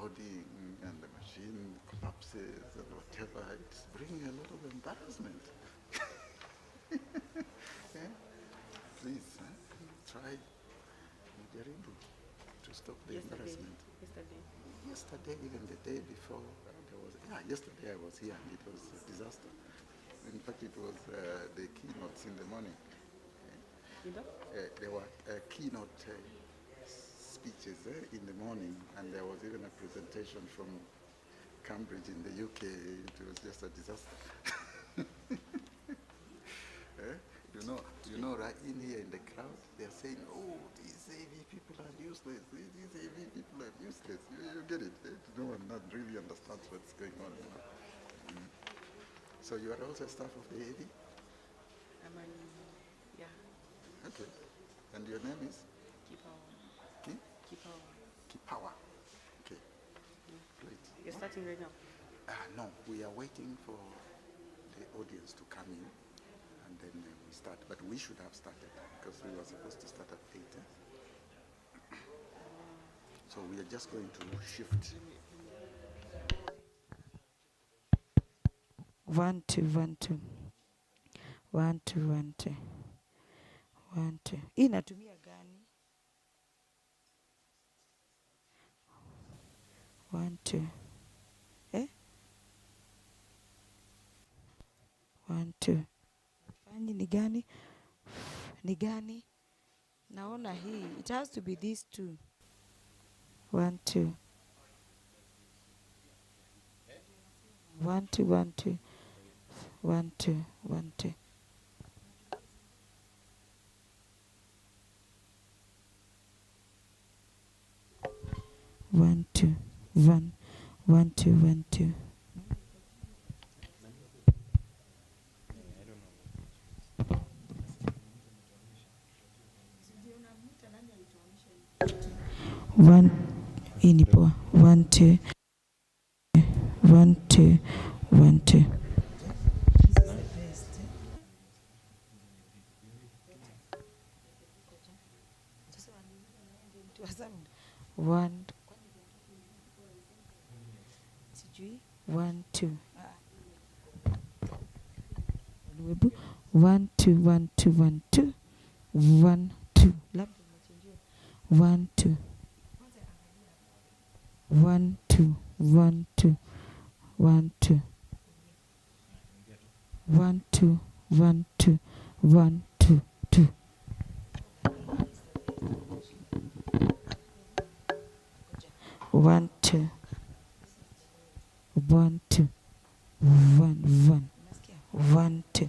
exploding and the machine collapses and whatever. It's bringing a lot of embarrassment. Eh? Please, try Mujaribu to stop the embarrassment. Yesterday, even the day before, yesterday I was here and it was a disaster. In fact, it was the keynotes in the morning. There were keynote speeches in the morning, and there was even a presentation from Cambridge in the UK. It was just a disaster. You know, right in here in the crowd, they're saying, "Oh, these AV people are useless. These AV people are useless." You get it? No one not really understands what's going on. So you are also staff of the AV? Yeah. Okay. And your name is? Kipawa. Kipawa. Okay. Great. You're starting right now? No, we are waiting for the audience to come in, and then we start. But we should have started because we were supposed to start at 8. So we are just going to shift. 1 2 1 2 1 2 1 2 1 2. Hii inatumia gani? 1 2. 1 2. Fanyi ni gani? Ni gani? Naona hii. It has to be these two. 1 2. 1 2 1 2. 1 2 1 2. 1 2 1 1 2 1 2. One inipoa 1 2 1 2 1 2. One sijui 1 2 1 2 1 2 1 2 1 2 labda 1 2 1 2 1 2 1 2 1 2 1 2 1 2 2. One two, 1 2 1 1 1 2.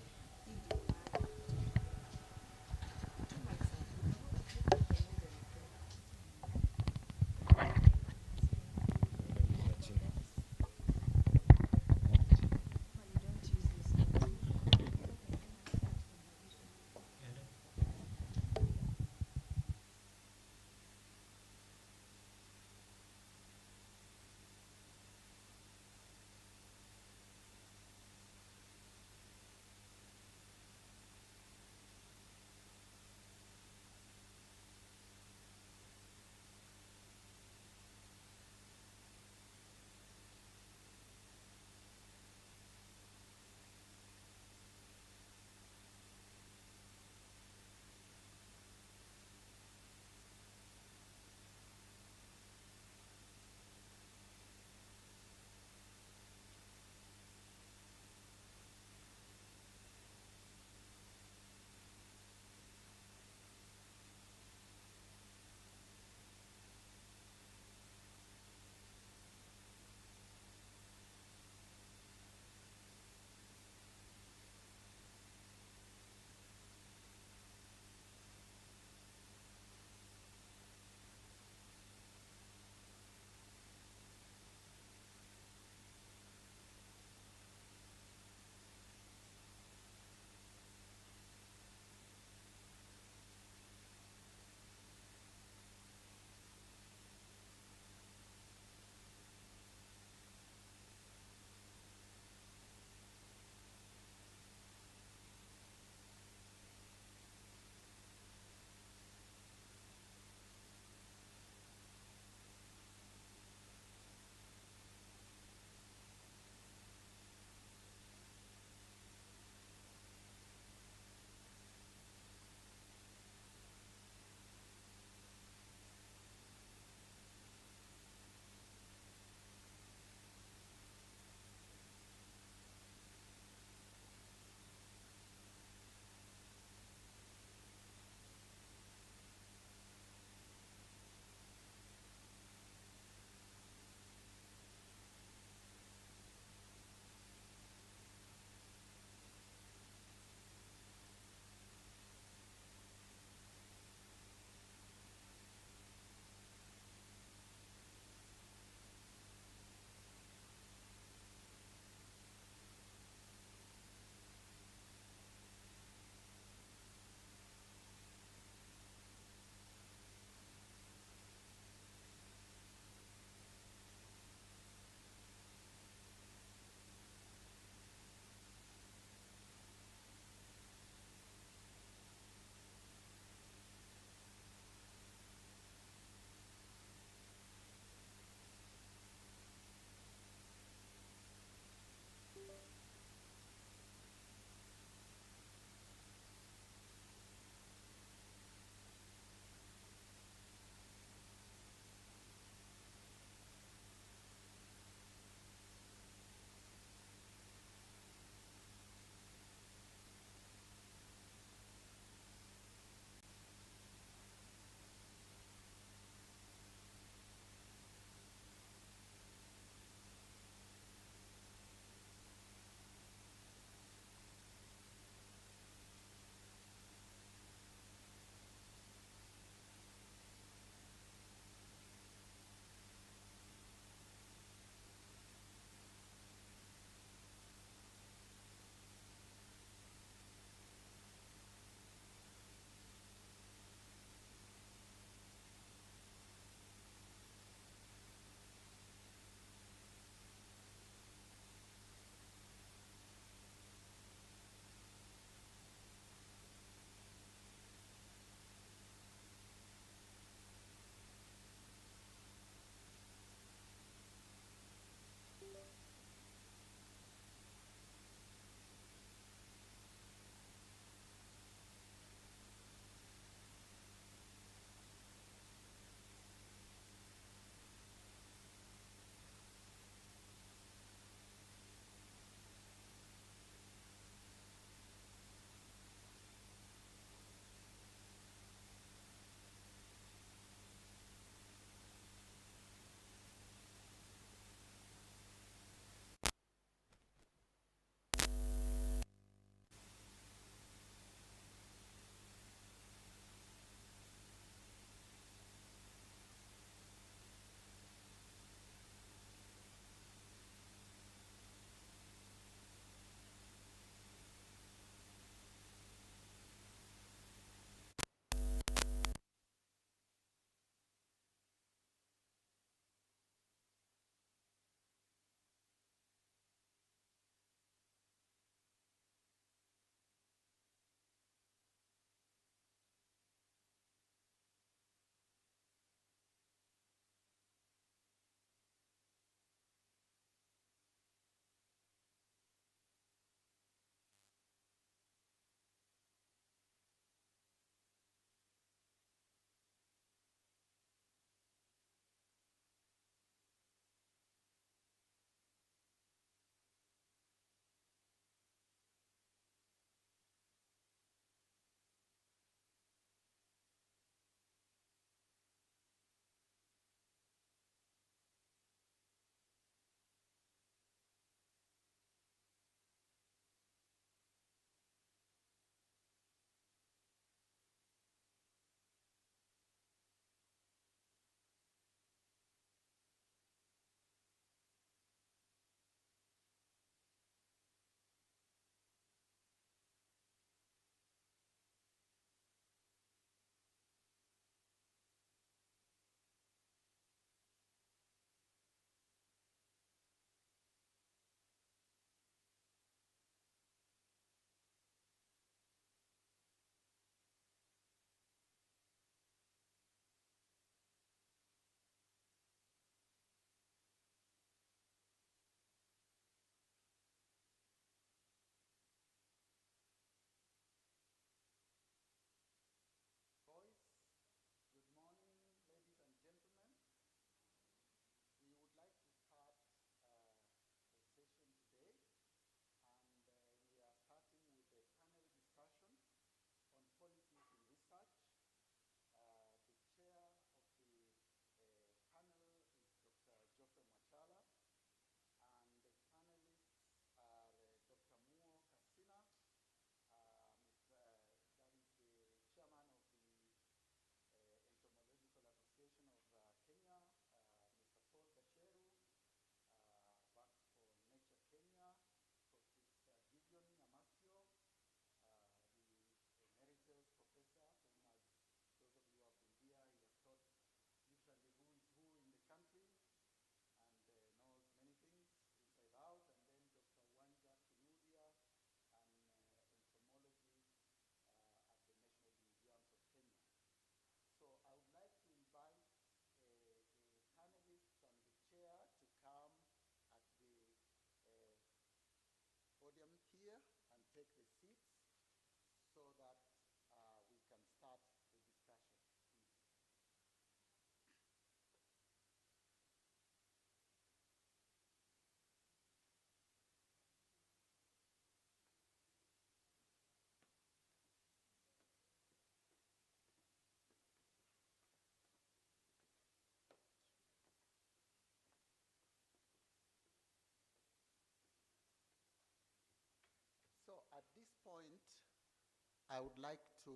I would like to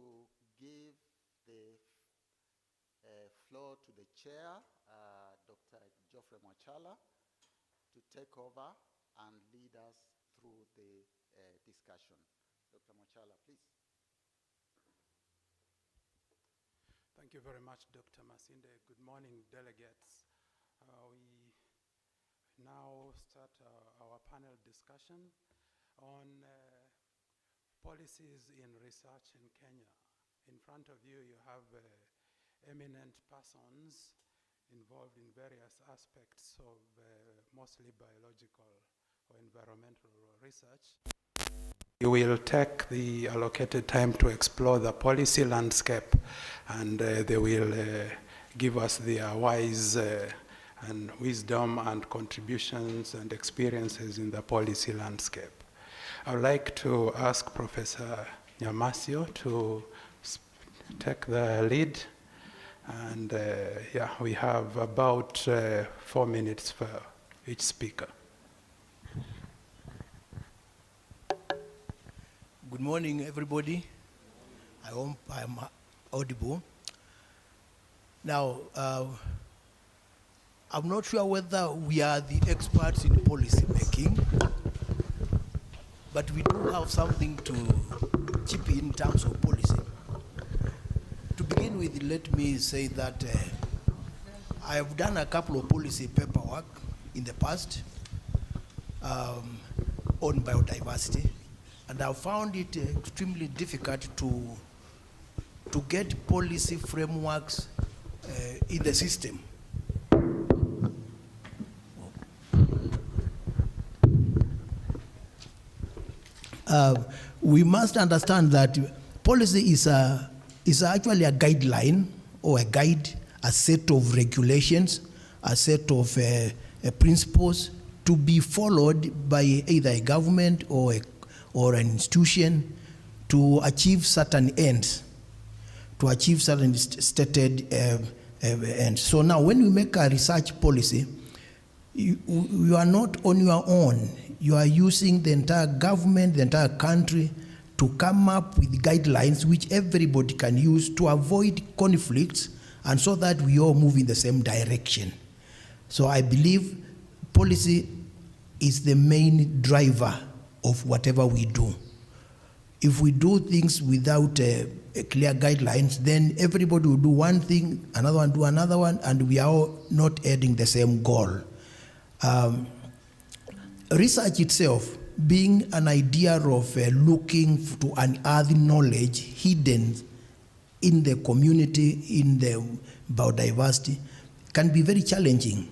give the floor to the chair, Dr. Geoffrey Mwachala, to take over and lead us through the discussion. Dr. Mwachala, please. Thank you very much, Dr. Masinde. Good morning, delegates. We now start our panel discussion on policies in research in Kenya. In front of you, you have eminent persons involved in various aspects of mostly biological or environmental research. You will take the allocated time to explore the policy landscape, and they will give us their wise and wisdom and contributions and experiences in the policy landscape. I would like to ask Professor Nyamasio to take the lead, and yeah, we have about 4 minutes for each speaker. Good morning, everybody. I hope I'm audible. Now, I'm not sure whether we are the experts in policy making, but we do have something to chip in terms of policy. To begin with, let me say that I have done a couple of policy paperwork in the past on biodiversity. And I found it extremely difficult to get policy frameworks in the system. We must understand that policy is actually a guideline or a guide, a set of regulations, a set of principles to be followed by either a government or an institution to achieve certain ends, to achieve certain stated ends. So now when you make a research policy, you are not on your own. You are using the entire government, the entire country to come up with guidelines which everybody can use to avoid conflicts and so that we all move in the same direction. So I believe policy is the main driver of whatever we do. If we do things without a clear guidelines, then everybody will do one thing, another one do another one, and we are all not heading the same goal. Research itself being an idea of looking to unearth knowledge hidden in the community, in the biodiversity, can be very challenging.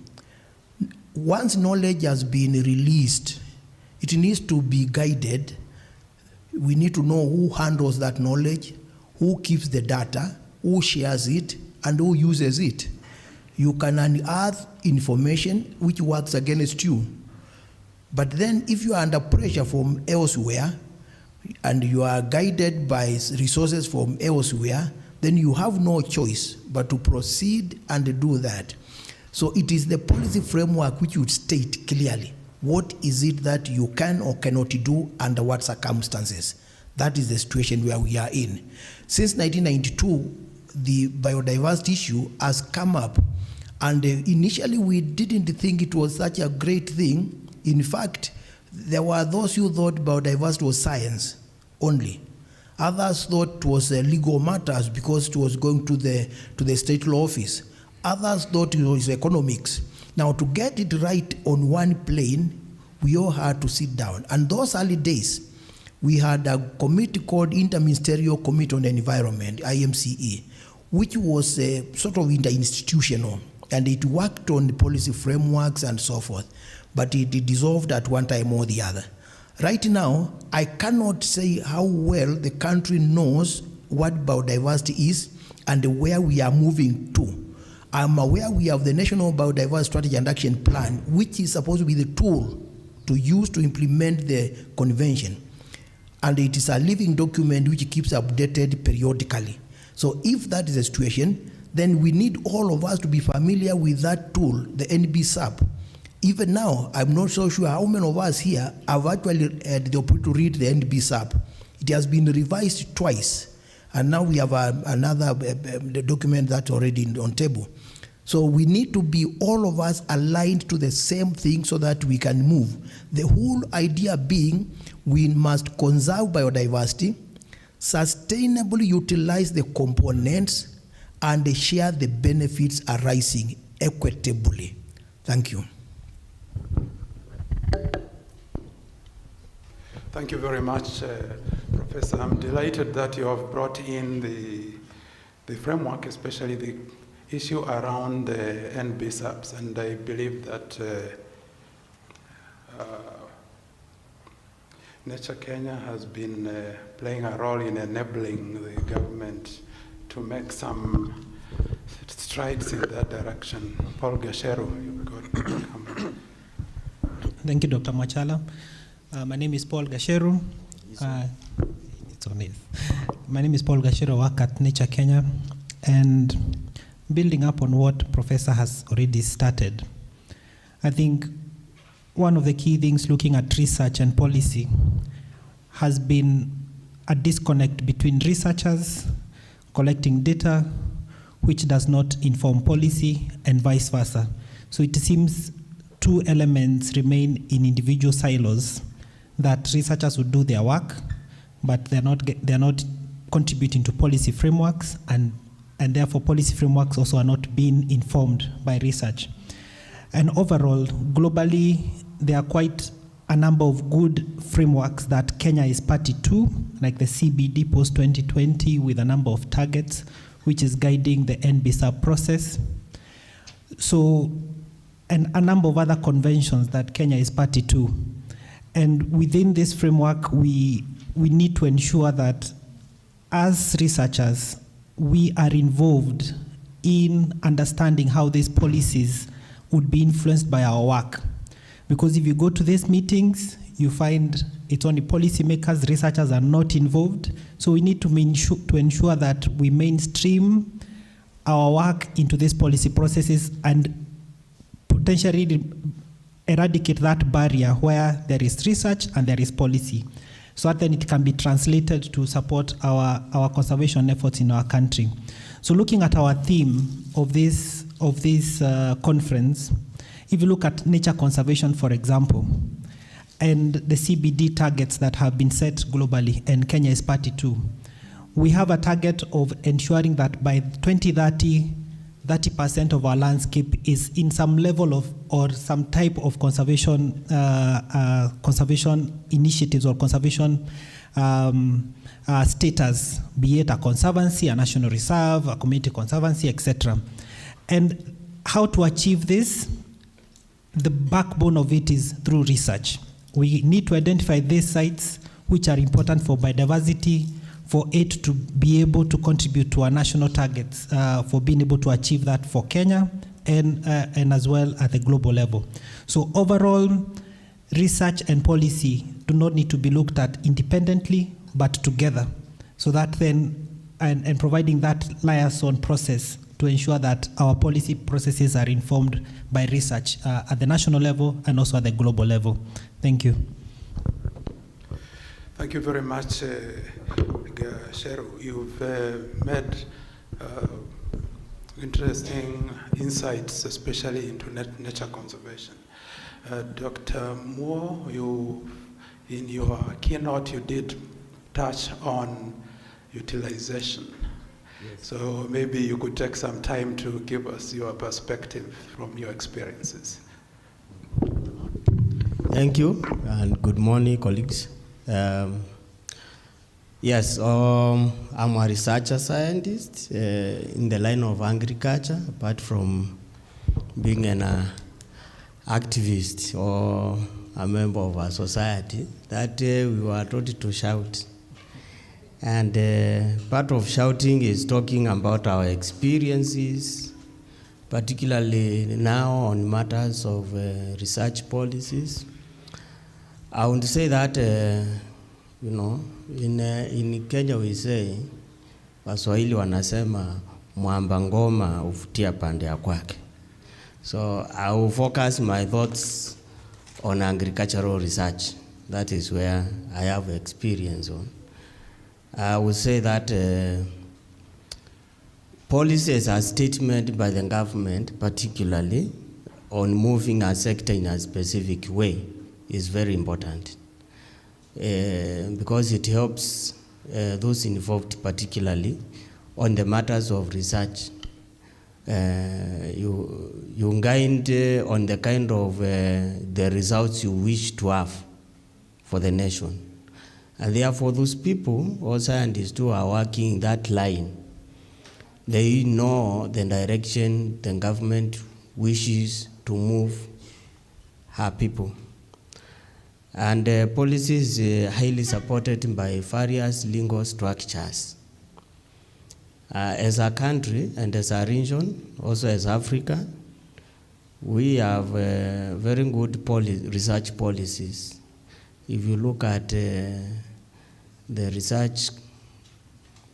Once knowledge has been released, it needs to be guided. We need to know who handles that knowledge, who keeps the data, who shares it, and who uses it. You can unearth information which works against you. But then if you are under pressure from elsewhere, and you are guided by resources from elsewhere, then you have no choice but to proceed and do that. So it is the policy framework which would state clearly what is it that you can or cannot do under what circumstances. That is the situation where we are in. Since 1992, the biodiversity issue has come up, and initially we didn't think it was such a great thing. In fact, there were those who thought biodiversity was science only. Others thought it was legal matters because it was going to the state law office. Others thought it was economics. Now, to get it right on one plane, we all had to sit down. And those early days, we had a committee called Interministerial Committee on the Environment, IMCE, which was sort of interinstitutional, and it worked on the policy frameworks and so forth, but it dissolved at one time or the other. Right now, I cannot say how well the country knows what biodiversity is and where we are moving to. I'm aware we have the National Biodiversity Strategy and Action Plan, which is supposed to be the tool to use to implement the convention. And it is a living document which keeps updated periodically. So if that is the situation, then we need all of us to be familiar with that tool, the NBSAP. Even now, I'm not so sure how many of us here have actually had the opportunity to read the NBSAP. It has been revised twice, and now we have another document that's already on table. So we need to be, all of us, aligned to the same thing so that we can move. The whole idea being we must conserve biodiversity, sustainably utilize the components, and share the benefits arising equitably. Thank you. Thank you very much, Professor. I'm delighted that you have brought in the framework, especially the issue around the NBSAPs, and I believe that Nature Kenya has been playing a role in enabling the government to make some strides in that direction. Paul Gashero, you've got to come. Thank you, Dr. Machala. My name is Paul Gashero. It's on it. My name is Paul Gashero. I work at Nature Kenya, and building up on what Professor has already started, I think one of the key things looking at research and policy has been a disconnect between researchers collecting data, which does not inform policy, and vice versa. So it seems two elements remain in individual silos, that researchers would do their work, but they're not contributing to policy frameworks, and therefore policy frameworks also are not being informed by research. And overall, globally, there are quite a number of good frameworks that Kenya is party to, like the CBD post-2020 with a number of targets, which is guiding the NBSAP process. So, and a number of other conventions that Kenya is party to. And within this framework, we need to ensure that as researchers, we are involved in understanding how these policies would be influenced by our work. Because if you go to these meetings, you find it's only policymakers, researchers are not involved. So we need to ensure that we mainstream our work into these policy processes and potentially eradicate that barrier where there is research and there is policy, so that then it can be translated to support our conservation efforts in our country. So looking at our theme of this conference, if you look at nature conservation, for example, and the CBD targets that have been set globally, and Kenya is party to, we have a target of ensuring that by 2030, 30% of our landscape is in some level of or some type of conservation initiatives or conservation status, be it a conservancy, a national reserve, a community conservancy, etc. And how to achieve this? The backbone of it is through research. We need to identify these sites which are important for biodiversity, for it to be able to contribute to our national targets, for being able to achieve that for Kenya and as well at the global level. So overall, research and policy do not need to be looked at independently, but together. So that then, and providing that liaison process to ensure that our policy processes are informed by research at the national level and also at the global level. Thank you. Thank you very much, Cheryl. You've made interesting insights, especially into nature conservation. Dr. Moore, in your keynote, you did touch on utilization. Yes. So maybe you could take some time to give us your perspective from your experiences. Thank you, and good morning, colleagues. Yes, I'm a researcher scientist in the line of agriculture, apart from being an activist or a member of a society. That day we were taught to shout. And part of shouting is talking about our experiences, particularly now on matters of research policies. I would say that, in Kenya we say, Waswahili wanasema mwamba ngoma ufutia pande ya kwake. So I will focus my thoughts on agricultural research. That is where I have experience on. I would say that policies are statement by the government, particularly on moving a sector in a specific way, is very important because it helps those involved, particularly on the matters of research. You guide on the kind of the results you wish to have for the nation. And therefore those people, or scientists who are working that line, they know the direction the government wishes to move her people. And policies highly supported by various legal structures. As a country and as a region, also as Africa, we have very good research policies. If you look at the research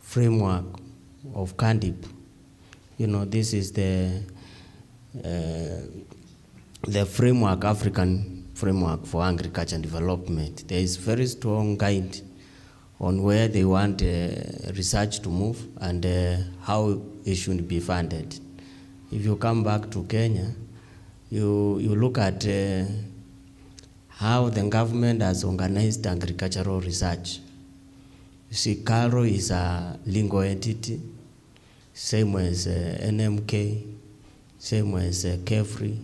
framework of CANDIP, you know, this is the framework, African framework for agriculture and development. There is very strong guide on where they want research to move and how it should be funded. If you come back to Kenya, you look at how the government has organized agricultural research. You see, KALRO is a legal entity, same as NMK, same as KEFRI,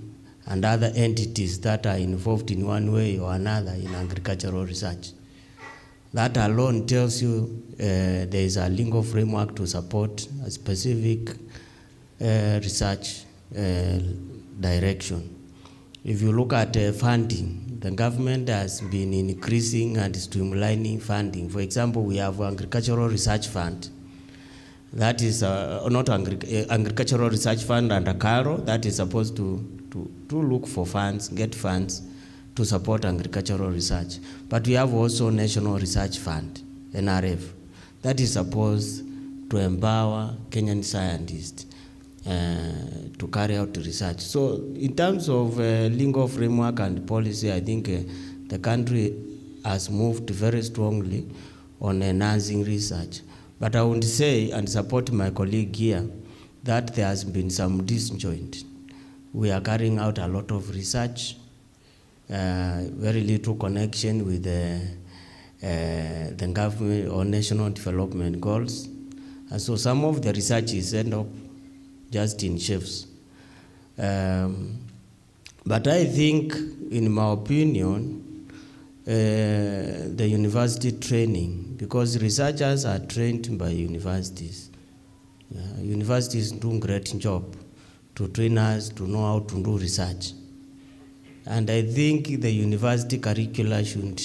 and other entities that are involved in one way or another in agricultural research. That alone tells you there is a legal framework to support a specific research direction. If you look at funding, the government has been increasing and streamlining funding. For example, we have Agricultural Research Fund. That is not Agricultural Research Fund under KALRO, that is supposed to look for funds, get funds to support agricultural research. But we have also National Research Fund, NRF, that is supposed to empower Kenyan scientists to carry out research. So in terms of legal framework and policy, I think the country has moved very strongly on enhancing research. But I would say, and support my colleague here, that there has been some disjoint. We are carrying out a lot of research, very little connection with the government or national development goals. And so some of the research is end up just in shelves. But I think, in my opinion, the university training, because researchers are trained by universities. Universities do a great job to train us to know how to do research. And I think the university curricula should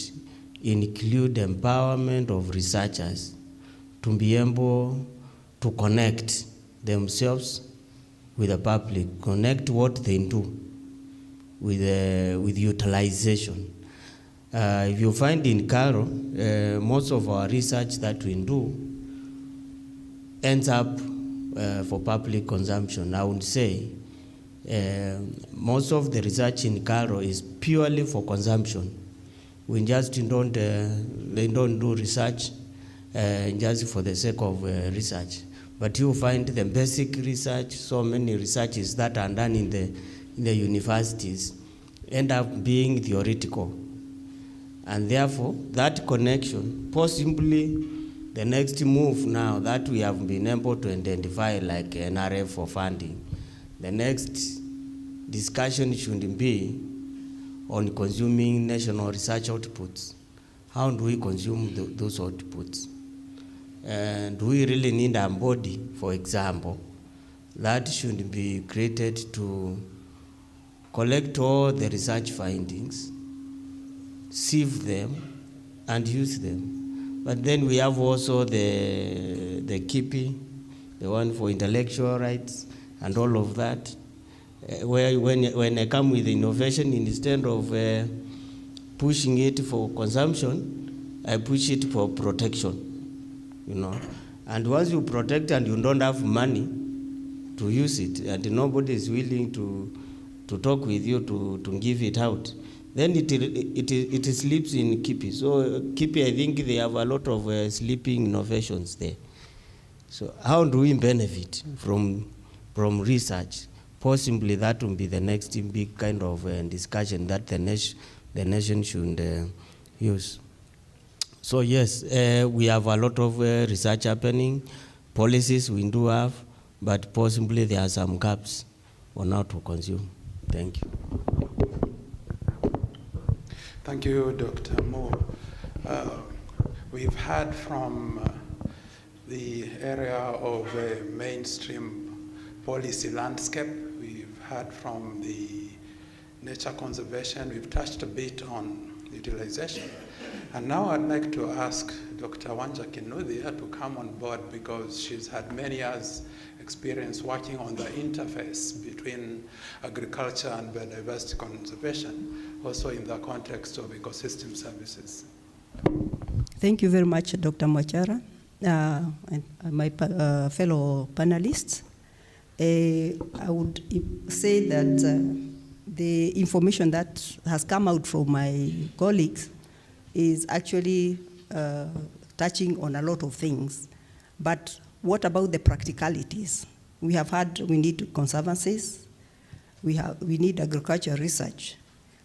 include empowerment of researchers to be able to connect themselves with the public, connect what they do with utilization. If you find in KALRO, most of our research that we do ends up for public consumption. I would say most of the research in KALRO is purely for consumption. We just don't do research just for the sake of research. But you find the basic research, so many researches that are done in the universities end up being theoretical. And therefore, that connection, possibly the next move now that we have been able to identify like NRF for funding, the next discussion should be on consuming national research outputs. How do we consume those outputs? Do we really need a body, for example, that should be created to collect all the research findings, sieve them, and use them? But then we have also the KIPI, the one for intellectual rights, and all of that, where when I come with innovation, instead of pushing it for consumption, I push it for protection. You know, and once you protect and you don't have money to use it, and nobody is willing to talk with you to give it out, then it sleeps in Kipi. So Kipi, I think they have a lot of sleeping innovations there. So how do we benefit from research? Possibly that will be the next big kind of discussion that the nation should use. So yes, we have a lot of research happening, policies we do have, but possibly there are some gaps on how to consume. Thank you. Thank you, Dr. Moore. We've heard from the area of mainstream policy landscape. We've heard from the nature conservation. We've touched a bit on utilization. And now I'd like to ask Dr. Wanja Kinuthia to come on board because she's had many years experience working on the interface between agriculture and biodiversity conservation, also in the context of ecosystem services. Thank you very much, Dr. Mwachara, and my fellow panelists. I would say that the information that has come out from my colleagues is actually touching on a lot of things. But what about the practicalities? We have had, we need conservancies, we need agriculture research.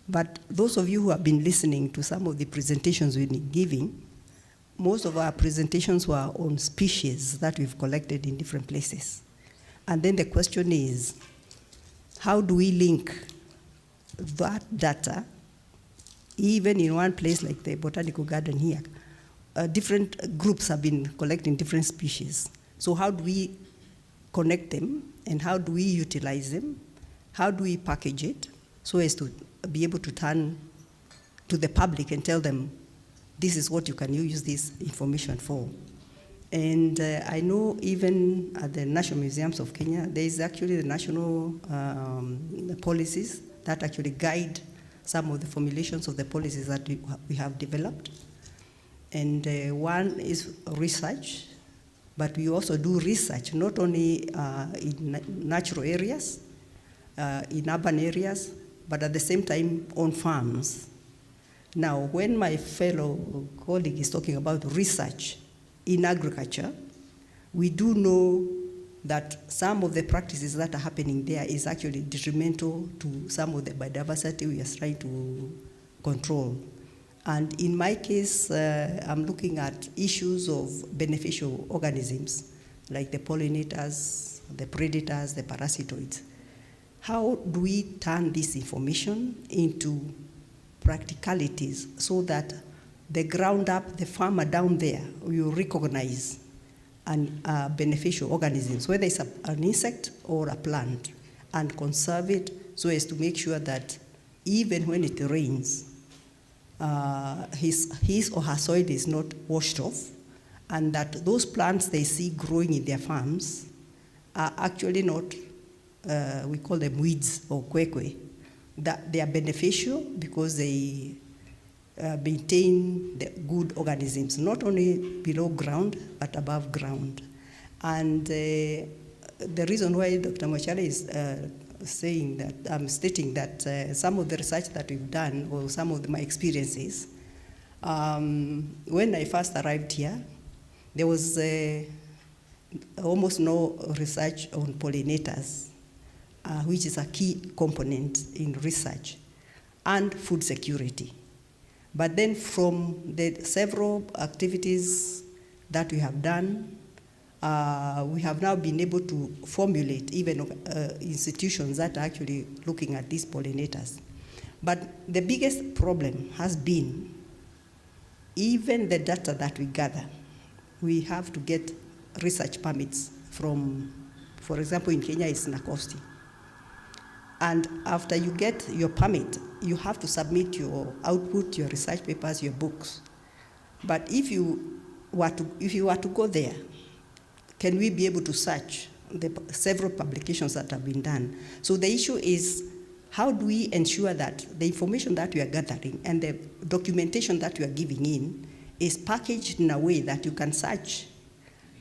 But those of you who have been listening to some of the presentations we've been giving, most of our presentations were on species that we've collected in different places. And then the question is, how do we link that data, even in one place like the Botanical Garden here? Different groups have been collecting different species. So how do we connect them, and how do we utilize them? How do we package it so as to be able to turn to the public and tell them, this is what you can use this information for? And I know even at the National Museums of Kenya, there is actually the national policies that actually guide some of the formulations of the policies that we have developed. And one is research, but we also do research not only in natural areas, in urban areas, but at the same time on farms. Now, when my fellow colleague is talking about research in agriculture, we do know that some of the practices that are happening there is actually detrimental to some of the biodiversity we are trying to control. And in my case, I'm looking at issues of beneficial organisms, like the pollinators, the predators, the parasitoids. How do we turn this information into practicalities so that the ground up, the farmer down there, will recognize beneficial organisms, whether it's an insect or a plant, and conserve it so as to make sure that even when it rains, his or her soil is not washed off, and that those plants they see growing in their farms are actually not, we call them weeds or kwekwe, that they are beneficial because they maintain the good organisms, not only below ground, but above ground. And the reason why Dr. Mwachara is saying that, I'm stating that some of the research that we've done, or some of my experiences, when I first arrived here, there was almost no research on pollinators, which is a key component in research, and food security. But then from the several activities that we have done, we have now been able to formulate even institutions that are actually looking at these pollinators. But the biggest problem has been even the data that we gather. We have to get research permits from, for example, in Kenya, it's NACOSTI. And after you get your permit, you have to submit your output, your research papers, your books. But if you were to go there, can we be able to search the several publications that have been done? So the issue is, how do we ensure that the information that we are gathering and the documentation that we are giving in is packaged in a way that you can search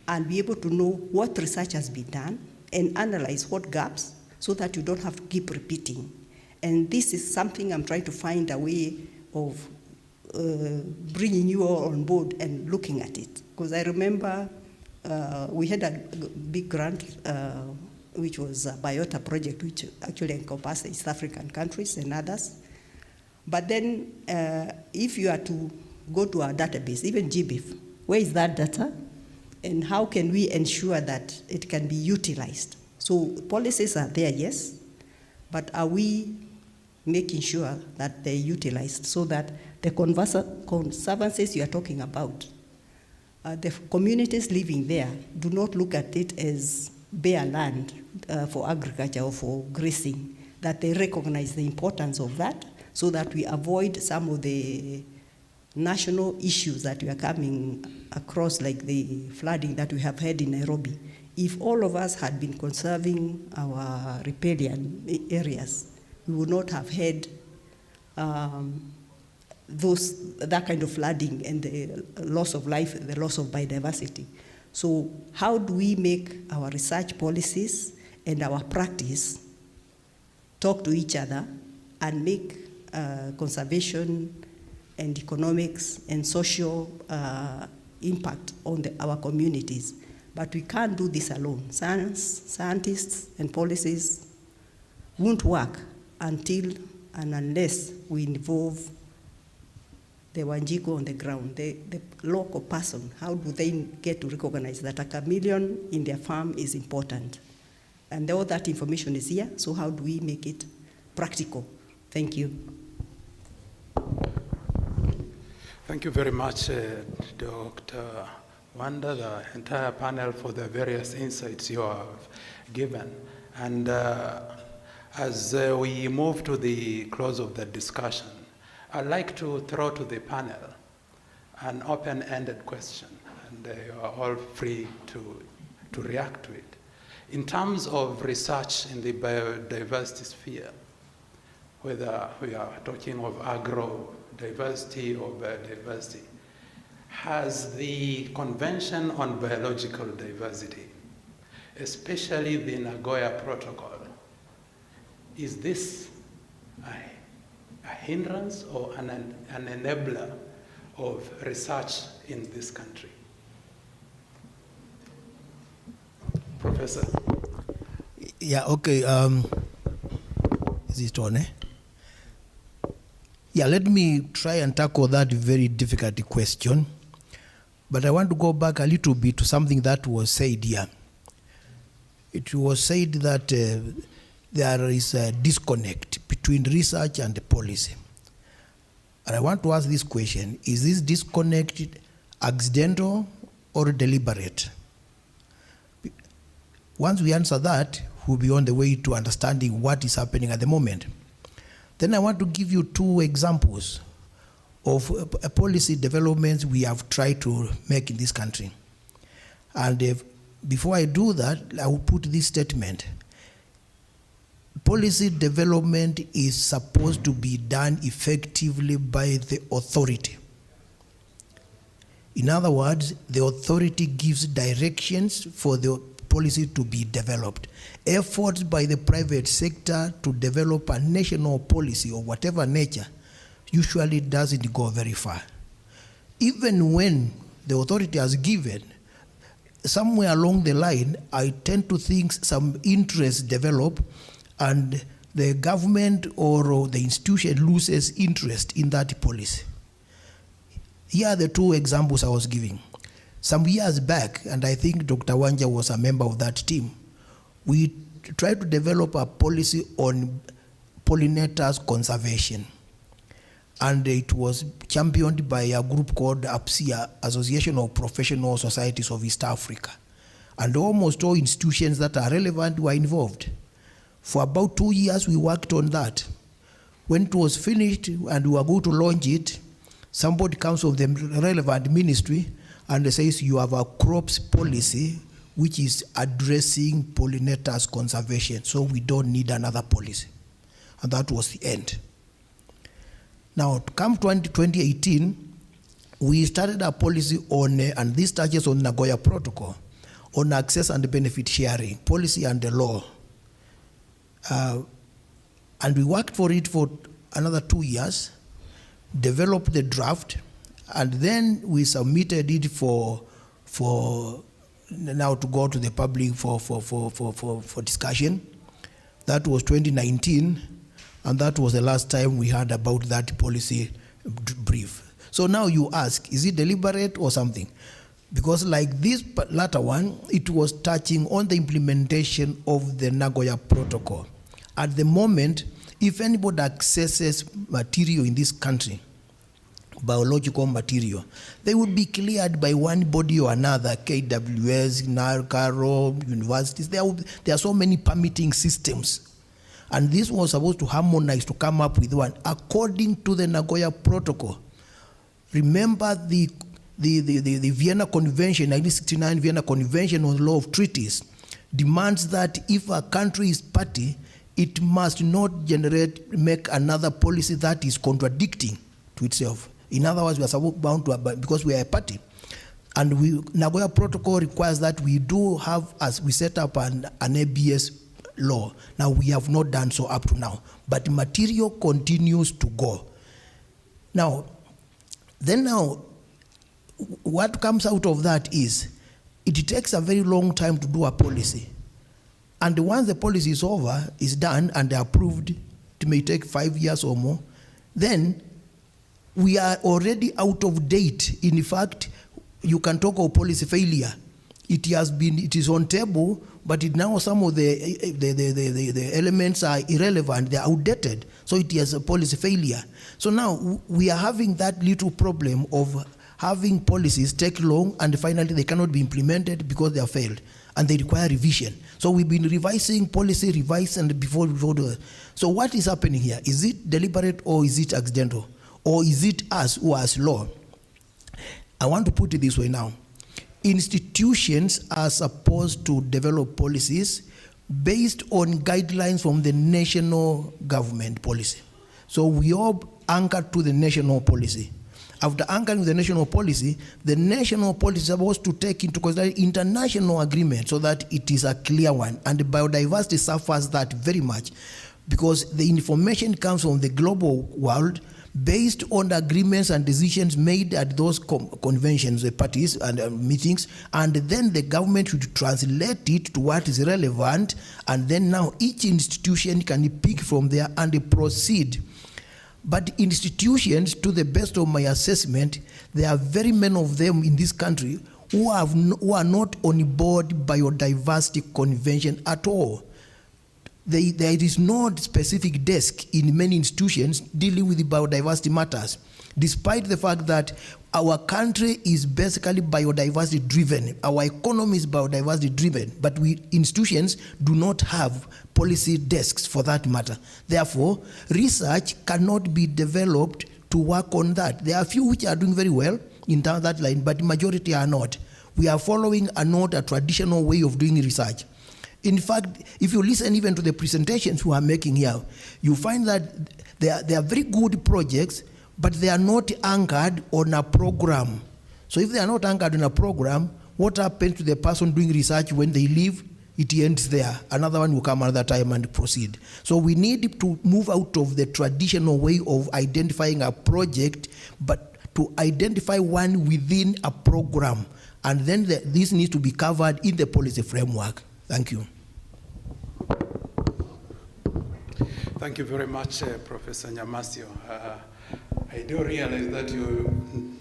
and be able to know what research has been done and analyze what gaps, so that you don't have to keep repeating. And this is something I'm trying to find a way of bringing you all on board and looking at it. Because I remember we had a big grant, which was a Biota project, which actually encompassed East African countries and others. But then if you are to go to our database, even GBIF, where is that data? And how can we ensure that it can be utilized? So policies are there, yes, but are we making sure that they're utilized so that the conservancies you are talking about, the communities living there do not look at it as bare land for agriculture or for grazing, that they recognize the importance of that so that we avoid some of the national issues that we are coming across, like the flooding that we have had in Nairobi. If all of us had been conserving our riparian areas, we would not have had that kind of flooding and the loss of life, the loss of biodiversity. So how do we make our research policies and our practice talk to each other and make conservation and economics and social impact on our communities? But we can't do this alone. Scientists and policies won't work until and unless we involve the Wanjiku on the ground, the local person. How do they get to recognize that a chameleon in their farm is important? And all that information is here, so how do we make it practical? Thank you. Thank you very much, Dr. Wanda, the entire panel, for the various insights you have given. And as we move to the close of the discussion, I'd like to throw to the panel an open-ended question, and you are all free to react to it. In terms of research in the biodiversity sphere, whether we are talking of agro-diversity or biodiversity, has the Convention on Biological Diversity, especially the Nagoya Protocol, is this a hindrance or an enabler of research in this country? Professor. Yeah, okay. Is it on, eh? Yeah, let me try and tackle that very difficult question. But I want to go back a little bit to something that was said here. It was said that there is a disconnect between research and policy. And I want to ask this question: is this disconnect accidental or deliberate? Once we answer that, we'll be on the way to understanding what is happening at the moment. Then I want to give you two examples of policy developments we have tried to make in this country. And before I do that, I will put this statement. Policy development is supposed to be done effectively by the authority. In other words, the authority gives directions for the policy to be developed. Efforts by the private sector to develop a national policy of whatever nature usually doesn't go very far. Even when the authority has given, somewhere along the line, I tend to think some interests develop and the government or the institution loses interest in that policy. Here are the two examples I was giving. Some years back, and I think Dr. Wanja was a member of that team, we tried to develop a policy on pollinators conservation. And it was championed by a group called APSIA, Association of Professional Societies of East Africa. And almost all institutions that are relevant were involved. For about 2 years, we worked on that. When it was finished and we were going to launch it, somebody comes from the relevant ministry and says, you have a crops policy which is addressing pollinators conservation, so we don't need another policy. And that was the end. Now, come 2018, we started a policy on, and this touches on Nagoya Protocol, on access and benefit sharing, policy and the law. And we worked for it for another 2 years, developed the draft, and then we submitted it for now to go to the public for discussion. That was 2019, and that was the last time we heard about that policy brief. So now you ask, is it deliberate or something? Because like this latter one, it was touching on the implementation of the Nagoya Protocol. At the moment, if anybody accesses material in this country, biological material, they would be cleared by one body or another, KWS, NARCARO, universities. There are so many permitting systems. And this was supposed to harmonize to come up with one according to the Nagoya Protocol. Remember the Vienna Convention, 1969 Vienna Convention on Law of Treaties, demands that if a country is party, it must not make another policy that is contradicting to itself. In other words, we are supposed bound to, because we are a party. And Nagoya Protocol requires that we do have, as we set up an ABS law. Now, we have not done so up to now, but material continues to go. Now, what comes out of that is, it takes a very long time to do a policy. And once the policy is over, is done and approved, it may take 5 years or more, then we are already out of date. In fact, you can talk of policy failure. It is on table, but now some of the elements are irrelevant, they are outdated. So it is a policy failure. So now we are having that little problem of having policies take long and finally they cannot be implemented because they have failed and they require revision. So we've been revising policy, and before. So what is happening here? Is it deliberate or is it accidental? Or is it us who has law? I want to put it this way now. Institutions are supposed to develop policies based on guidelines from the national government policy. So we all anchor to the national policy. After anchoring the national policy is supposed to take into consideration international agreement so that it is a clear one. And the biodiversity suffers that very much because the information comes from the global world based on the agreements and decisions made at those conventions, the parties and meetings, and then the government should translate it to what is relevant, and then now each institution can pick from there and proceed. But institutions, to the best of my assessment, there are very many of them in this country who are not on board biodiversity convention at all. There is no specific desk in many institutions dealing with the biodiversity matters, despite the fact that our country is basically biodiversity driven. Our economy is biodiversity driven, but institutions do not have policy desks for that matter. Therefore, research cannot be developed to work on that. There are a few which are doing very well in that line, but the majority are not. We are following not a traditional way of doing research. In fact, if you listen even to the presentations we are making here, you find that they are very good projects, but they are not anchored on a program. So if they are not anchored on a program, what happens to the person doing research when they leave? It ends there. Another one will come another time and proceed. So we need to move out of the traditional way of identifying a project, but to identify one within a program. And then this needs to be covered in the policy framework. Thank you. Thank you very much, Professor Nyamasio. I do realize that you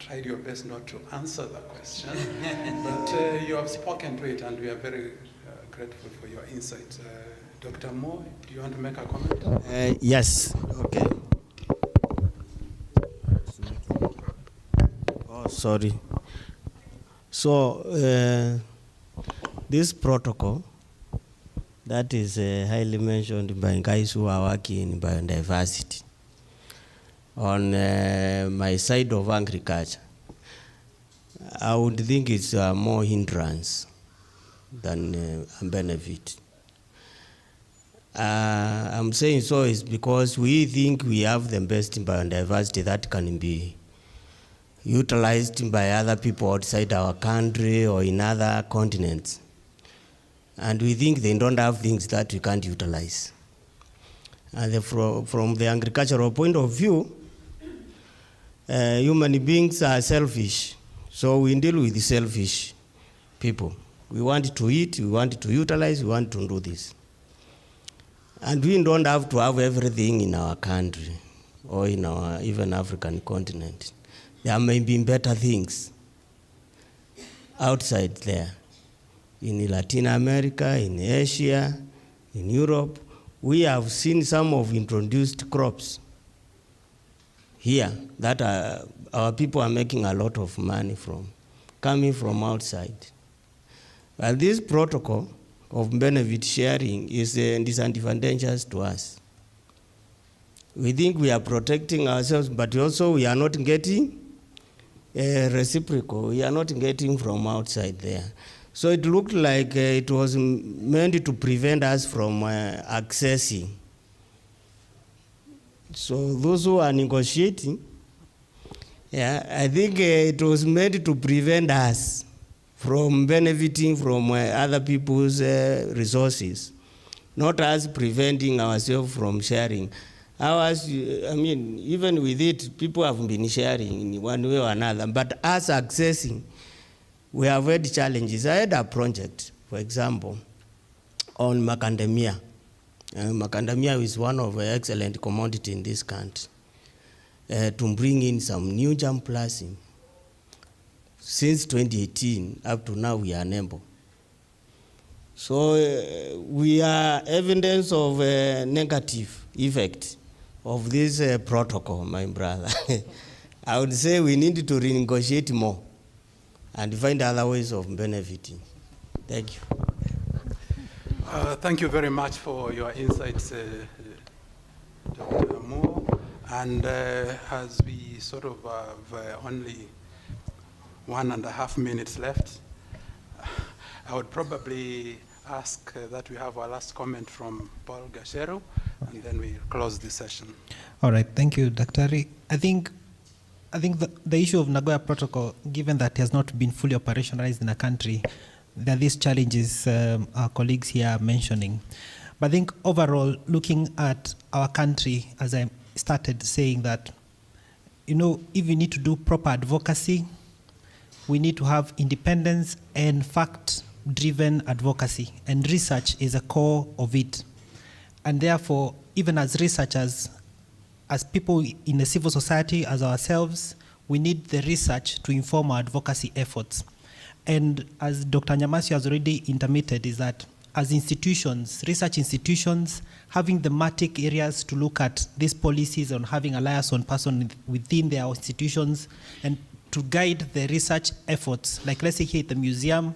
tried your best not to answer the question, but you have spoken to it, and we are very grateful for your insights. Dr. Moore, do you want to make a comment? Yes. Okay. Oh, sorry. So, this protocol that is highly mentioned by guys who are working in biodiversity. On my side of agriculture, I would think it's more hindrance than a benefit. I'm saying so is because we think we have the best biodiversity that can be utilized by other people outside our country or in other continents. And we think they don't have things that we can't utilize. And from the agricultural point of view, human beings are selfish. So we deal with the selfish people. We want to eat, we want to utilize, we want to do this. And we don't have to have everything in our country or in our even African continent. There may be better things outside there. In Latin America, in Asia, in Europe, we have seen some of introduced crops here that our people are making a lot of money from, coming from outside. But this protocol of benefit sharing is disadvantageous to us. We think we are protecting ourselves, but also we are not getting reciprocal. We are not getting from outside there. So it looked like it was meant to prevent us from accessing. So those who are negotiating, I think it was meant to prevent us from benefiting from other people's resources, not us preventing ourselves from sharing. Even with it, people have been sharing in one way or another, but us accessing, we have had challenges. I had a project, for example, on macadamia. Macadamia is one of the excellent commodity in this country. To bring in some new germplasm. Since 2018, up to now, we are unable. So we are evidence of a negative effect of this protocol, my brother. I would say we need to renegotiate more and find other ways of benefiting. Thank you. Thank you very much for your insights, Dr. Moore. And as we sort of have only 1.5 minutes left, I would probably ask that we have our last comment from Paul Gacheru, and then we close the session. All right, thank you, Dr. I think the issue of Nagoya Protocol, given that it has not been fully operationalized in the country, there are these challenges our colleagues here are mentioning. But I think overall, looking at our country, as I started saying that, if we need to do proper advocacy, we need to have independence and fact-driven advocacy, and research is a core of it. And therefore, even as researchers, as people in the civil society, as ourselves, we need the research to inform our advocacy efforts. And as Dr. Nyamasi has already intimated, is that as institutions, research institutions, having thematic areas to look at these policies on having a liaison person within their institutions and to guide the research efforts. Like let's say here at the museum,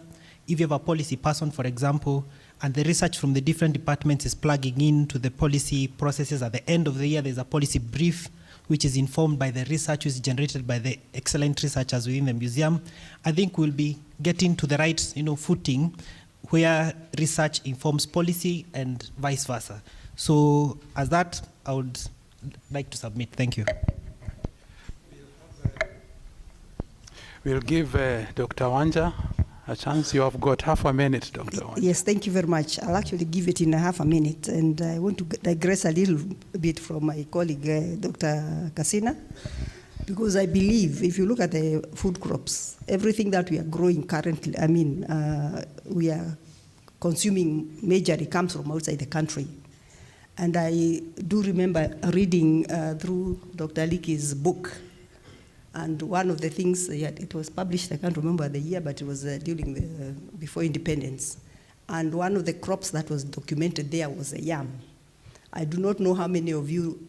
if you have a policy person, for example, and the research from the different departments is plugging into the policy processes at the end of the year, there's a policy brief which is informed by the research which is generated by the excellent researchers within the museum. I think we'll be getting to the right footing where research informs policy and vice versa. So as that, I would like to submit. Thank you. We'll give Dr. Wanja a chance. You have got half a minute, Dr. Wanja. Yes, thank you very much. I'll actually give it in half a minute. And I want to digress a little bit from my colleague, Dr. Kasina, because I believe if you look at the food crops, everything that we are growing currently, we are consuming majorly comes from outside the country. And I do remember reading through Dr. Liki's book. And one of the things, it was published, I can't remember the year, but it was during before independence. And one of the crops that was documented there was a yam. I do not know how many of you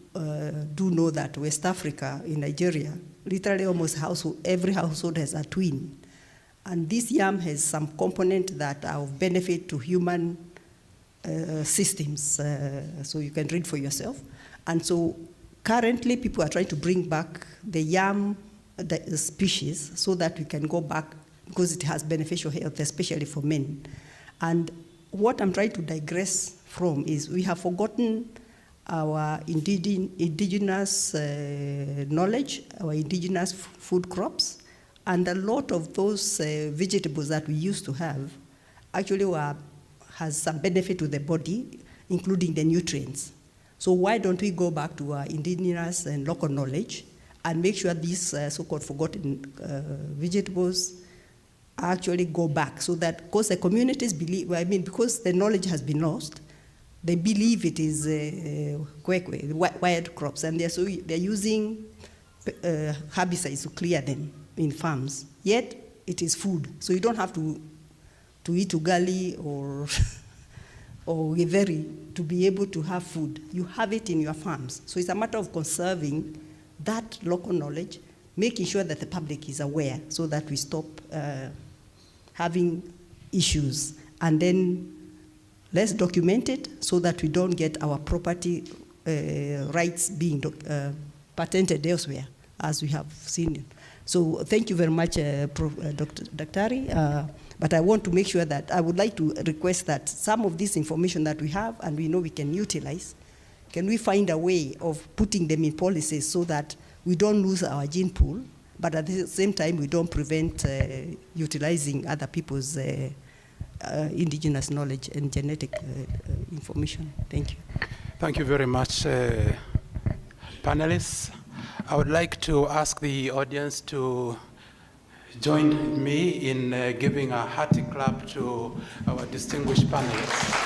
do know that West Africa, in Nigeria, literally almost every household has a twin. And this yam has some component that are of benefit to human systems, so you can read for yourself. And so currently people are trying to bring back the yam the species so that we can go back because it has beneficial health, especially for men. And what I'm trying to digress from is we have forgotten our indigenous knowledge, our indigenous food crops, and a lot of those vegetables that we used to have actually has some benefit to the body, including the nutrients. So why don't we go back to our indigenous and local knowledge and make sure these so-called forgotten vegetables actually go back, so that, because the communities believe, because the knowledge has been lost, they believe it is kwekwe, wild crops, and they're using herbicides to clear them in farms. Yet it is food, so you don't have to eat ugali or or githeri to be able to have food. You have it in your farms. So it's a matter of conserving that local knowledge, making sure that the public is aware so that we stop having issues. And then let's document it so that we don't get our property rights being patented elsewhere, as we have seen. So thank you very much, Dr. Daktari. But I want to make sure that I would like to request that some of this information that we have and we know we can utilize, can we find a way of putting them in policies so that we don't lose our gene pool, but at the same time we don't prevent utilizing other people's indigenous knowledge and genetic information. Thank you. Thank you very much, panelists. I would like to ask the audience to join me in giving a hearty clap to our distinguished panelists.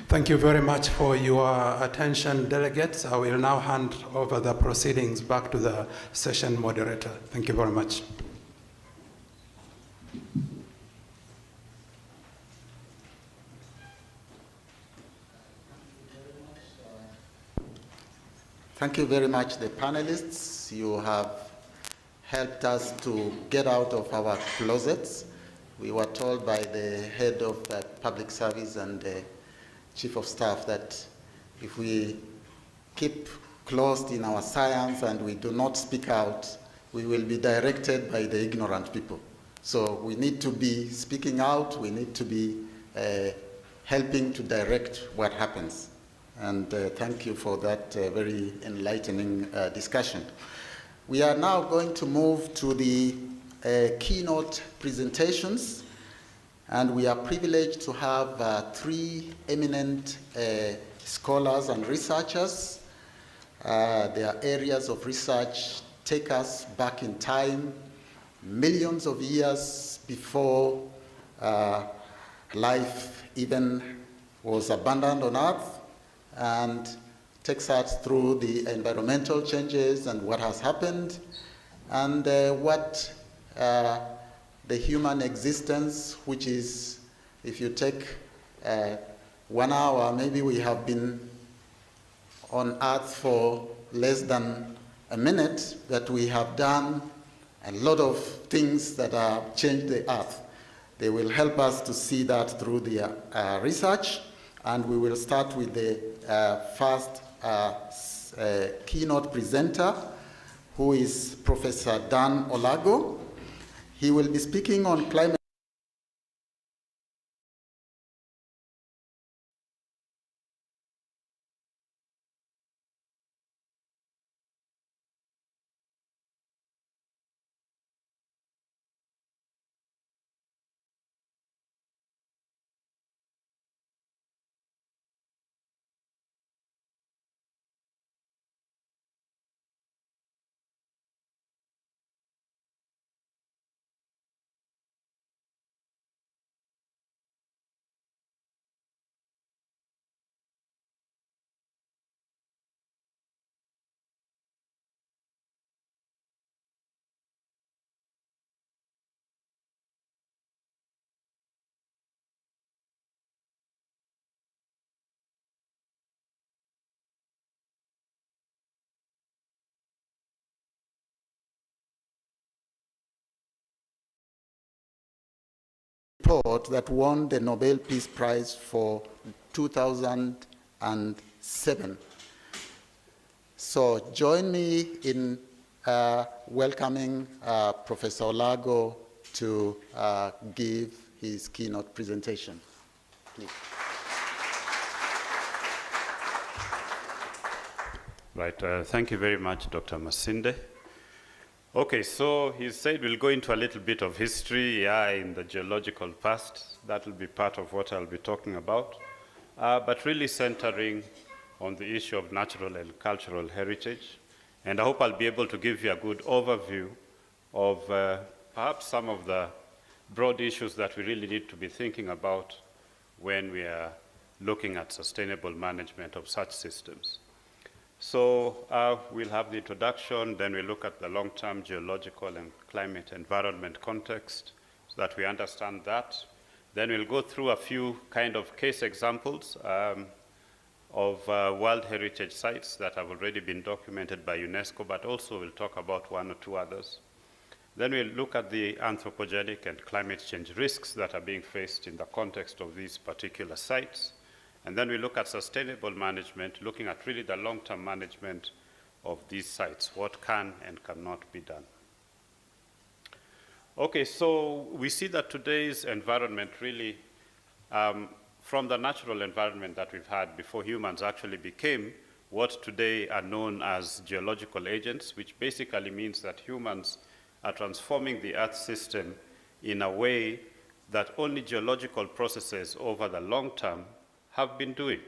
Thank you very much for your attention, delegates. I will now hand over the proceedings back to the session moderator. Thank you very much. Thank you very much, the panelists. You have helped us to get out of our closets. We were told by the head of public service and the chief of staff that if we keep closed in our science and we do not speak out, we will be directed by the ignorant people. So we need to be speaking out, we need to be helping to direct what happens. And thank you for that very enlightening discussion. We are now going to move to the keynote presentations. And we are privileged to have three eminent scholars and researchers. Their areas of research take us back in time, millions of years before life even was abundant on Earth, and takes us through the environmental changes and what has happened, and what the human existence, which is, if you take 1 hour, maybe we have been on Earth for less than a minute, but we have done a lot of things that have changed the Earth. They will help us to see that through the research, and we will start with the first keynote presenter, who is Professor Dan Olago. He will be speaking on climate report that won the Nobel Peace Prize for 2007. So join me in welcoming Professor Olago to give his keynote presentation. Please. Right, thank you very much, Dr. Masinde. Okay, so he said we'll go into a little bit of history, in the geological past. That will be part of what I'll be talking about, but really centering on the issue of natural and cultural heritage. And I hope I'll be able to give you a good overview of perhaps some of the broad issues that we really need to be thinking about when we are looking at sustainable management of such systems. So we'll have the introduction, then we'll look at the long-term geological and climate environment context so that we understand that. Then we'll go through a few kind of case examples of World Heritage sites that have already been documented by UNESCO, but also we'll talk about one or two others. Then we'll look at the anthropogenic and climate change risks that are being faced in the context of these particular sites. And then we look at sustainable management, looking at really the long-term management of these sites, what can and cannot be done. Okay, so we see that today's environment really, from the natural environment that we've had before humans actually became what today are known as geological agents, which basically means that humans are transforming the Earth system in a way that only geological processes over the long term have been doing.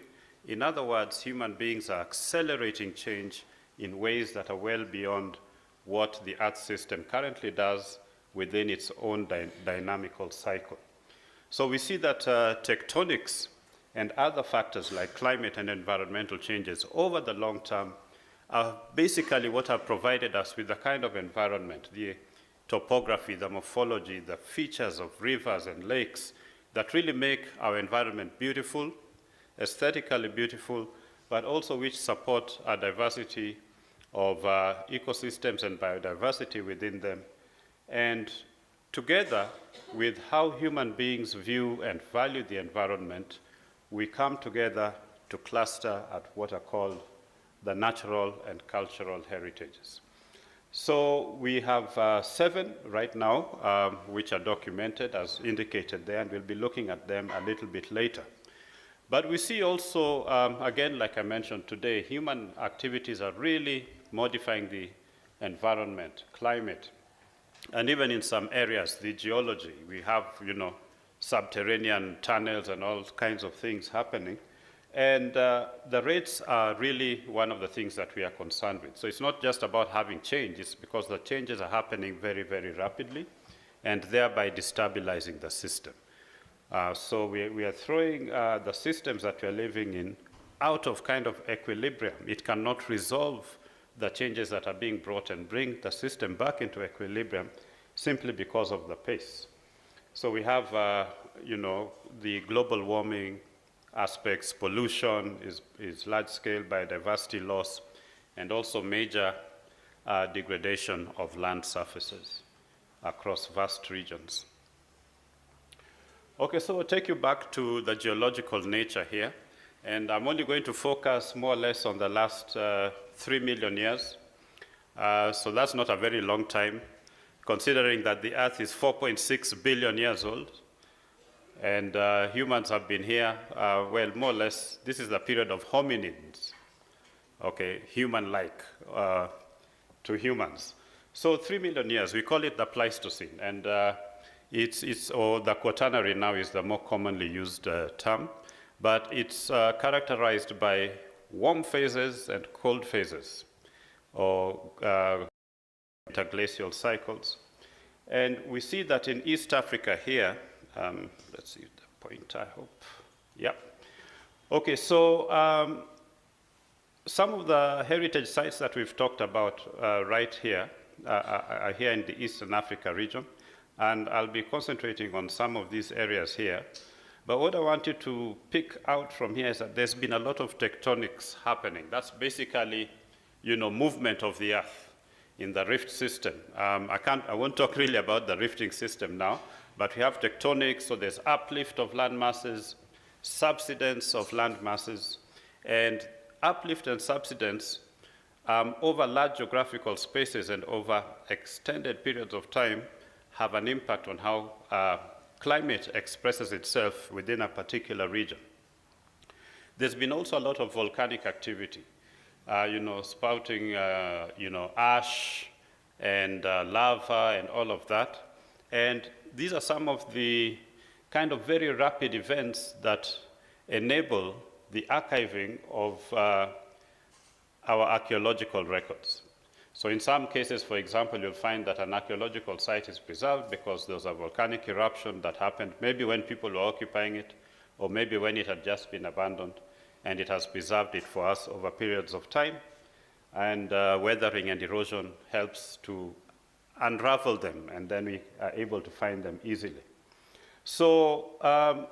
In other words, human beings are accelerating change in ways that are well beyond what the Earth system currently does within its own dynamical cycle. So we see that tectonics and other factors like climate and environmental changes over the long term are basically what have provided us with the kind of environment, the topography, the morphology, the features of rivers and lakes that really make our environment beautiful, aesthetically beautiful, but also which support a diversity of ecosystems and biodiversity within them. And together with how human beings view and value the environment, we come together to cluster at what are called the natural and cultural heritages. So we have 7 right now, which are documented as indicated there, and we'll be looking at them a little bit later. But we see also, again, like I mentioned today, human activities are really modifying the environment, climate, and even in some areas, the geology. We have, subterranean tunnels and all kinds of things happening. And the rates are really one of the things that we are concerned with. So it's not just about having change, it's because the changes are happening very, very rapidly, and thereby destabilizing the system. So we are throwing the systems that we are living in out of kind of equilibrium. It cannot resolve the changes that are being brought and bring the system back into equilibrium simply because of the pace. So we have, the global warming aspects, pollution is large-scale biodiversity loss, and also major degradation of land surfaces across vast regions. Okay, so I'll take you back to the geological nature here, and I'm only going to focus more or less on the last 3 million years. So that's not a very long time, considering that the Earth is 4.6 billion years old, and humans have been here, well, more or less, this is the period of hominids, okay, human-like to humans. So 3 million years, we call it the Pleistocene, and or the Quaternary now is the more commonly used term, but it's characterized by warm phases and cold phases, or interglacial cycles. And we see that in East Africa here, let's see the point, I hope. Yeah. Okay, so some of the heritage sites that we've talked about right here are here in the Eastern Africa region. And I'll be concentrating on some of these areas here. But what I want you to pick out from here is that there's been a lot of tectonics happening. That's basically, movement of the Earth in the rift system. I won't talk really about the rifting system now, but we have tectonics, so there's uplift of land masses, subsidence of land masses, and uplift and subsidence over large geographical spaces and over extended periods of time have an impact on how climate expresses itself within a particular region. There's been also a lot of volcanic activity, spouting, ash and lava and all of that. And these are some of the kind of very rapid events that enable the archiving of our archaeological records. So in some cases, for example, you'll find that an archaeological site is preserved because there was a volcanic eruption that happened maybe when people were occupying it, or maybe when it had just been abandoned, and it has preserved it for us over periods of time. And weathering and erosion helps to unravel them, and then we are able to find them easily. So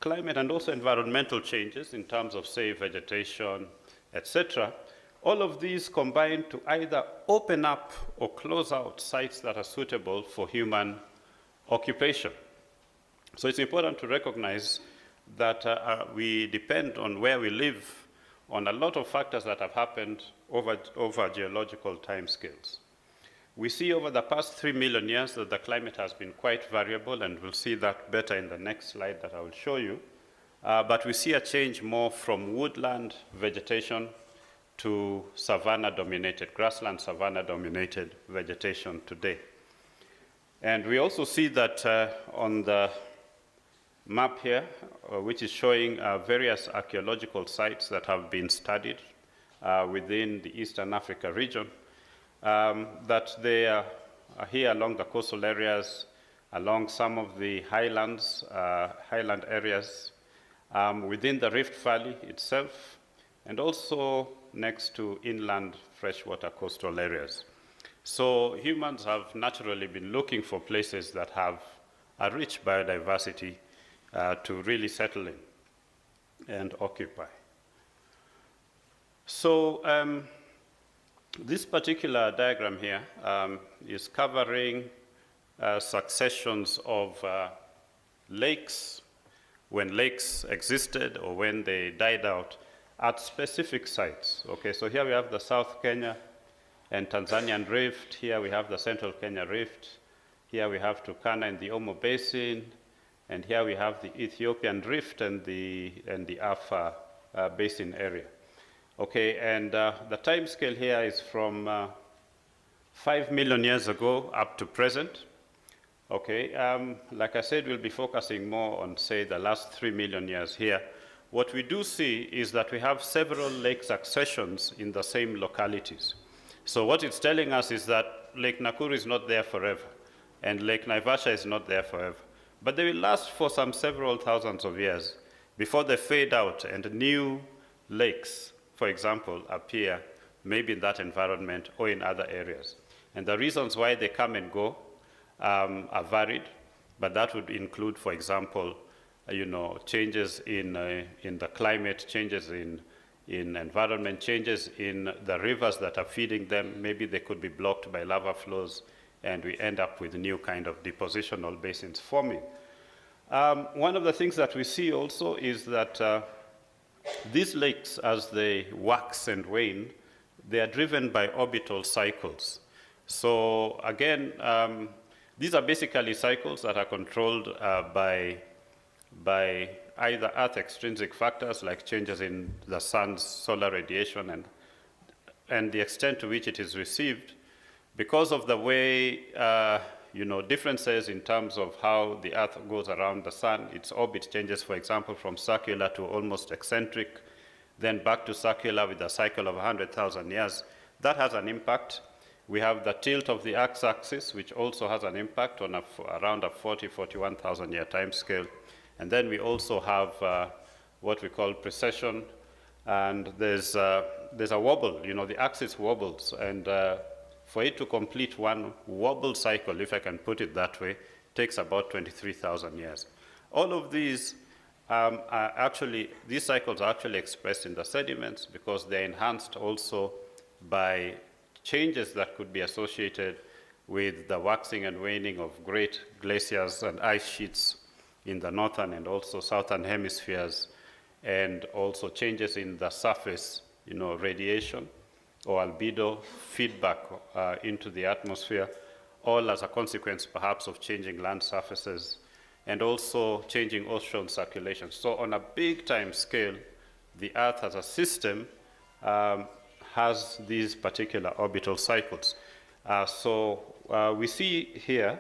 climate and also environmental changes in terms of, say, vegetation, etc., all of these combine to either open up or close out sites that are suitable for human occupation. So it's important to recognize that we depend on where we live on a lot of factors that have happened over geological timescales. We see over the past 3 million years that the climate has been quite variable, and we'll see that better in the next slide that I will show you. But we see a change more from woodland vegetation to savanna-dominated, grassland savanna-dominated vegetation today. And we also see that on the map here, which is showing various archaeological sites that have been studied within the Eastern Africa region, that they are here along the coastal areas, along some of the highlands, highland areas, within the Rift Valley itself, and also next to inland freshwater coastal areas. So humans have naturally been looking for places that have a rich biodiversity to really settle in and occupy. So this particular diagram here is covering successions of lakes, when lakes existed or when they died out, at specific sites. Okay, so here we have the South Kenya and Tanzanian Rift. Here we have the Central Kenya Rift. Here we have Turkana in the Omo Basin. And here we have the Ethiopian Rift and the Afar Basin area. Okay, and the time scale here is from 5 million years ago up to present. Okay, like I said, we'll be focusing more on, say, the last 3 million years here. What we do see is that we have several lake successions in the same localities. So what it's telling us is that Lake Nakuru is not there forever, and Lake Naivasha is not there forever. But they will last for some several thousands of years before they fade out and new lakes, for example, appear maybe in that environment or in other areas. And the reasons why they come and go are varied, but that would include, for example, changes in the climate, changes in environment, changes in the rivers that are feeding them. Maybe they could be blocked by lava flows, and we end up with new kind of depositional basins forming. One of the things that we see also is that these lakes, as they wax and wane, they are driven by orbital cycles. So again, these are basically cycles that are controlled by either Earth extrinsic factors like changes in the sun's solar radiation and the extent to which it is received, because of the way, differences in terms of how the Earth goes around the sun. Its orbit changes, for example, from circular to almost eccentric, then back to circular with a cycle of 100,000 years. That has an impact. We have the tilt of the x-axis, which also has an impact on around a 41,000 year time scale. And then we also have what we call precession, and there's a wobble. The axis wobbles, and for it to complete one wobble cycle, if I can put it that way, takes about 23,000 years. All of these these cycles are actually expressed in the sediments because they're enhanced also by changes that could be associated with the waxing and waning of great glaciers and ice sheets in the northern and also southern hemispheres, and also changes in the surface, radiation or albedo feedback into the atmosphere, all as a consequence perhaps of changing land surfaces and also changing ocean circulation. So on a big time scale, the Earth as a system has these particular orbital cycles. We see here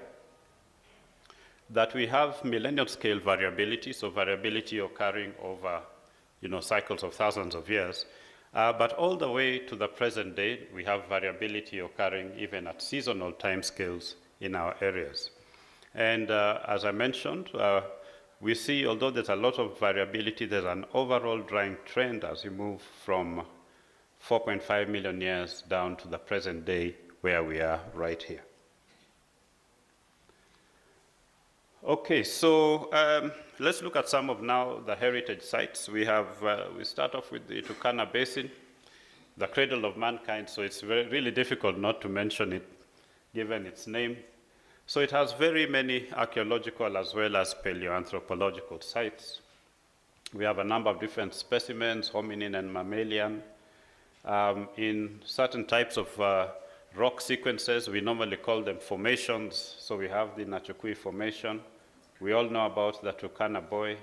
that we have millennium scale variability, so variability occurring over cycles of thousands of years. But all the way to the present day, we have variability occurring even at seasonal timescales in our areas. And as I mentioned, we see, although there's a lot of variability, there's an overall drying trend as you move from 4.5 million years down to the present day where we are right here. Okay, so let's look at some of now the heritage sites. We start off with the Turkana Basin, the cradle of mankind, so it's really difficult not to mention it given its name. So it has very many archaeological as well as paleoanthropological sites. We have a number of different specimens, hominin and mammalian. In certain types of rock sequences, we normally call them formations. So we have the Nachukui Formation. We all know about the Turkana Boy,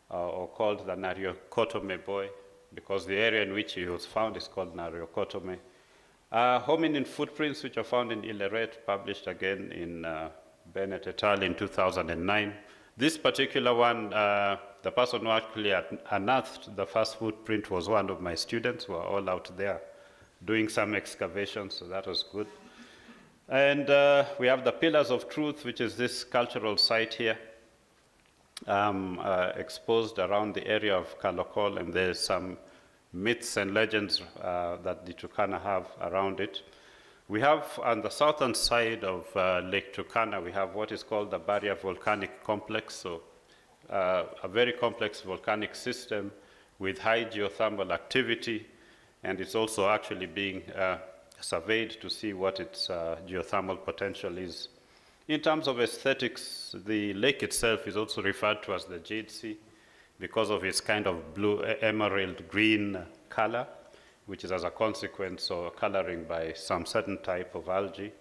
or called the Nariokotome Boy, because the area in which he was found is called Nariokotome. Hominin footprints, which are found in Ileret, published again in Bennett et al. In 2009. This particular one, the person who actually unearthed the first footprint was one of my students who are all out there doing some excavations, so that was good. And we have the Pillars of Truth, which is this cultural site here, exposed around the area of Kalokol, and there's some myths and legends that the Turkana have around it. We have on the southern side of Lake Turkana, we have what is called the Barrier Volcanic Complex, so a very complex volcanic system with high geothermal activity, and it's also actually being surveyed to see what its geothermal potential is. In terms of aesthetics, the lake itself is also referred to as the Jade Sea because of its kind of blue emerald green color, which is as a consequence of coloring by some certain type of algae.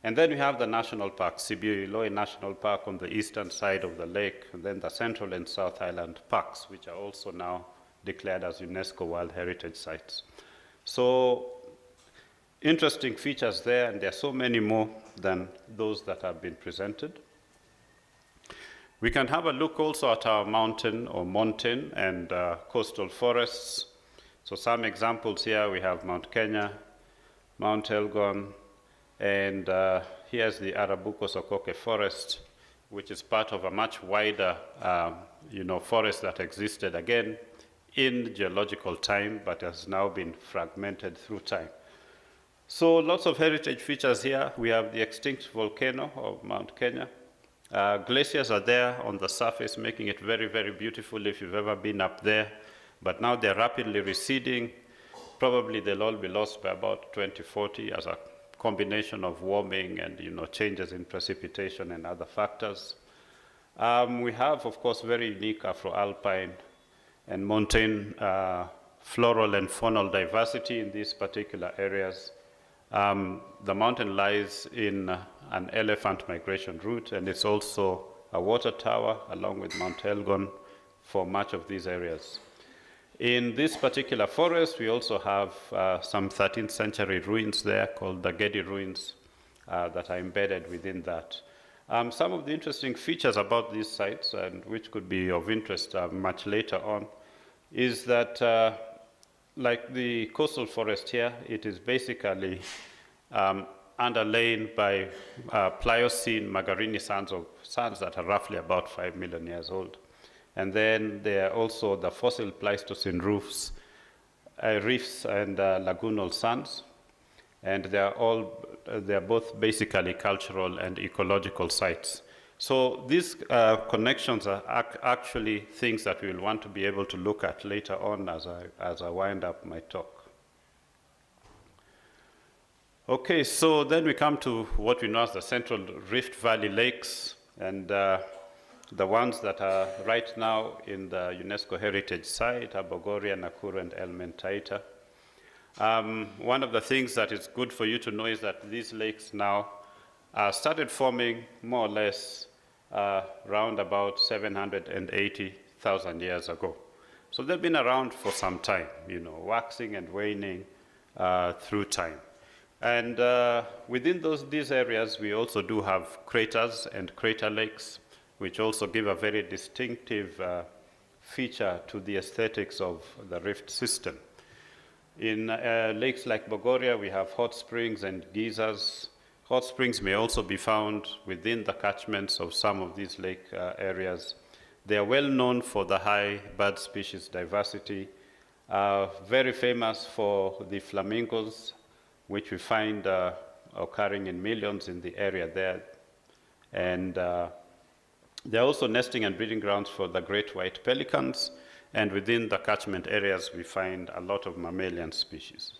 And then we have the national park, Sibiu Iloi National Park on the eastern side of the lake, and then the Central and South Island parks, which are also now declared as UNESCO World Heritage Sites. So interesting features there, and there are so many more than those that have been presented. We can have a look also at our mountain or mountain and coastal forests. So some examples here, we have Mount Kenya, Mount Elgon, and here's the Arabuko Sokoke forest, which is part of a much wider forest that existed again in geological time, but has now been fragmented through time. So lots of heritage features here. We have the extinct volcano of Mount Kenya. Glaciers are there on the surface, making it very, very beautiful if you've ever been up there. But now they're rapidly receding. Probably they'll all be lost by about 2040 as a combination of warming and changes in precipitation and other factors. We have, of course, very unique Afro-alpine and mountain floral and faunal diversity in these particular areas. The mountain lies in an elephant migration route, and it's also a water tower along with Mount Elgon for much of these areas. In this particular forest, we also have some 13th century ruins there called the Gedi ruins that are embedded within that. Some of the interesting features about these sites, and which could be of interest much later on, is that like the coastal forest here, it is basically underlain by Pliocene Magarini sands that are roughly about 5 million years old. And then there are also the fossil Pleistocene reefs and lagoonal sands. And they're both basically cultural and ecological sites. So these connections are actually things that we will want to be able to look at later on as I wind up my talk. Okay, so then we come to what we know as the Central Rift Valley Lakes, and the ones that are right now in the UNESCO Heritage Site are Bogoria, Nakuru, and Elementaita. One of the things that is good for you to know is that these lakes now started forming more or less around about 780,000 years ago. So they've been around for some time, waxing and waning through time. And within these areas, we also do have craters and crater lakes, which also give a very distinctive feature to the aesthetics of the rift system. In lakes like Bogoria, we have hot springs and geysers. Hot springs may also be found within the catchments of some of these lake areas. They are well known for the high bird species diversity, very famous for the flamingos, which we find occurring in millions in the area there. And they're also nesting and breeding grounds for the great white pelicans, and within the catchment areas, we find a lot of mammalian species.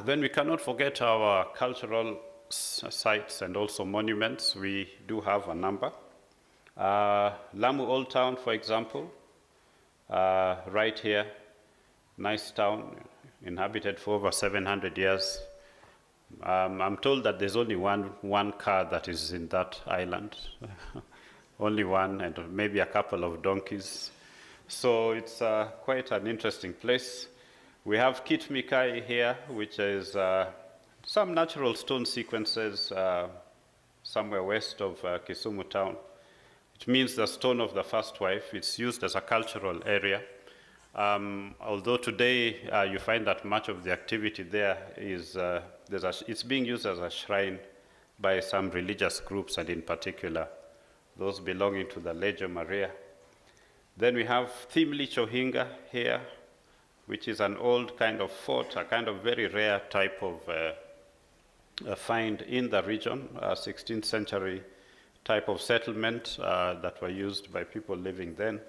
Then we cannot forget our cultural sites and also monuments. We do have a number. Lamu Old Town, for example, right here, nice town, inhabited for over 700 years. I'm told that there's only one car that is in that island, only one, and maybe a couple of donkeys. So it's quite an interesting place. We have Kit Mika'i here, which is some natural stone sequences somewhere west of Kisumu town. It means the stone of the first wife. It's used as a cultural area. Although today you find that much of the activity there is, it's being used as a shrine by some religious groups, and in particular, those belonging to the Legio Maria. Then we have Thimli Chohinga here, which is an old kind of fort, a kind of very rare type of find in the region, a 16th century type of settlement that were used by people living then.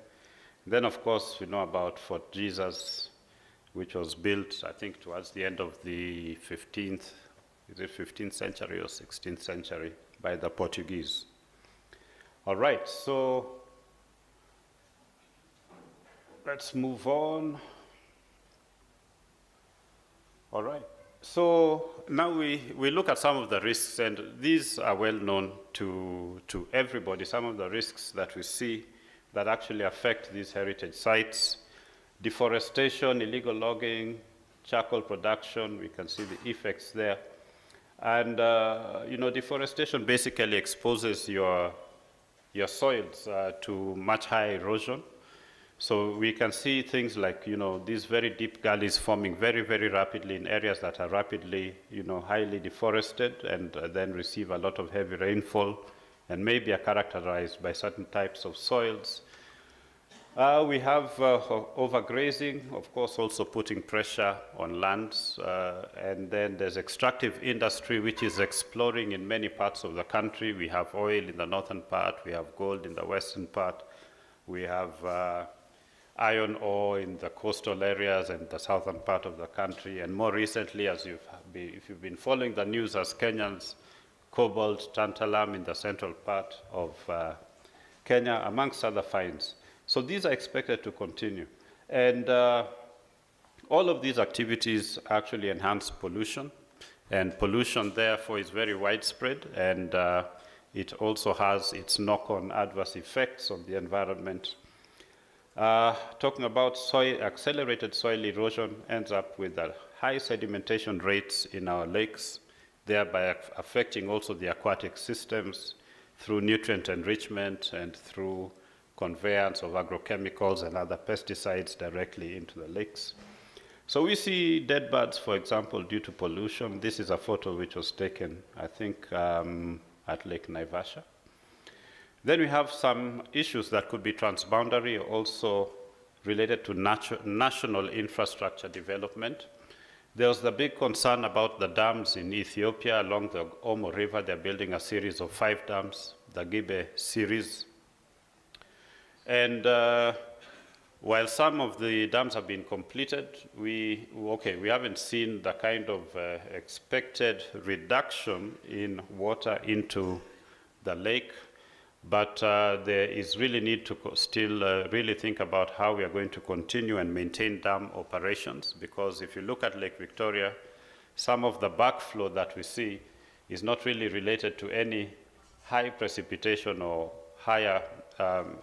Then, of course, we know about Fort Jesus, which was built, I think, towards the end of the 15th century or 16th century by the Portuguese. All right, so let's move on. All right, so now we look at some of the risks, and these are well known to everybody, some of the risks that we see that actually affect these heritage sites. Deforestation, illegal logging, charcoal production, we can see the effects there. And deforestation basically exposes your soils to much high erosion. So we can see things like, these very deep gullies forming very, very rapidly in areas that are rapidly, highly deforested, and then receive a lot of heavy rainfall, and maybe are characterized by certain types of soils. We have overgrazing, of course, also putting pressure on lands. And then there's extractive industry, which is exploring in many parts of the country. We have oil in the northern part. We have gold in the western part. We have iron ore in the coastal areas and the southern part of the country. And more recently, if you've been following the news as Kenyans, cobalt, tantalum in the central part of Kenya, amongst other finds. So these are expected to continue. And all of these activities actually enhance pollution. And pollution, therefore, is very widespread. And it also has its knock-on adverse effects on the environment. Talking about accelerated soil erosion ends up with high sedimentation rates in our lakes, thereby affecting also the aquatic systems through nutrient enrichment and through conveyance of agrochemicals and other pesticides directly into the lakes. So we see dead birds, for example, due to pollution. This is a photo which was taken, I think, at Lake Naivasha. Then we have some issues that could be transboundary, also related to national infrastructure development. There was the big concern about the dams in Ethiopia along the Omo River. They're building a series of 5 dams, the Gibe series. And while some of the dams have been completed, we haven't seen the kind of expected reduction in water into the lake. But there is really need to still really think about how we are going to continue and maintain dam operations, because if you look at Lake Victoria, some of the backflow that we see is not really related to any high precipitation or higher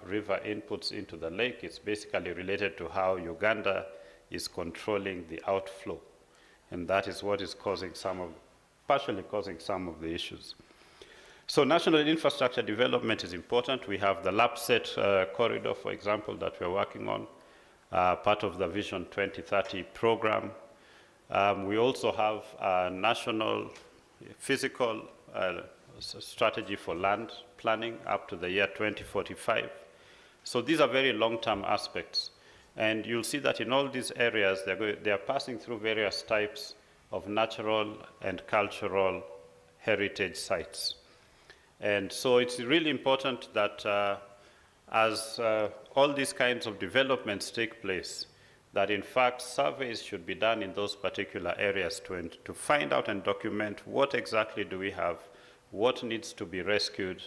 river inputs into the lake. It's basically related to how Uganda is controlling the outflow. And that is what is causing partially causing some of the issues. So national infrastructure development is important. We have the LAPSET corridor, for example, that we're working on, part of the Vision 2030 program. We also have a national physical strategy for land planning up to the year 2045. So these are very long-term aspects. And you'll see that in all these areas, they are passing through various types of natural and cultural heritage sites. And so it's really important that as all these kinds of developments take place, that in fact surveys should be done in those particular areas to find out and document what exactly do we have, what needs to be rescued,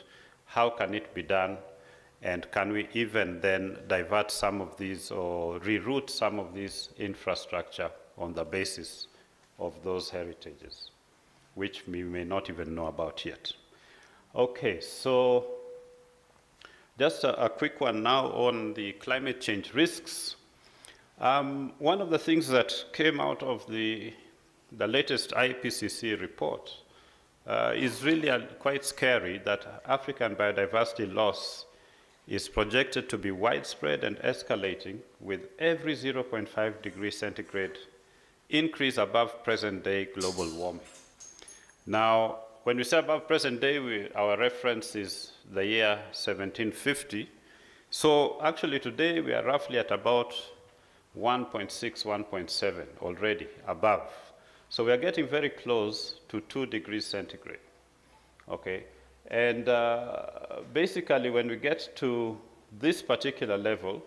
how can it be done, and can we even then divert some of these or reroute some of these infrastructure on the basis of those heritages, which we may not even know about yet. Okay, so just a quick one now on the climate change risks. One of the things that came out of the latest IPCC report is really quite scary, that African biodiversity loss is projected to be widespread and escalating with every 0.5 degrees centigrade increase above present-day global warming. Now, when we say above present day, our reference is the year 1750. So actually today we are roughly at about 1.6, 1.7 already above. So we are getting very close to 2 degrees centigrade, okay? And basically when we get to this particular level,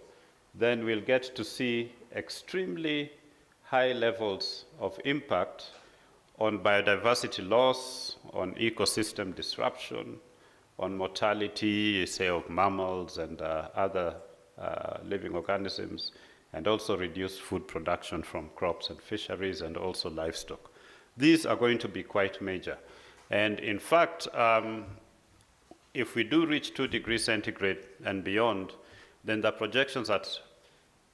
then we'll get to see extremely high levels of impact on biodiversity loss, on ecosystem disruption, on mortality, say, of mammals and other living organisms, and also reduced food production from crops and fisheries and also livestock. These are going to be quite major. And in fact, if we do reach 2 degrees centigrade and beyond, then the projections that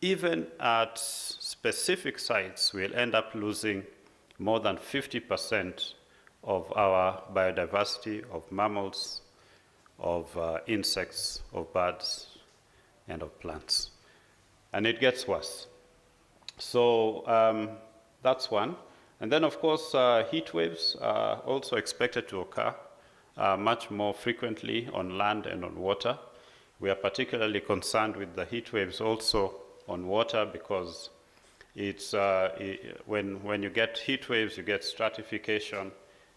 even at specific sites, we'll end up losing more than 50% of our biodiversity of mammals, of insects, of birds, and of plants. And it gets worse. So that's one. And then, of course, heat waves are also expected to occur much more frequently on land and on water. We are particularly concerned with the heat waves also on water because it's, when you get heat waves, you get stratification.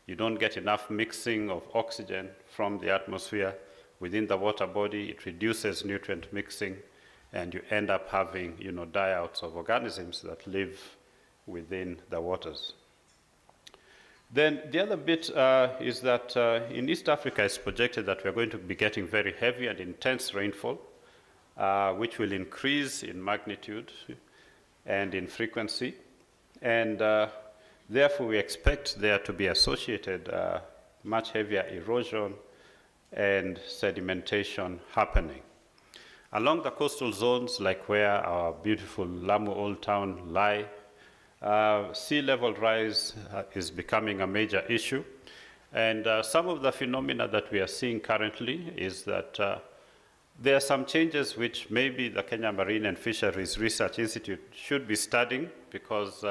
You don't get enough mixing of oxygen from the atmosphere within the water body. It reduces nutrient mixing, and you end up having, die-outs of organisms that live within the waters. Then the other bit is that in East Africa, it's projected that we're going to be getting very heavy and intense rainfall, which will increase in magnitude and in frequency. And therefore, we expect there to be associated much heavier erosion and sedimentation happening. Along the coastal zones, like where our beautiful Lamu Old Town lie, sea level rise is becoming a major issue. And some of the phenomena that we are seeing currently is that there are some changes which maybe the Kenya Marine and Fisheries Research Institute should be studying, because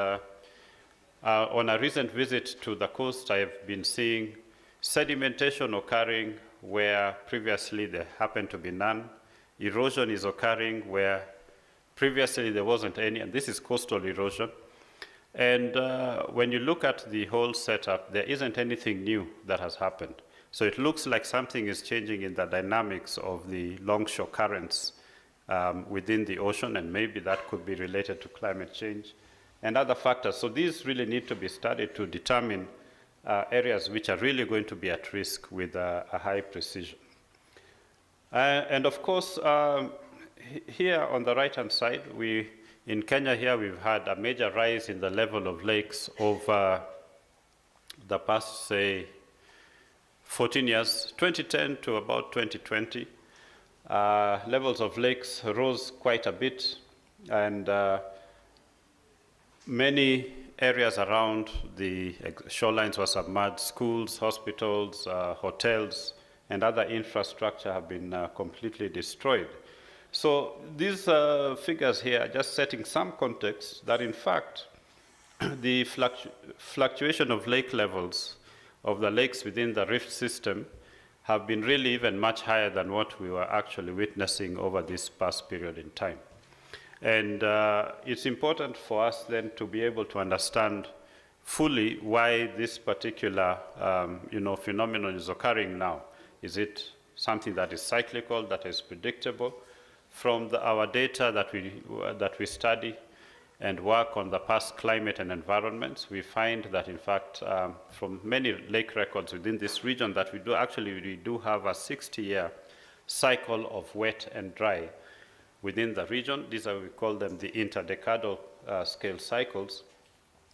on a recent visit to the coast, I have been seeing sedimentation occurring where previously there happened to be none. Erosion is occurring where previously there wasn't any, and this is coastal erosion. And when you look at the whole setup, there isn't anything new that has happened. So it looks like something is changing in the dynamics of the longshore currents within the ocean, and maybe that could be related to climate change and other factors. So these really need to be studied to determine areas which are really going to be at risk with a high precision. And of course, here on the right-hand side, in Kenya here, we've had a major rise in the level of lakes over the past, say, 14 years, 2010 to about 2020. Levels of lakes rose quite a bit, and many areas around the shorelines were submerged. Schools, hospitals, hotels, and other infrastructure have been completely destroyed. So these figures here are just setting some context that in fact the fluctuation of lake levels of the lakes within the rift system have been really even much higher than what we were actually witnessing over this past period in time. And it's important for us then to be able to understand fully why this particular phenomenon is occurring now. Is it something that is cyclical, that is predictable? From our data that we study and work on the past climate and environments, we find that in fact from many lake records within this region that we do have a 60-year cycle of wet and dry within the region. These are, we call them the interdecadal scale cycles.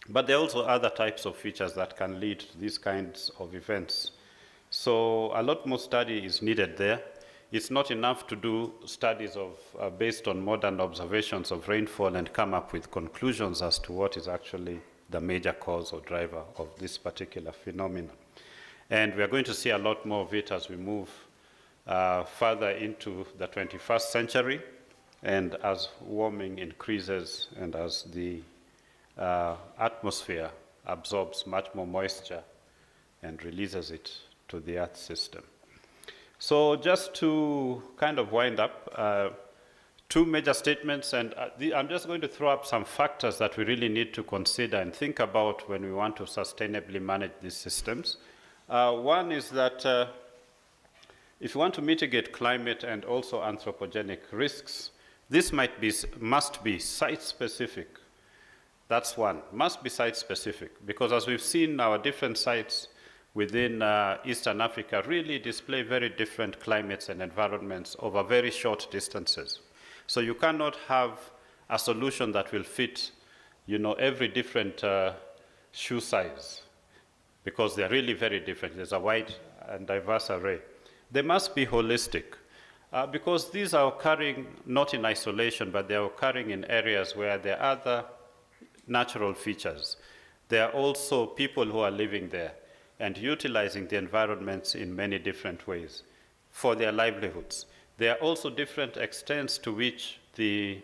But there are also other types of features that can lead to these kinds of events. So a lot more study is needed there. It's not enough to do studies based on modern observations of rainfall and come up with conclusions as to what is actually the major cause or driver of this particular phenomenon. And we are going to see a lot more of it as we move further into the 21st century, and as warming increases and as the atmosphere absorbs much more moisture and releases it to the Earth system. So just to kind of wind up, two major statements, and I'm just going to throw up some factors that we really need to consider and think about when we want to sustainably manage these systems. One is that if you want to mitigate climate and also anthropogenic risks, this must be site-specific. That's one, must be site-specific, because as we've seen, our different sites within Eastern Africa really display very different climates and environments over very short distances. So you cannot have a solution that will fit, every different shoe size, because they're really very different. There's a wide and diverse array. They must be holistic, because these are occurring not in isolation, but they're occurring in areas where there are other natural features. There are also people who are living there and utilizing the environments in many different ways for their livelihoods. There are also different extents to which the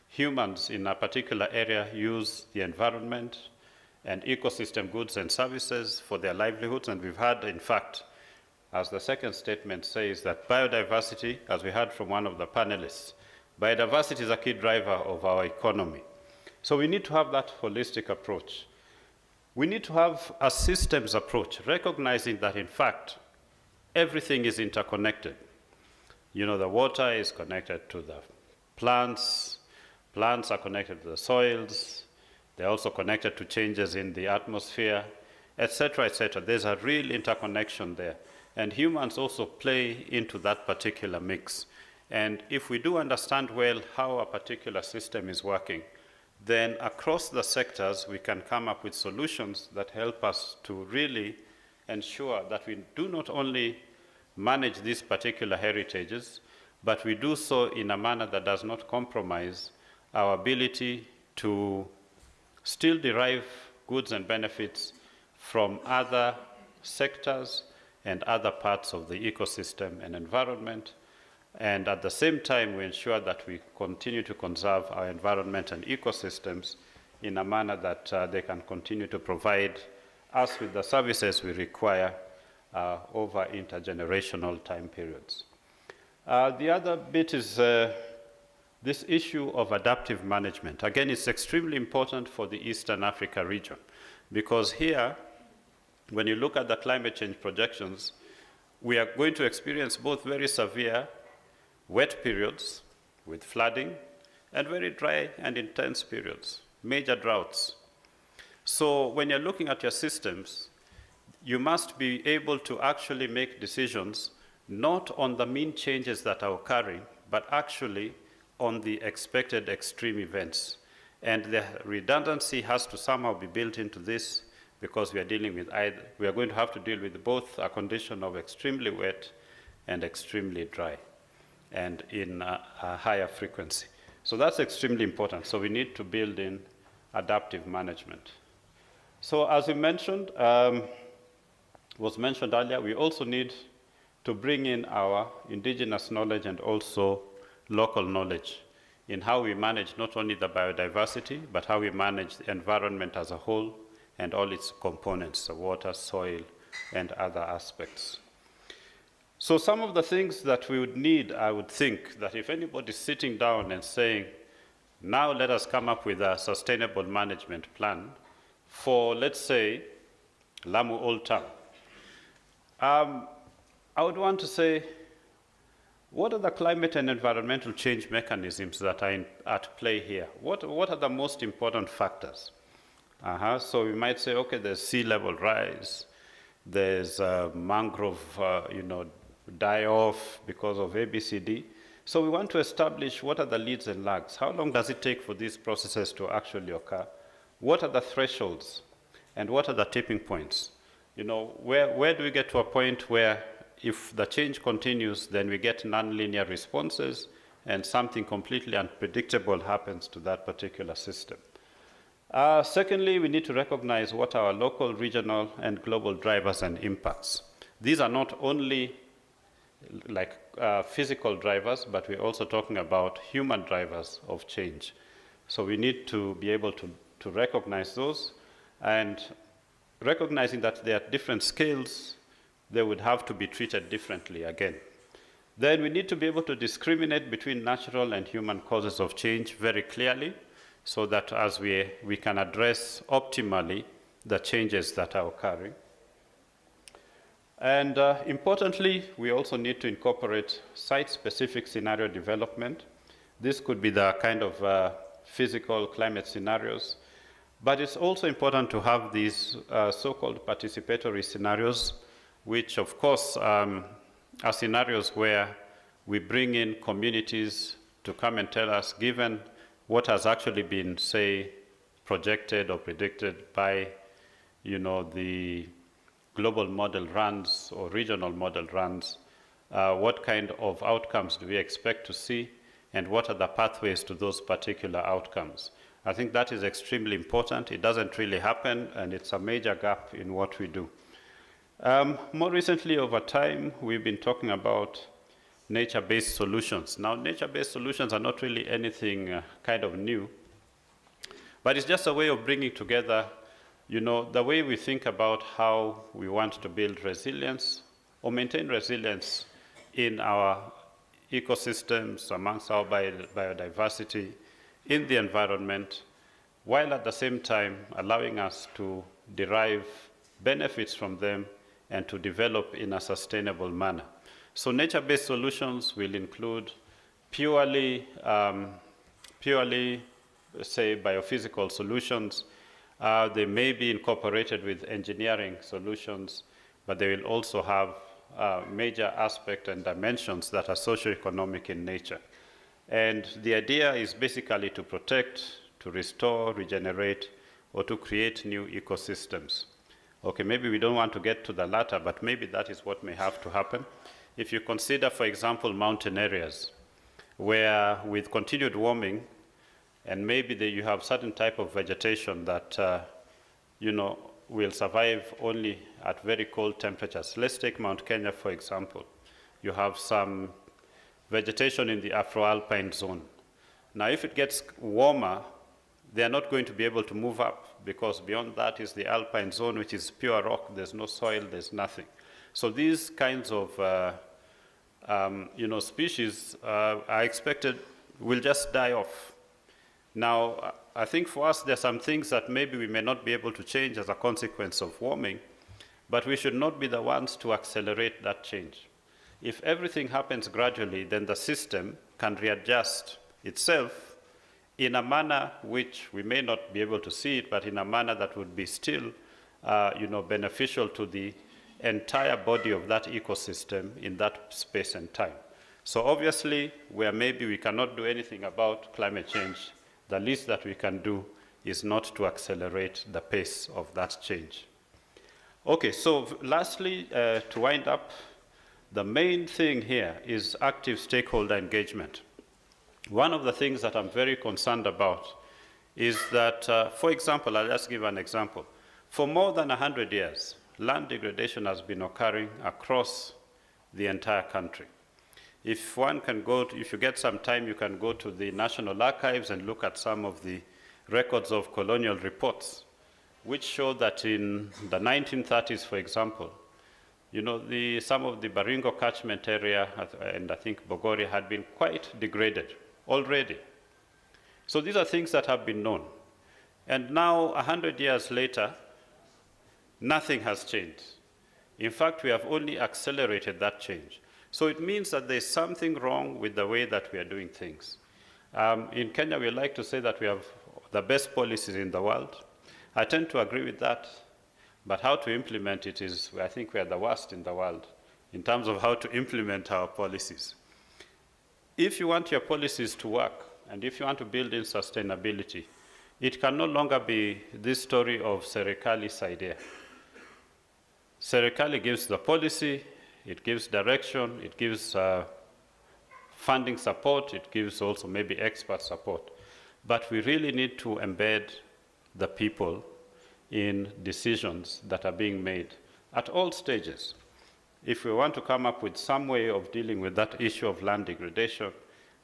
humans in a particular area use the environment and ecosystem goods and services for their livelihoods. And we've had, in fact, as the second statement says, that biodiversity, as we heard from one of the panelists, biodiversity is a key driver of our economy. So we need to have that holistic approach. We need to have a systems approach, recognizing that, in fact, everything is interconnected. The water is connected to the plants, plants are connected to the soils, they're also connected to changes in the atmosphere, etc., etc. There's a real interconnection there. And humans also play into that particular mix. And if we do understand well how a particular system is working, then across the sectors, we can come up with solutions that help us to really ensure that we do not only manage these particular heritages, but we do so in a manner that does not compromise our ability to still derive goods and benefits from other sectors and other parts of the ecosystem and environment. And at the same time, we ensure that we continue to conserve our environment and ecosystems in a manner that they can continue to provide us with the services we require over intergenerational time periods. The other bit is this issue of adaptive management. Again, it's extremely important for the Eastern Africa region, because here, when you look at the climate change projections, we are going to experience both very severe wet periods with flooding and very dry and intense periods, major droughts. So when you're looking at your systems, you must be able to actually make decisions not on the mean changes that are occurring, but actually on the expected extreme events. And the redundancy has to somehow be built into this, because we are dealing with we are going to have to deal with both a condition of extremely wet and extremely dry, and in a higher frequency. So that's extremely important. So we need to build in adaptive management. So as we mentioned, was mentioned earlier, we also need to bring in our indigenous knowledge and also local knowledge in how we manage not only the biodiversity, but how we manage the environment as a whole and all its components, the water, soil, and other aspects. So some of the things that we would need, I would think, that if anybody's sitting down and saying, now let us come up with a sustainable management plan for, let's say, Lamu Old Town, I would want to say, what are the climate and environmental change mechanisms that are at play here? What are the most important factors? So we might say, okay, there's sea level rise, there's mangrove, die-off because of ABCD. So we want to establish what are the leads and lags. How long does it take for these processes to actually occur? What are the thresholds? And what are the tipping points? Where do we get to a point where if the change continues, then we get nonlinear responses and something completely unpredictable happens to that particular system? Secondly, we need to recognize what are our local, regional, and global drivers and impacts. These are not only like physical drivers, but we're also talking about human drivers of change. So we need to be able to recognize those, and recognizing that they're at different scales, they would have to be treated differently again. Then we need to be able to discriminate between natural and human causes of change very clearly, so that as we can address optimally the changes that are occurring. And importantly, we also need to incorporate site-specific scenario development. This could be the kind of physical climate scenarios, but it's also important to have these so-called participatory scenarios, which of course are scenarios where we bring in communities to come and tell us, given what has actually been, say, projected or predicted by, the global model runs or regional model runs, what kind of outcomes do we expect to see, and what are the pathways to those particular outcomes? I think that is extremely important. It doesn't really happen, and it's a major gap in what we do. More recently, over time, we've been talking about nature-based solutions. Now, nature-based solutions are not really anything kind of new, but it's just a way of bringing together, the way we think about how we want to build resilience or maintain resilience in our ecosystems, amongst our biodiversity, in the environment, while at the same time allowing us to derive benefits from them and to develop in a sustainable manner. So nature-based solutions will include purely, say, biophysical solutions. They may be incorporated with engineering solutions, but they will also have major aspects and dimensions that are socioeconomic in nature. And the idea is basically to protect, to restore, regenerate, or to create new ecosystems. Okay, maybe we don't want to get to the latter, but maybe that is what may have to happen. If you consider, for example, mountain areas, where with continued warming, and maybe you have certain type of vegetation that, will survive only at very cold temperatures. Let's take Mount Kenya, for example. You have some vegetation in the Afro-Alpine zone. Now, if it gets warmer, they are not going to be able to move up, because beyond that is the Alpine zone, which is pure rock. There's no soil, there's nothing. So these kinds of species are expected will just die off. Now, I think for us, there are some things that maybe we may not be able to change as a consequence of warming, but we should not be the ones to accelerate that change. If everything happens gradually, then the system can readjust itself in a manner which we may not be able to see it, but in a manner that would be still beneficial to the entire body of that ecosystem in that space and time. So obviously, where maybe we cannot do anything about climate change, the least that we can do is not to accelerate the pace of that change. Okay, so lastly, to wind up, the main thing here is active stakeholder engagement. One of the things that I'm very concerned about is that, for example, I'll just give an example. For more than 100 years, land degradation has been occurring across the entire country. If one can go, if you get some time, you can go to the National Archives and look at some of the records of colonial reports, which show that in the 1930s, for example, you know, some of the Baringo catchment area, and I think Bogoria, had been quite degraded already. So these are things that have been known. And now, 100 years later, nothing has changed. In fact, we have only accelerated that change. So it means that there's something wrong with the way that we are doing things. In Kenya, we like to say that we have the best policies in the world. I tend to agree with that, but how to implement it is, I think we are the worst in the world in terms of how to implement our policies. If you want your policies to work, and if you want to build in sustainability, it can no longer be this story of Serikali's idea. Serikali gives the policy, it gives direction, it gives funding support, it gives also maybe expert support. But we really need to embed the people in decisions that are being made at all stages. If we want to come up with some way of dealing with that issue of land degradation,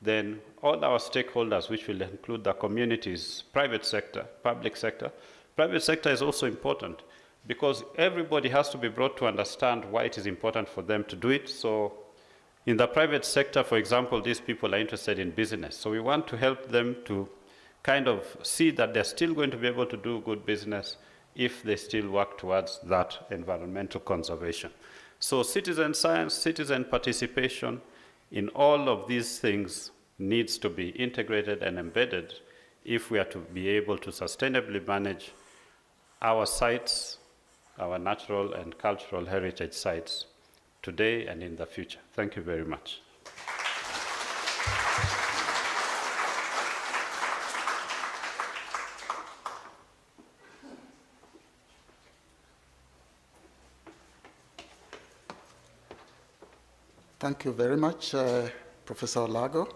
then all our stakeholders, which will include the communities, private sector, public sector. Private sector is also important because everybody has to be brought to understand why it is important for them to do it. So in the private sector, for example, these people are interested in business. So we want to help them to kind of see that they're still going to be able to do good business if they still work towards that environmental conservation. So citizen science, citizen participation in all of these things needs to be integrated and embedded if we are to be able to sustainably manage our sites, our natural and cultural heritage sites today and in the future. Thank you very much. Thank you very much, Professor Olago.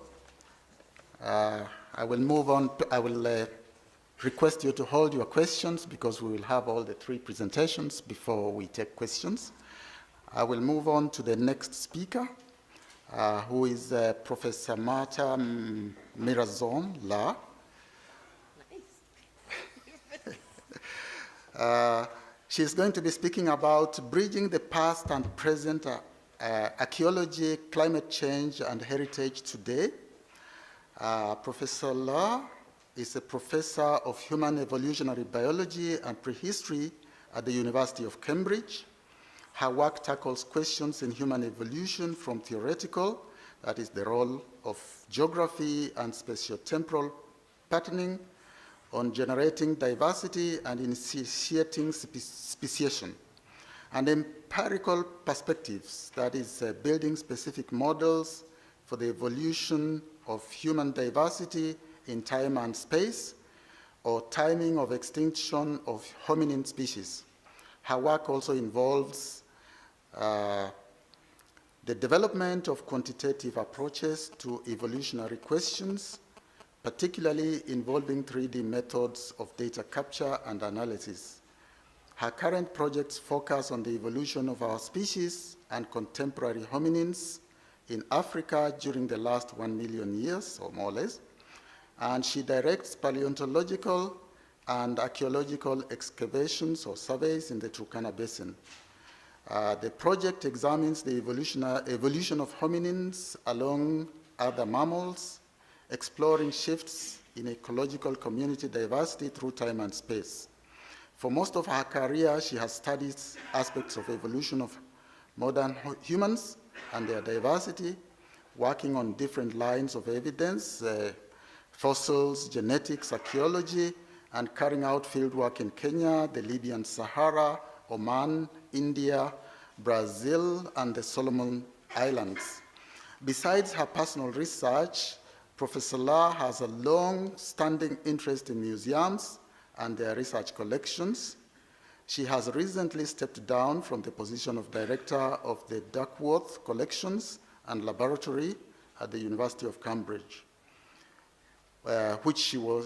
I will move on. I will request you to hold your questions because we will have all the three presentations before we take questions. I will move on to the next speaker, who is Professor Marta Mirazon La. She's going to be speaking about bridging the past and present archaeology, climate change, and heritage today. Professor La is a professor of human evolutionary biology and prehistory at the University of Cambridge. Her work tackles questions in human evolution from theoretical, that is the role of geography and spatiotemporal patterning, on generating diversity and initiating speciation, and empirical perspectives, that is building specific models for the evolution of human diversity in time and space, or timing of extinction of hominin species. Her work also involves the development of quantitative approaches to evolutionary questions, particularly involving 3D methods of data capture and analysis. Her current projects focus on the evolution of our species and contemporary hominins in Africa during the last 1 million years, or more or less, and she directs paleontological and archaeological excavations or surveys in the Turkana Basin. The project examines the evolution of hominins along other mammals, exploring shifts in ecological community diversity through time and space. For most of her career, she has studied aspects of evolution of modern humans and their diversity, working on different lines of evidence, fossils, genetics, archaeology, and carrying out fieldwork in Kenya, the Libyan Sahara, Oman, India, Brazil, and the Solomon Islands. Besides her personal research, Professor La has a long-standing interest in museums and their research collections. She has recently stepped down from the position of director of the Duckworth Collections and Laboratory at the University of Cambridge, which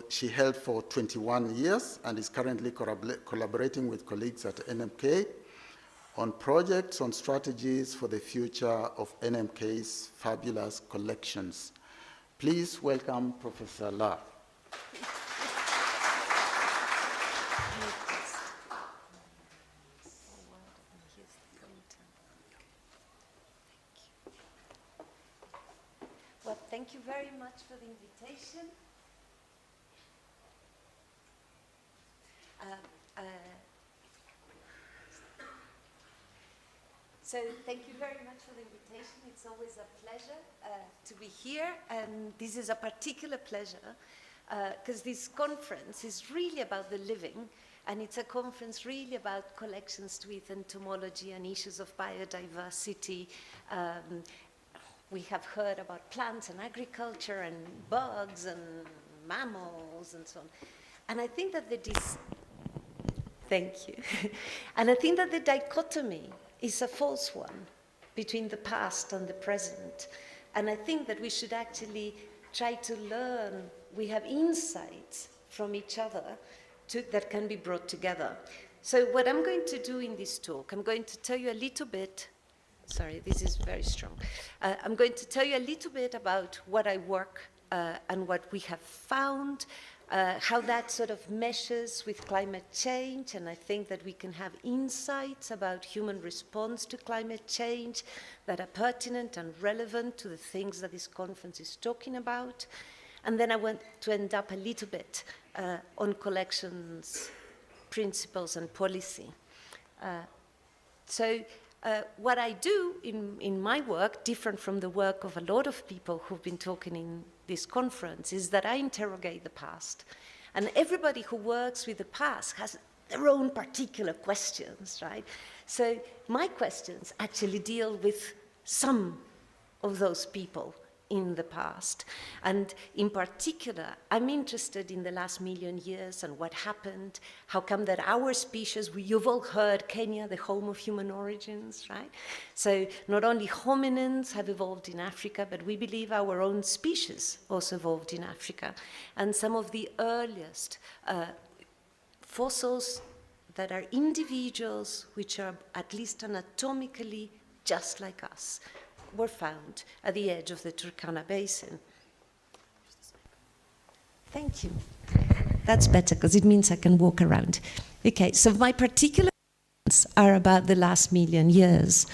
she held for 21 years and is currently collaborating with colleagues at NMK on projects on strategies for the future of NMK's fabulous collections. Please welcome Professor La. Well, thank you very much for the invitation. So thank you very much for the invitation. It's always a pleasure to be here, and this is a particular pleasure because this conference is really about the living, and it's a conference really about collections with entomology and issues of biodiversity. We have heard about plants and agriculture and bugs and mammals and so on. And I think that thank you. And I think that the dichotomy is a false one between the past and the present. And I think that we should actually try to learn. We have insights from each other that can be brought together. So what I'm going to do in this talk, I'm going to tell you a little bit, sorry, this is very strong. I'm going to tell you a little bit about what I work and what we have found, how that sort of meshes with climate change, and I think that we can have insights about human response to climate change that are pertinent and relevant to the things that this conference is talking about. And then I want to end up a little bit on collections, principles, and policy. What I do in my work, different from the work of a lot of people who've been talking in this conference, is that I interrogate the past. And everybody who works with the past has their own particular questions, right? So my questions actually deal with some of those people in the past. And in particular, I'm interested in the last million years and what happened. How come that our species, you've all heard Kenya, the home of human origins, right? So not only hominins have evolved in Africa, but we believe our own species also evolved in Africa. And some of the earliest fossils that are individuals, which are at least anatomically just like us, were found at the edge of the Turkana Basin. Thank you. That's better because it means I can walk around. Okay, so my particular are about the last million years.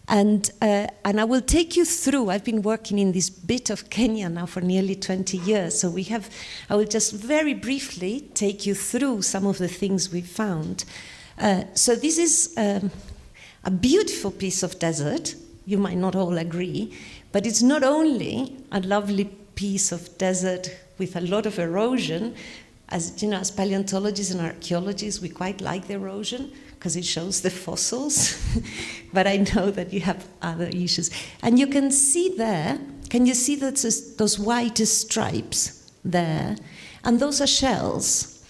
And I will take you through, I've been working in this bit of Kenya now for nearly 20 years, so I will just very briefly take you through some of the things we found. So this is a beautiful piece of desert. You might not all agree, but it's not only a lovely piece of desert with a lot of erosion. As you know, as paleontologists and archaeologists, we quite like the erosion because it shows the fossils. But I know that you have other issues. And you can see there, can you see those white stripes there? And those are shells.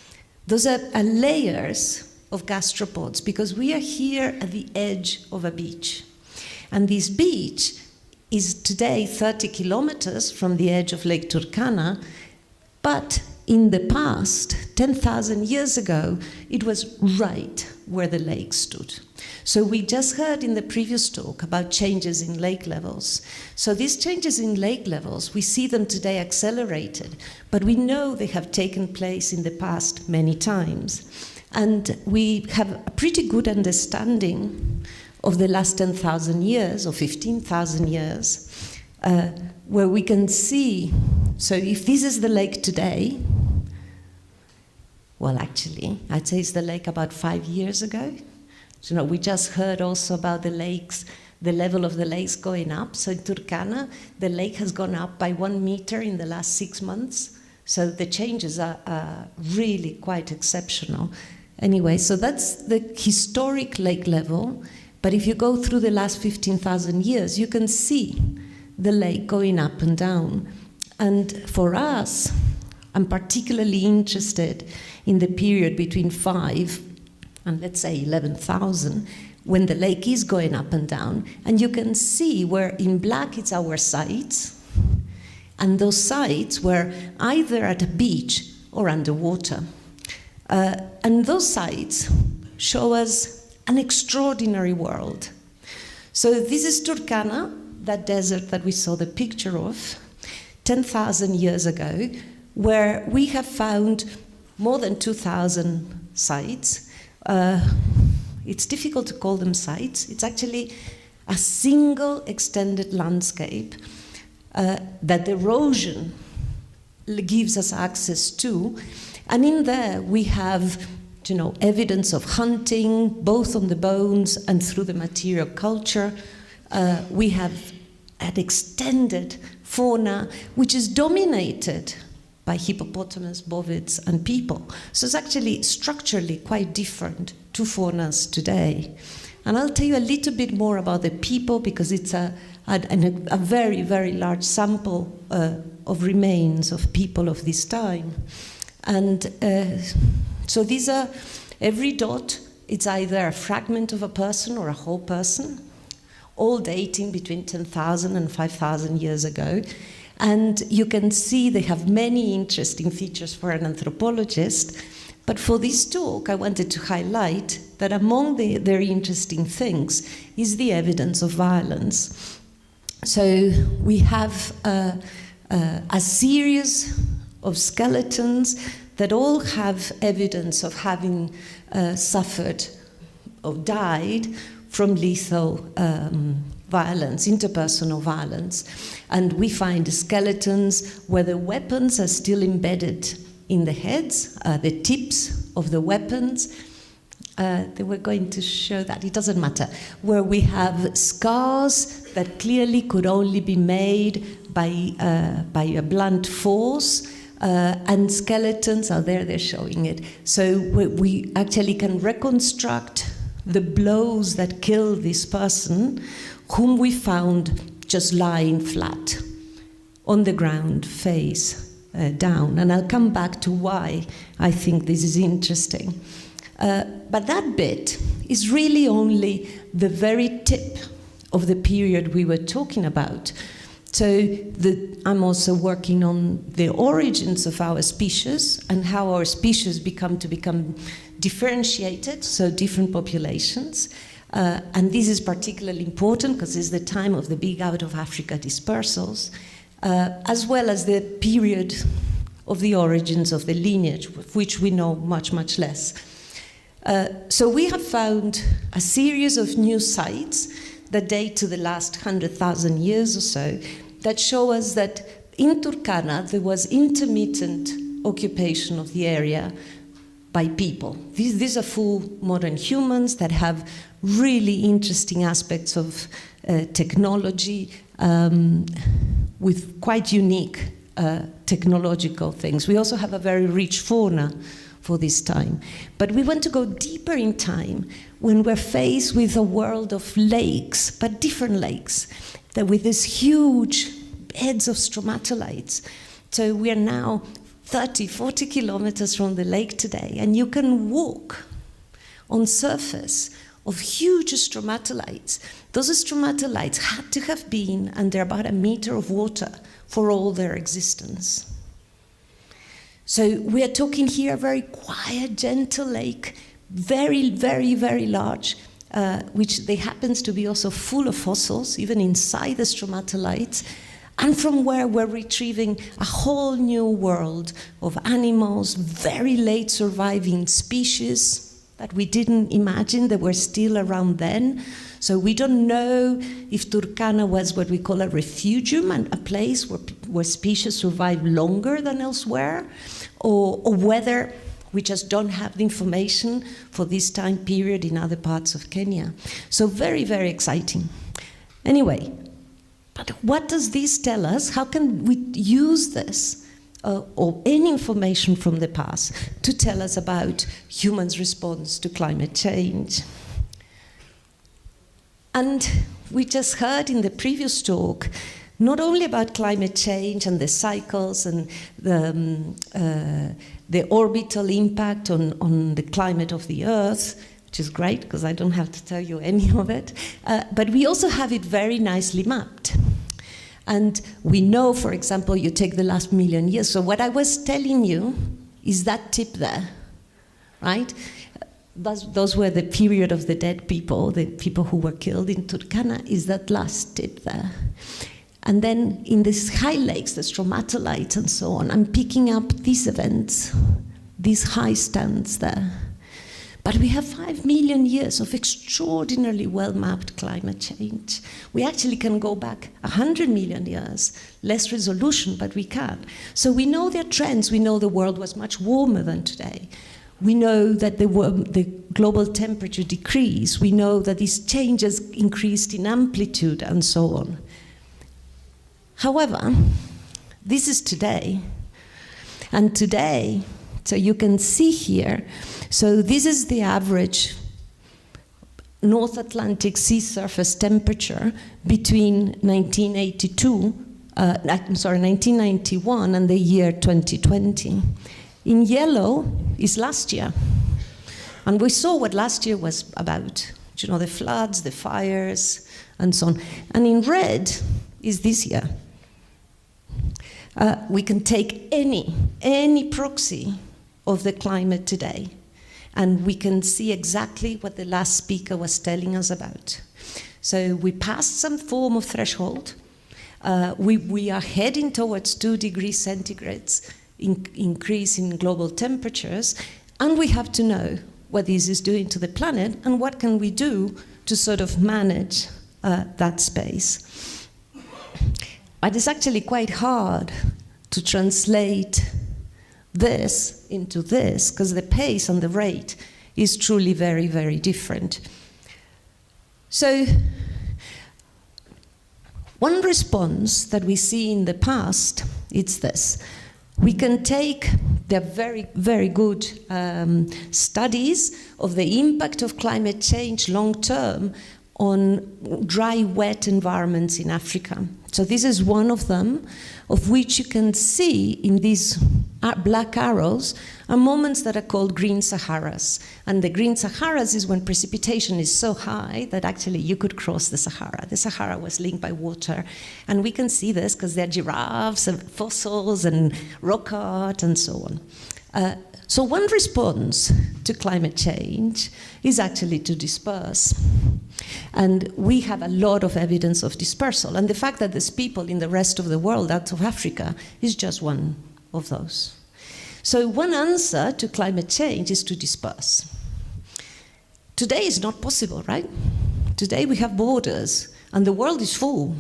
Those are layers of gastropods, because we are here at the edge of a beach. And this beach is today 30 kilometers from the edge of Lake Turkana, but in the past, 10,000 years ago, it was right where the lake stood. So we just heard in the previous talk about changes in lake levels. So these changes in lake levels, we see them today accelerated, but we know they have taken place in the past many times. And we have a pretty good understanding of the last 10,000 years or 15,000 years, where we can see, so if this is the lake today, well, actually, I'd say it's the lake about 5 years ago. So, you know, we just heard also about the lakes, the level of the lakes going up. So in Turkana, the lake has gone up by 1 meter in the last 6 months. So the changes are really quite exceptional. Anyway, so that's the historic lake level. But if you go through the last 15,000 years, you can see the lake going up and down. And for us, I'm particularly interested in the period between 5 and let's say 11,000, when the lake is going up and down. And you can see where in black it's our sites, and those sites were either at a beach or underwater. And those sites show us an extraordinary world. So this is Turkana, that desert that we saw the picture of, 10,000 years ago, where we have found more than 2,000 sites. It's difficult to call them sites. It's actually a single extended landscape that erosion gives us access to. And in there we have, evidence of hunting, both on the bones and through the material culture. We have an extended fauna which is dominated by hippopotamus, bovids, and people. So it's actually structurally quite different to faunas today. And I'll tell you a little bit more about the people, because it's a very, very large sample of remains of people of this time. And so these are, every dot, it's either a fragment of a person or a whole person, all dating between 10,000 and 5,000 years ago. And you can see they have many interesting features for an anthropologist. But for this talk, I wanted to highlight that among the very interesting things is the evidence of violence. So we have a series of skeletons that all have evidence of having suffered or died from lethal violence, interpersonal violence. And we find skeletons where the weapons are still embedded in the heads, the tips of the weapons. They were going to show that, it doesn't matter. Where we have scars that clearly could only be made by a blunt force, and skeletons are there, they're showing it. So we actually can reconstruct the blows that killed this person, whom we found just lying flat on the ground, face down. And I'll come back to why I think this is interesting. But that bit is really only the very tip of the period we were talking about. So I'm also working on the origins of our species and how our species become differentiated, so different populations. And this is particularly important because it's the time of the big out of Africa dispersals, as well as the period of the origins of the lineage, of which we know much, much less. So we have found a series of new sites that date to the last 100,000 years or so, that show us that in Turkana there was intermittent occupation of the area by people. These are full modern humans that have really interesting aspects of technology with quite unique technological things. We also have a very rich fauna for this time. But we want to go deeper in time when we're faced with a world of lakes, but different lakes, that with these huge beds of stromatolites. So we are now 30, 40 kilometers from the lake today, and you can walk on surface of huge stromatolites. Those stromatolites had to have been under about a meter of water for all their existence. So we are talking here a very quiet, gentle lake, very, very, very large, which they happens to be also full of fossils, even inside the stromatolites, and from where we're retrieving a whole new world of animals, very late surviving species that we didn't imagine that were still around then. So we don't know if Turkana was what we call a refugium, and a place where species survive longer than elsewhere, or whether we just don't have the information for this time period in other parts of Kenya. So very, very exciting. Anyway, but what does this tell us? How can we use this or any information from the past to tell us about humans' response to climate change? And we just heard in the previous talk not only about climate change and the cycles and the orbital impact on the climate of the Earth, which is great because I don't have to tell you any of it, but we also have it very nicely mapped. And we know, for example, you take the last 1,000,000 years. So what I was telling you is that tip there, right? Those were the period of the dead people, the people who were killed in Turkana, is that last tip there. And then in these high lakes, the stromatolites and so on, I'm picking up these events, these high stands there. But we have 5,000,000 years of extraordinarily well-mapped climate change. We actually can go back 100,000,000 years, less resolution, but we can. So we know there are trends. We know the world was much warmer than today. We know that the global temperature decreased. We know that these changes increased in amplitude and so on. However, this is today. And today, so you can see here, so this is the average North Atlantic sea surface temperature between 1991 and the year 2020. In yellow is last year. And we saw what last year was about, you know, the floods, the fires, and so on. And in red is this year. We can take any proxy of the climate today, and we can see exactly what the last speaker was telling us about. So we passed some form of threshold. We are heading towards 2 degrees centigrade increase in global temperatures, and we have to know what this is doing to the planet and what can we do to sort of manage that space. But it's actually quite hard to translate this into this, because the pace and the rate is truly very, very different. So one response that we see in the past, it's this. We can take the very, very good studies of the impact of climate change long-term on dry, wet environments in Africa. So this is one of them, of which you can see in these black arrows are moments that are called green Saharas. And the green Saharas is when precipitation is so high that actually you could cross the Sahara. The Sahara was linked by water. And we can see this because there are giraffes and fossils and rock art and so on. So one response to climate change is actually to disperse. And we have a lot of evidence of dispersal. And the fact that there's people in the rest of the world out of Africa is just one of those. So one answer to climate change is to disperse. Today is not possible, right? Today we have borders, and the world is full.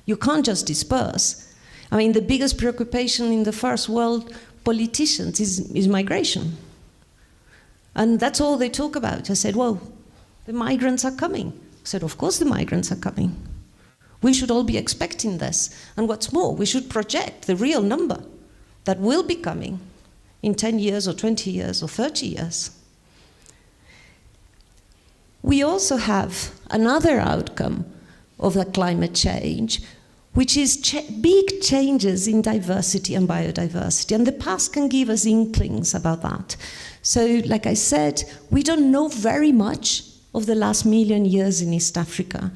You can't just disperse. I mean, the biggest preoccupation in the first world politicians is migration. And that's all they talk about. I said, well, the migrants are coming. I said, of course the migrants are coming. We should all be expecting this. And what's more, we should project the real number that will be coming in 10 years or 20 years or 30 years. We also have another outcome of the climate change, which is big changes in diversity and biodiversity. And the past can give us inklings about that. So, like I said, we don't know very much of the last 1,000,000 years in East Africa.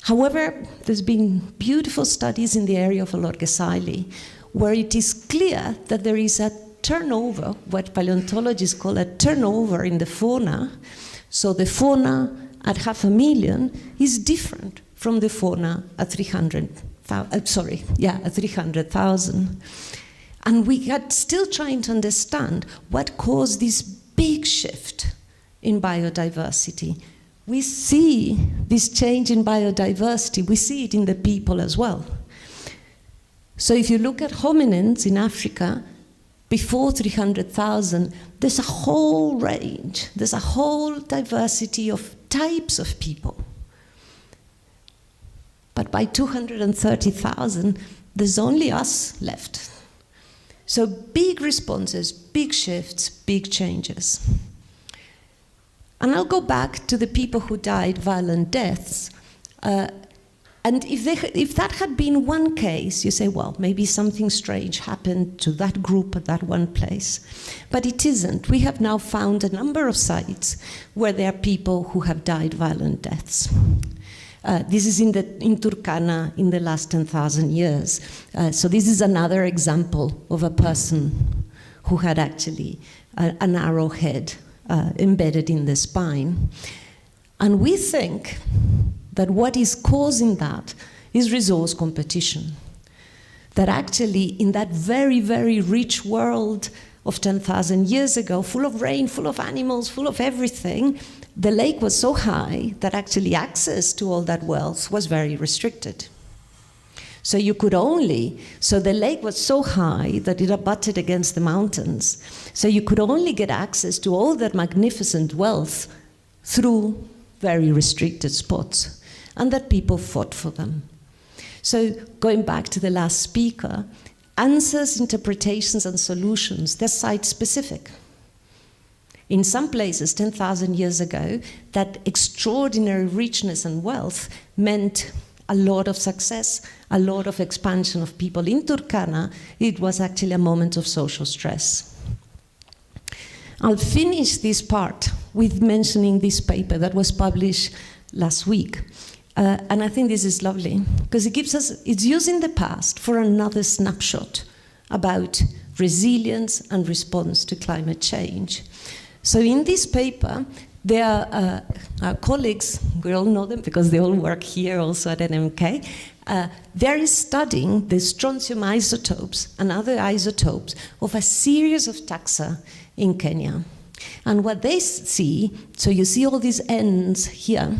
However, there's been beautiful studies in the area of Olorgesailie, where it is clear that there is a turnover, what paleontologists call a turnover in the fauna. So the fauna at 500,000 is different from the fauna at 300,000. And we are still trying to understand what caused this big shift in biodiversity. We see this change in biodiversity, we see it in the people as well. So if you look at hominins in Africa, before 300,000, there's a whole range, there's a whole diversity of types of people. But by 230,000, there's only us left. So big responses, big shifts, big changes. And I'll go back to the people who died violent deaths. And if that had been one case, you say, well, maybe something strange happened to that group at that one place. But it isn't. We have now found a number of sites where there are people who have died violent deaths. This is in Turkana in the last 10,000 years. So this is another example of a person who had actually an arrowhead embedded in the spine. And we think that what is causing that is resource competition. That actually in that very, very rich world of 10,000 years ago, full of rain, full of animals, full of everything, the lake was so high that actually access to all that wealth was very restricted. So the lake was so high that it abutted against the mountains. So you could only get access to all that magnificent wealth through very restricted spots, and that people fought for them. So going back to the last speaker, answers, interpretations, and solutions, they're site-specific. In some places, 10,000 years ago, that extraordinary richness and wealth meant a lot of success, a lot of expansion of people. In Turkana, it was actually a moment of social stress. I'll finish this part with mentioning this paper that was published last week. And I think this is lovely, because it's using the past for another snapshot about resilience and response to climate change. So in this paper, there are our colleagues, we all know them because they all work here also at NMK, they're studying the strontium isotopes and other isotopes of a series of taxa in Kenya. And what they see, so you see all these ends here,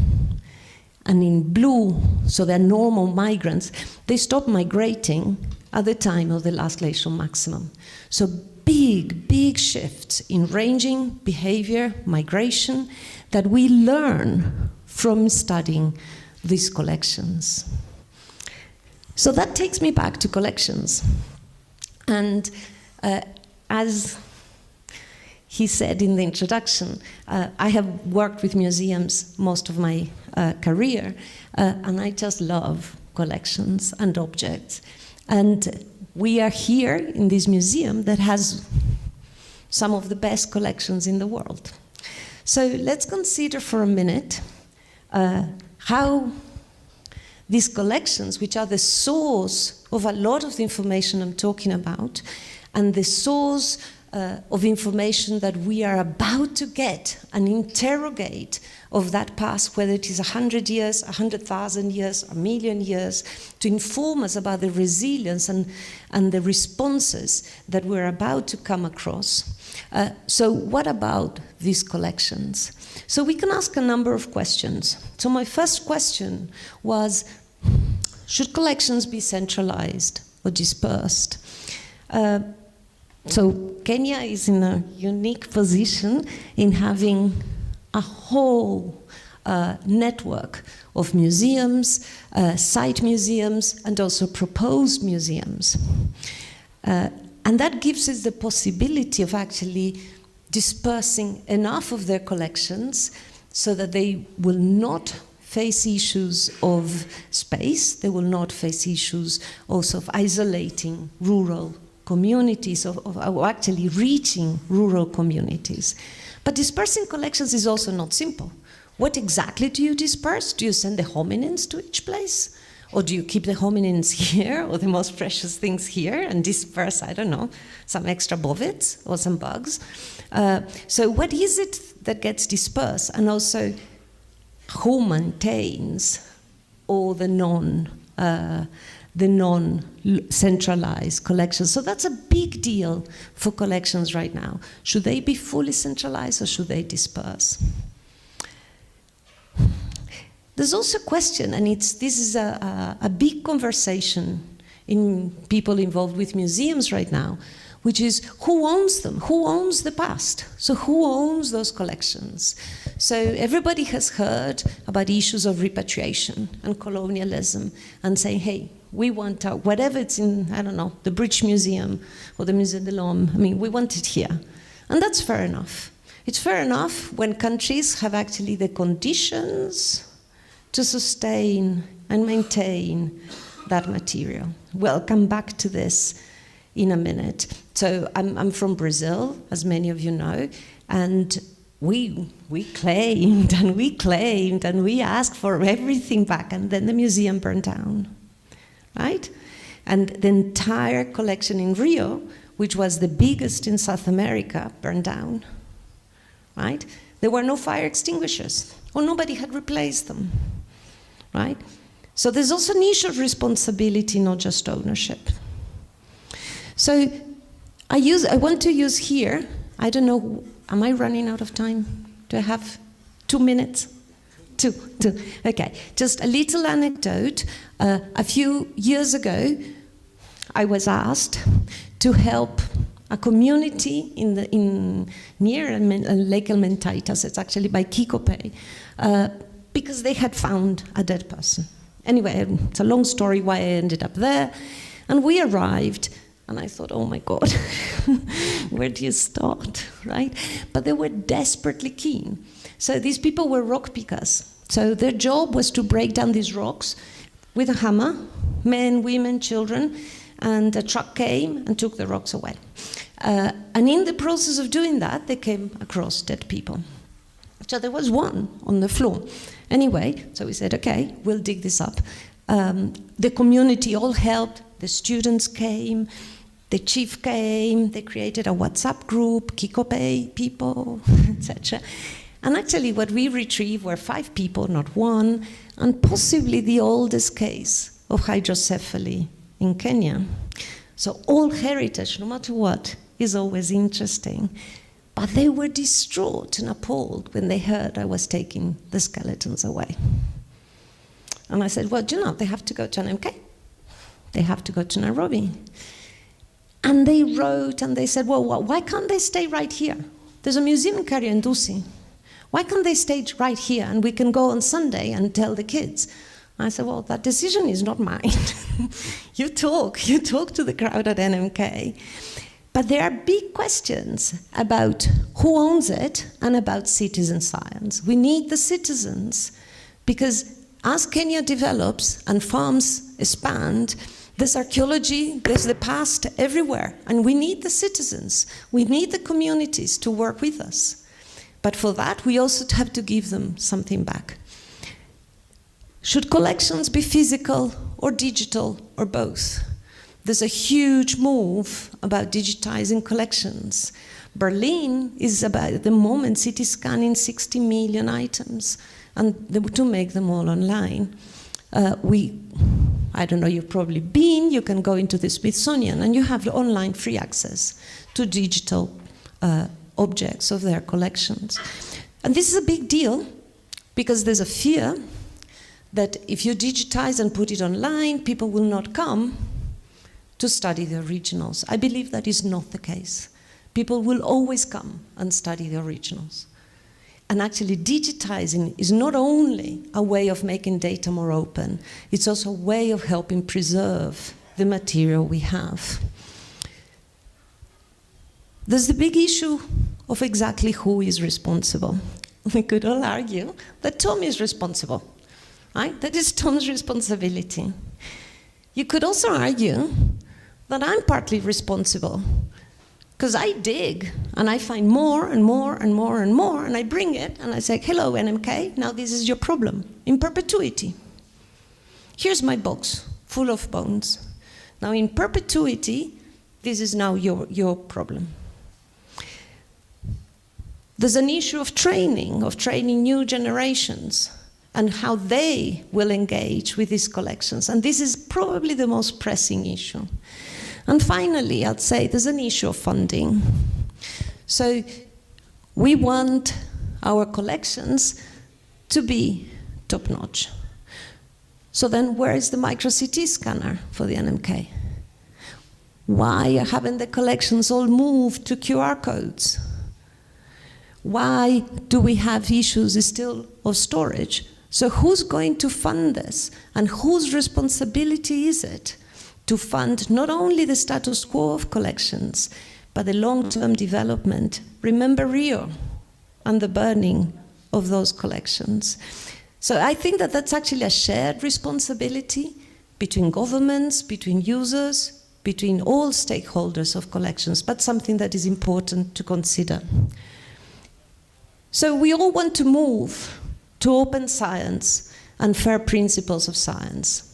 and in blue, so they're normal migrants, they stop migrating at the time of the last glacial maximum. So big, big shifts in ranging, behavior, migration that we learn from studying these collections. So that takes me back to collections. And as he said in the introduction, I have worked with museums most of my career, and I just love collections and objects. And we are here in this museum that has some of the best collections in the world. So let's consider for a minute how these collections, which are the source of a lot of the information I'm talking about, and the source of information that we are about to get and interrogate of that past, whether it is 100 years, 100,000 years, a million years, to inform us about the resilience and the responses that we're about to come across. So what about these collections? So we can ask a number of questions. So my first question was, should collections be centralized or dispersed? So Kenya is in a unique position in having a whole network of museums, site museums, and also proposed museums. And that gives us the possibility of actually dispersing enough of their collections so that they will not face issues of space, they will not face issues also of isolating rural communities, of actually reaching rural communities. But dispersing collections is also not simple. What exactly do you disperse? Do you send the hominins to each place? Or do you keep the hominins here, or the most precious things here, and disperse, I don't know, some extra bovids or some bugs? So what is it that gets dispersed? And also, who maintains all the non-centralized collections? So that's a big deal for collections right now. Should they be fully centralized or should they disperse? There's also a question, and this is a big conversation in people involved with museums right now, which is who owns them? Who owns the past? So who owns those collections? So everybody has heard about issues of repatriation and colonialism and saying, hey, we want our, whatever it's in, I don't know, the British Museum or the Musée de l'Homme, I mean, we want it here. And that's fair enough. It's fair enough when countries have actually the conditions to sustain and maintain that material. We'll come back to this in a minute. So I'm from Brazil, as many of you know, and we claimed and we claimed and we asked for everything back, and then the museum burned down, right? And the entire collection in Rio, which was the biggest in South America, burned down, right? There were no fire extinguishers, or nobody had replaced them, right? So there's also an issue of responsibility, not just ownership. So I want to use here, I don't know, am I running out of time? Do I have 2 minutes? Two. Okay, just a little anecdote. A few years ago, I was asked to help a community near Lake Elmentaitas, it's actually by Kikope, because they had found a dead person. Anyway, it's a long story why I ended up there. And we arrived, and I thought, oh my God, where do you start, right? But they were desperately keen. So these people were rock pickers. So their job was to break down these rocks with a hammer, men, women, children, and a truck came and took the rocks away. And in the process of doing that, they came across dead people. So there was one on the floor. Anyway, so we said, okay, we'll dig this up. The community all helped. The students came, the chief came, they created a WhatsApp group, Kikope people, etc. And actually what we retrieved were 5 people, not 1, and possibly the oldest case of hydrocephaly in Kenya. So all heritage, no matter what, is always interesting. But they were distraught and appalled when they heard I was taking the skeletons away. And I said, well, do you know, they have to go to NMK. They have to go to Nairobi. And they wrote and they said, well, why can't they stay right here? There's a museum in Kariandusi. Why can't they stay right here and we can go on Sunday and tell the kids? I said, well, that decision is not mine. You talk to the crowd at NMK. But there are big questions about who owns it and about citizen science. We need the citizens because as Kenya develops and farms expand, there's archaeology, there's the past everywhere, and we need the citizens. We need the communities to work with us. But for that, we also have to give them something back. Should collections be physical or digital or both? There's a huge move about digitizing collections. Berlin is about, at the moment, CT scanning 60 million items and to make them all online. I don't know, you've probably been, you can go into the Smithsonian and you have online free access to digital objects of their collections. And this is a big deal because there's a fear that if you digitize and put it online, people will not come to study the originals. I believe that is not the case. People will always come and study the originals. And actually digitizing is not only a way of making data more open, it's also a way of helping preserve the material we have. There's the big issue of exactly who is responsible. We could all argue that Tom is responsible, right? That is Tom's responsibility. You could also argue that I'm partly responsible because I dig and I find more and more and more and more and I bring it and I say, hello NMK, now this is your problem in perpetuity. Here's my box full of bones. Now in perpetuity, this is now your problem. There's an issue of training new generations and how they will engage with these collections. And this is probably the most pressing issue. And finally, I'd say there's an issue of funding. So we want our collections to be top-notch. So then where is the micro-CT scanner for the NMK? Why haven't the collections all moved to QR codes? Why do we have issues still of storage? So who's going to fund this? And whose responsibility is it to fund not only the status quo of collections, but the long-term development? Remember Rio and the burning of those collections. So I think that that's actually a shared responsibility between governments, between users, between all stakeholders of collections, but something that is important to consider. So we all want to move to open science and fair principles of science.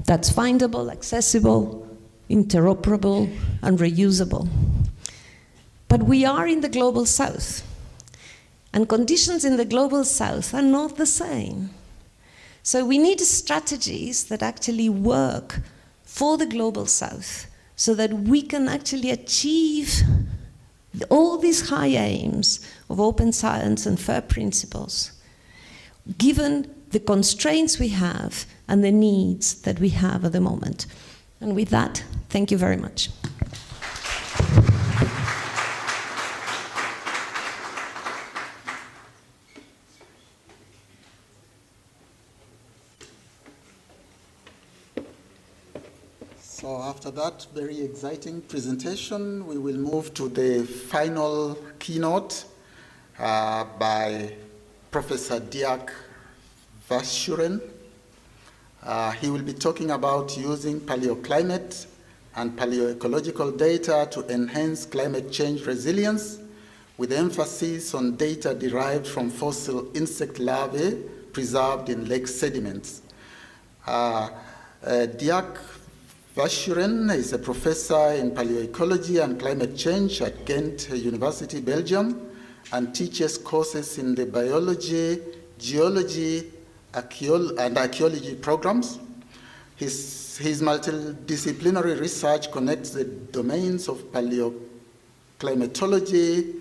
That's findable, accessible, interoperable, and reusable. But we are in the global south, and conditions in the global south are not the same. So we need strategies that actually work for the global south so that we can actually achieve all these high aims of open science and fair principles, given the constraints we have and the needs that we have at the moment. And with that, thank you very much. So after that very exciting presentation, we will move to the final keynote by Professor Dirk Verschuren. He will be talking about using paleoclimate and paleoecological data to enhance climate change resilience, with emphasis on data derived from fossil insect larvae preserved in lake sediments. Dirk Verschuren is a professor in paleoecology and climate change at Ghent University, Belgium, and teaches courses in the biology, geology, and archaeology programs. His multidisciplinary research connects the domains of paleoclimatology,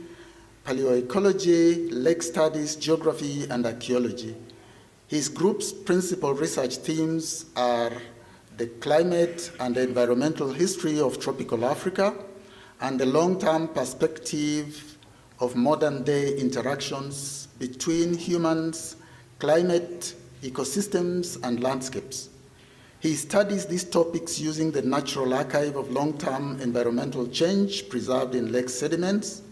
paleoecology, lake studies, geography, and archaeology. His group's principal research themes are the climate and environmental history of tropical Africa, and the long-term perspective of modern-day interactions between humans, climate, ecosystems, and landscapes. He studies these topics using the Natural Archive of Long-Term Environmental Change preserved in lake sediments,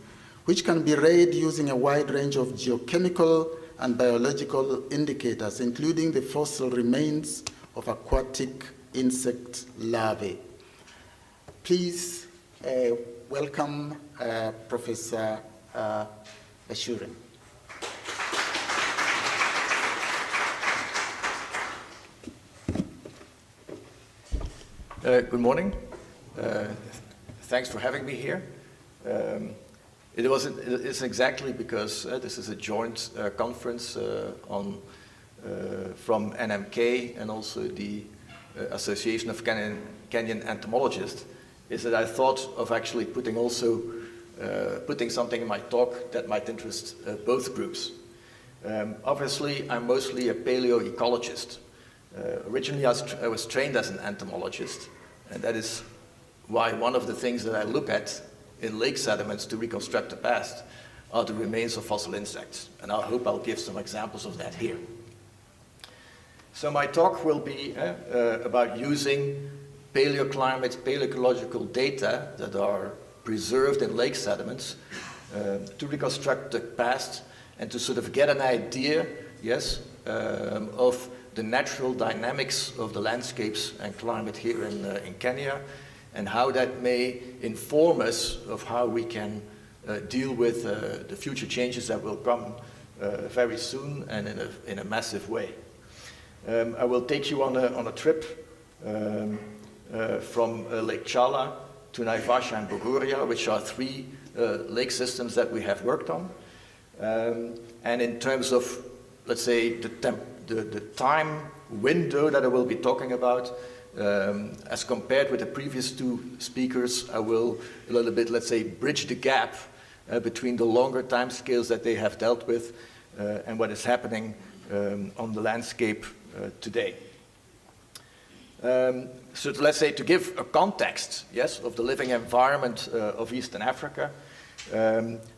which can be read using a wide range of geochemical and biological indicators, including the fossil remains of aquatic insect larvae. Please welcome Professor Verschuren. Good morning. Thanks for having me here. It's exactly because this is a joint conference from NMK and also the Association of Kenyan Entomologists, is that I thought of actually putting something in my talk that might interest both groups. Obviously, I'm mostly a paleoecologist. Originally, I was trained as an entomologist, and that is why one of the things that I look at in lake sediments to reconstruct the past are the remains of fossil insects. And I hope I'll give some examples of that here. So my talk will be about using paleoclimate, paleoecological data that are preserved in lake sediments to reconstruct the past and to sort of get an idea, yes, of the natural dynamics of the landscapes and climate here in Kenya, and how that may inform us of how we can deal with the future changes that will come very soon and in a massive way. I will take you on a trip from Lake Chala to Naivasha and Bogoria, which are three lake systems that we have worked on. And in terms of, let's say, the time window that I will be talking about, as compared with the previous two speakers, I will a little bit, let's say, bridge the gap between the longer time scales that they have dealt with and what is happening on the landscape today. So let's say to give a context, yes, of the living environment of Eastern Africa,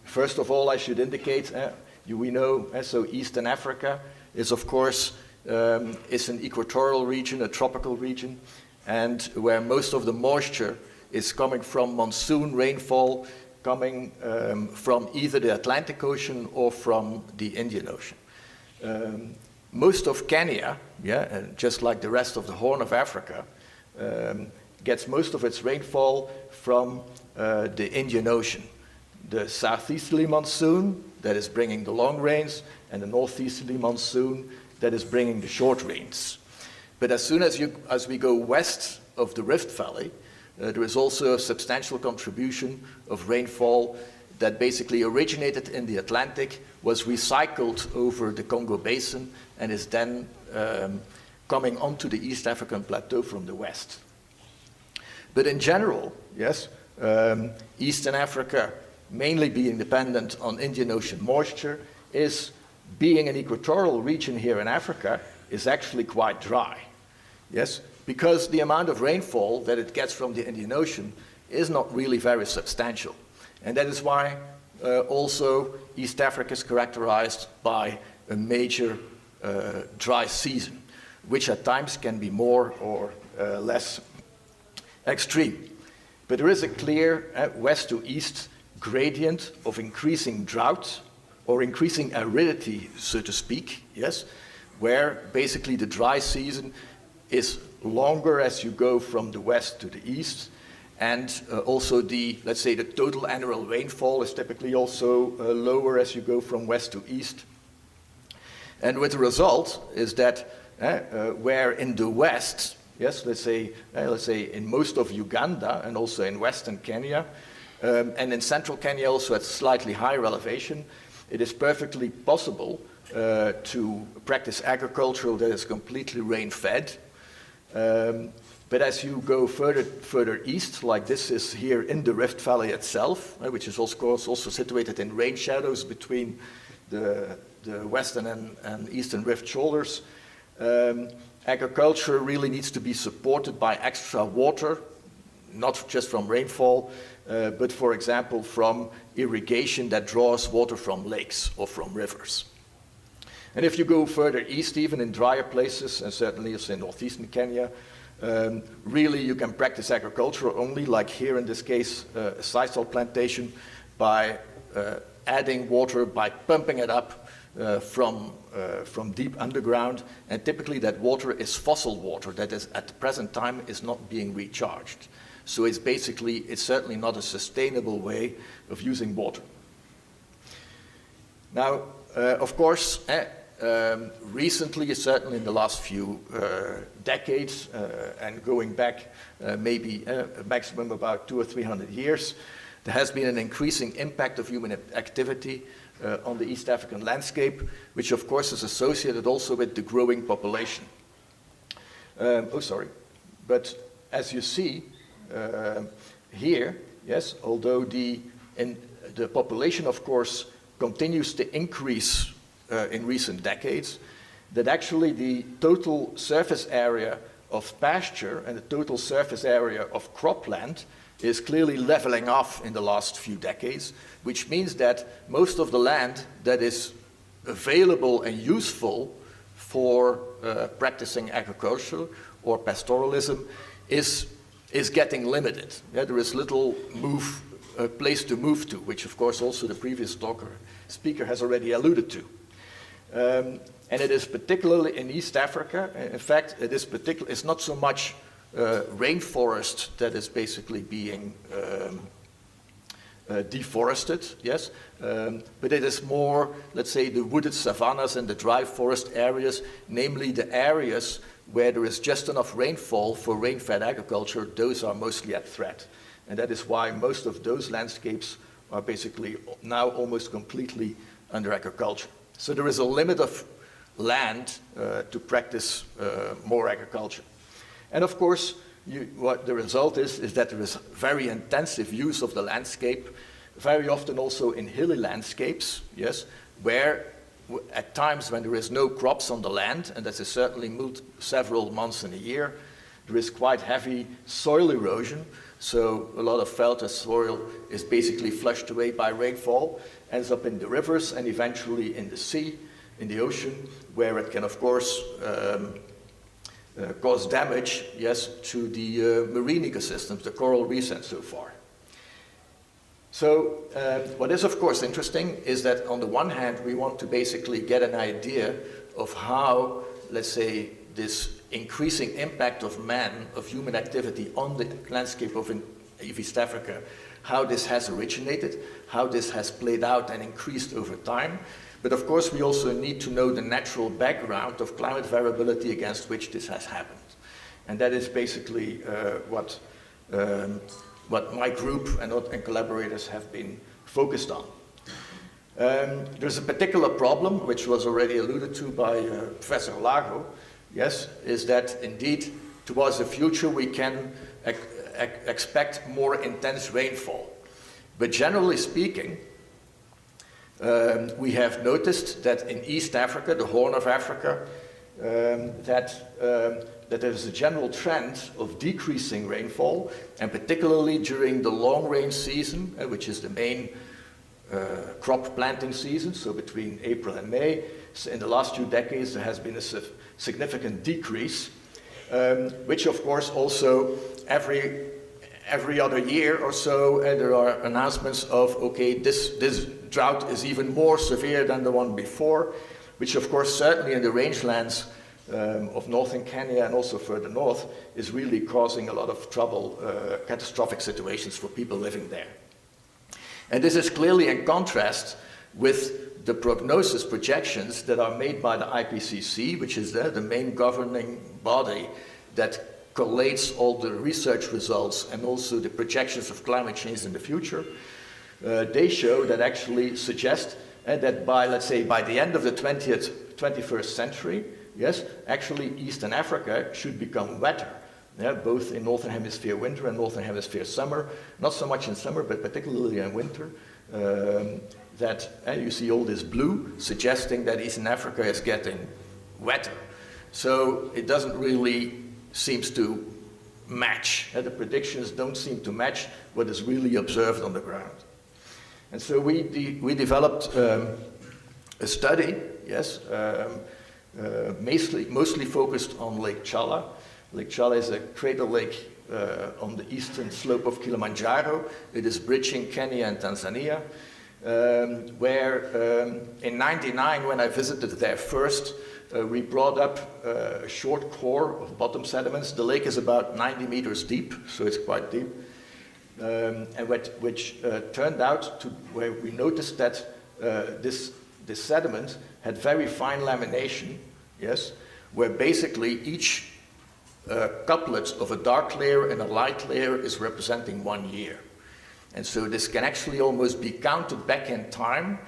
first of all I should indicate, we know, so Eastern Africa is of course is an equatorial region, a tropical region, and where most of the moisture is coming from monsoon rainfall coming from either the Atlantic Ocean or from the Indian Ocean. most of Kenya, and just like the rest of the Horn of Africa, gets most of its rainfall from the Indian Ocean. The southeasterly monsoon that is bringing the long rains, and the northeasterly monsoon that is bringing the short rains. But as soon as we go west of the Rift Valley, there is also a substantial contribution of rainfall that basically originated in the Atlantic, was recycled over the Congo Basin, and is then coming onto the East African plateau from the west. But in general, yes, Eastern Africa, mainly being dependent on Indian Ocean moisture, is, being an equatorial region here in Africa, is actually quite dry. Yes, because the amount of rainfall that it gets from the Indian Ocean is not really very substantial. And that is why also East Africa is characterized by a major dry season, which at times can be more or less extreme. But there is a clear west to east gradient of increasing drought or increasing aridity, so to speak, yes, where basically the dry season is longer as you go from the west to the east, and also the, let's say, the total annual rainfall is typically also lower as you go from west to east. And with the result is that where in the west, yes, let's say in most of Uganda and also in western Kenya, and in central Kenya also at slightly higher elevation, it is perfectly possible to practice agriculture that is completely rain-fed. But as you go further east, like this is here in the Rift Valley itself, which is of course also situated in rain shadows between the western and eastern rift shoulders, agriculture really needs to be supported by extra water, not just from rainfall, but for example from irrigation that draws water from lakes or from rivers. And if you go further east, even in drier places, and certainly also in northeastern Kenya, really you can practice agriculture only, like here in this case, a sisal plantation, by adding water, by pumping it up from deep underground, and typically that water is fossil water that is at the present time is not being recharged. So it's certainly not a sustainable way of using water. Now, of course, recently, certainly in the last few decades, and going back maybe a maximum about 200 or 300 years, there has been an increasing impact of human activity on the East African landscape, which of course is associated also with the growing population. But as you see here, yes, although the population of course continues to increase in recent decades, that actually the total surface area of pasture and the total surface area of cropland is clearly leveling off in the last few decades, which means that most of the land that is available and useful for practicing agriculture or pastoralism is getting limited. Yeah, there is little place to move to, which of course also the previous speaker has already alluded to. And it is particularly in East Africa. In fact, it's not so much rainforest that is basically being deforested, yes, but it is more, let's say, the wooded savannas and the dry forest areas, namely the areas where there is just enough rainfall for rain-fed agriculture. Those are mostly at threat. And that is why most of those landscapes are basically now almost completely under agriculture. So there is a limit of land to practice more agriculture. And of course, what the result is that there is very intensive use of the landscape, very often also in hilly landscapes, yes, where at times when there is no crops on the land, and that is certainly several months in a year, there is quite heavy soil erosion. So a lot of veldt soil is basically flushed away by rainfall, ends up in the rivers and eventually in the sea, in the ocean, where it can of course cause damage, yes, to the marine ecosystems, the coral reefs and so far. So what is of course interesting is that on the one hand we want to basically get an idea of how, let's say, this increasing impact of man, of human activity on the landscape of East Africa, how this has originated, how this has played out and increased over time. But of course, we also need to know the natural background of climate variability against which this has happened. And that is basically what my group and collaborators have been focused on. There's a particular problem, which was already alluded to by Professor Lago, yes, is that indeed, towards the future, we can expect more intense rainfall. But generally speaking, we have noticed that in East Africa, the Horn of Africa, that there is a general trend of decreasing rainfall, and particularly during the long rain season, which is the main crop planting season, so between April and May. So in the last 2 decades, there has been a significant decrease, which of course also every other year or so, there are announcements of, okay, this drought is even more severe than the one before, which of course certainly in the rangelands of northern Kenya and also further north is really causing a lot of trouble, catastrophic situations for people living there. And this is clearly in contrast with the prognosis projections that are made by the IPCC, which is the main governing body that collates all the research results and also the projections of climate change in the future. They show that actually suggest that by, let's say, by the end of the 21st century, yes, actually Eastern Africa should become wetter. Yeah, both in Northern Hemisphere winter and Northern Hemisphere summer, not so much in summer, but particularly in winter, that you see all this blue suggesting that Eastern Africa is getting wetter. So it doesn't really seems to match. The predictions don't seem to match what is really observed on the ground. And so we developed a study, yes, mostly focused on Lake Chala. Lake Chala is a crater lake on the eastern slope of Kilimanjaro. It is bridging Kenya and Tanzania, where in '99, when I visited there first, we brought up a short core of bottom sediments. The lake is about 90 meters deep, so it's quite deep, and which turned out to where we noticed that this sediment had very fine lamination, yes, where basically each couplet of a dark layer and a light layer is representing 1 year. And so this can actually almost be counted back in time,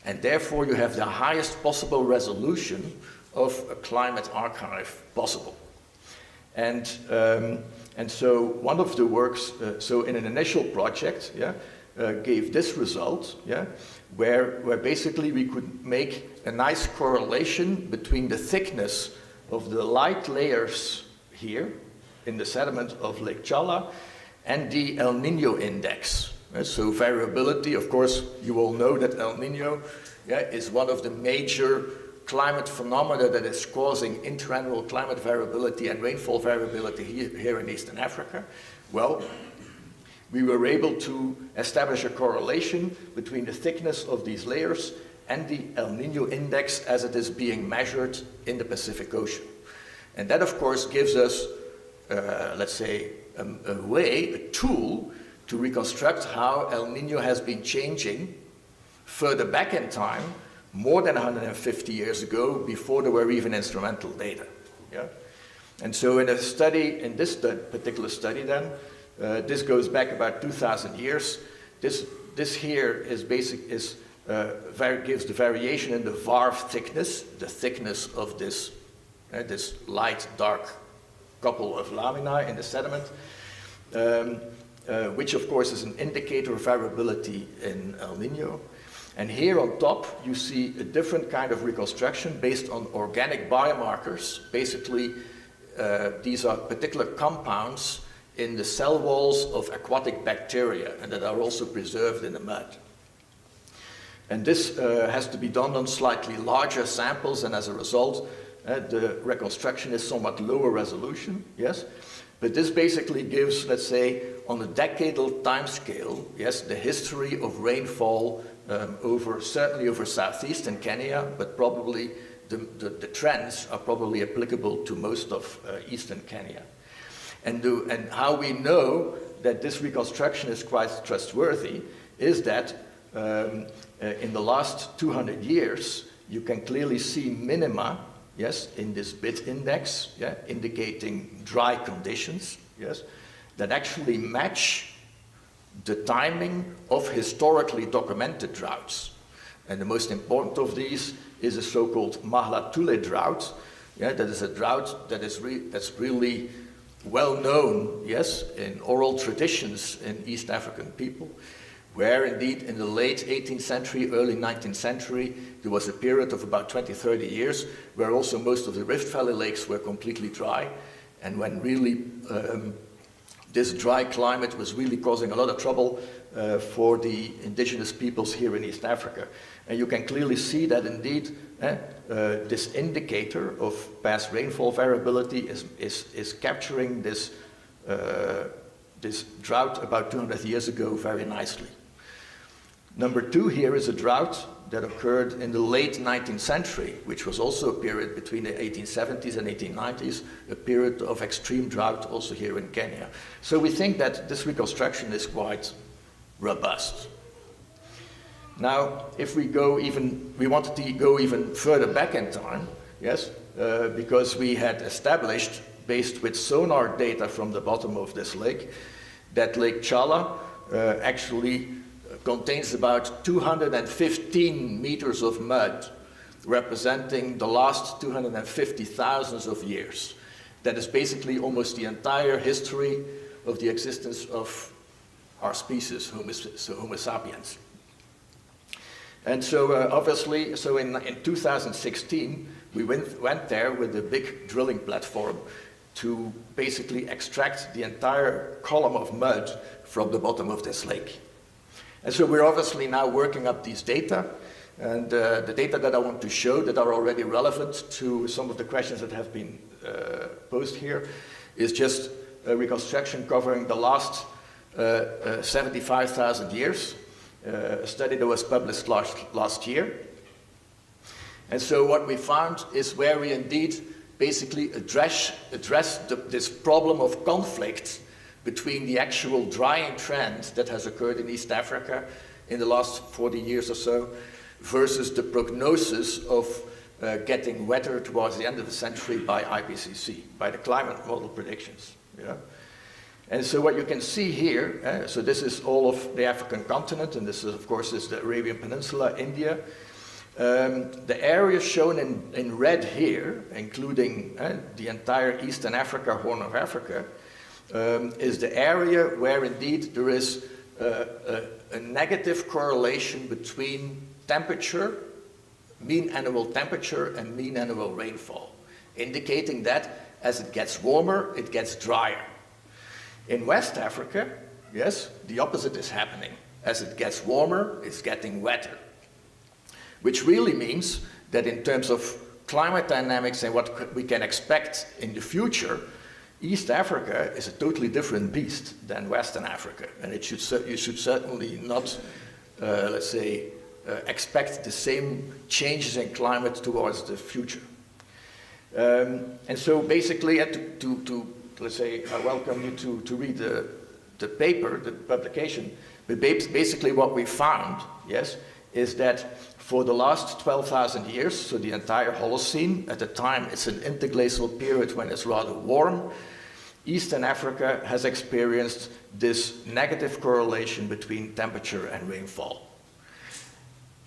and therefore you have the highest possible resolution of a climate archive possible. And so one of the works, so in an initial project, yeah, gave this result, yeah, where basically we could make a nice correlation between the thickness of the light layers here in the sediment of Lake Chala and the El Nino index. So variability, of course, you all know that El Nino, yeah, is one of the major climate phenomena that is causing interannual climate variability and rainfall variability here in Eastern Africa. Well, we were able to establish a correlation between the thickness of these layers and the El Nino index as it is being measured in the Pacific Ocean. And that, of course, gives us, let's say, a tool to reconstruct how El Nino has been changing further back in time, more than 150 years ago, before there were even instrumental data. Yeah? And so in a study, in this particular study then, this goes back about 2,000 years. This here is gives the variation in the varve thickness, the thickness of this light, dark couple of lamina in the sediment, which of course is an indicator of variability in El Nino. And here on top, you see a different kind of reconstruction based on organic biomarkers. Basically, these are particular compounds in the cell walls of aquatic bacteria and that are also preserved in the mud. And this has to be done on slightly larger samples, and as a result, the reconstruction is somewhat lower resolution, yes? But this basically gives, let's say, on a decadal time scale, yes, the history of rainfall certainly over southeastern Kenya, but probably the trends are probably applicable to most of eastern Kenya. And how we know that this reconstruction is quite trustworthy is that in the last 200 years, you can clearly see minima, yes, in this bit index, yeah, indicating dry conditions, yes, that actually match the timing of historically documented droughts. And the most important of these is a so-called Mahlatule drought. Yeah, that is a drought that is that's really well known, yes, in oral traditions in East African people, where indeed in the late 18th century, early 19th century, there was a period of about 20, 30 years where also most of the Rift Valley lakes were completely dry, and when really this dry climate was really causing a lot of trouble for the indigenous peoples here in East Africa. And you can clearly see that indeed this indicator of past rainfall variability is capturing this, this drought about 200 years ago very nicely. Number two here is a drought that occurred in the late 19th century, which was also a period between the 1870s and 1890s, a period of extreme drought also here in Kenya. So we think that this reconstruction is quite robust. Now, if we go even, we wanted to go even further back in time, yes, because we had established, based with sonar data from the bottom of this lake, that Lake Chala actually contains about 215 meters of mud, representing the last 250,000 of years. That is basically almost the entire history of the existence of our species, Homo sapiens. And so obviously, so in 2016, we went there with a big drilling platform to basically extract the entire column of mud from the bottom of this lake. And so we're obviously now working up these data, and the data that I want to show that are already relevant to some of the questions that have been posed here is just a reconstruction covering the last 75,000 years, a study that was published last year. And so what we found is where we indeed basically address this problem of conflict between the actual drying trend that has occurred in East Africa in the last 40 years or so versus the prognosis of getting wetter towards the end of the century by IPCC, by the climate model predictions. Yeah? And so what you can see here, so this is all of the African continent, and this is, of course, is the Arabian Peninsula, India. The area shown in red here, including the entire Eastern Africa, Horn of Africa, is the area where indeed there is a negative correlation between temperature, mean annual temperature, and mean annual rainfall, indicating that as it gets warmer, it gets drier. In West Africa, yes, the opposite is happening. As it gets warmer, it's getting wetter, which really means that in terms of climate dynamics and what we can expect in the future, East Africa is a totally different beast than Western Africa, and you should certainly not, let's say, expect the same changes in climate towards the future. And so basically, let's say, I welcome you to read the paper, the publication, but basically what we found, yes, is that for the last 12,000 years, so the entire Holocene, at the time it's an interglacial period when it's rather warm, Eastern Africa has experienced this negative correlation between temperature and rainfall.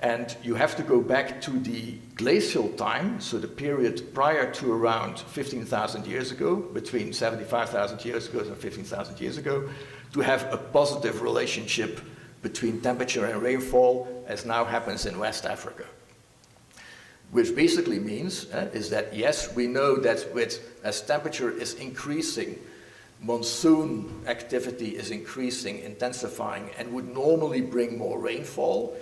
And you have to go back to the glacial time, so the period prior to around 15,000 years ago, between 75,000 years ago and 15,000 years ago, to have a positive relationship between temperature and rainfall, as now happens in West Africa. Which basically means is that, yes, we know that as temperature is increasing, monsoon activity is increasing, intensifying, and would normally bring more rainfall.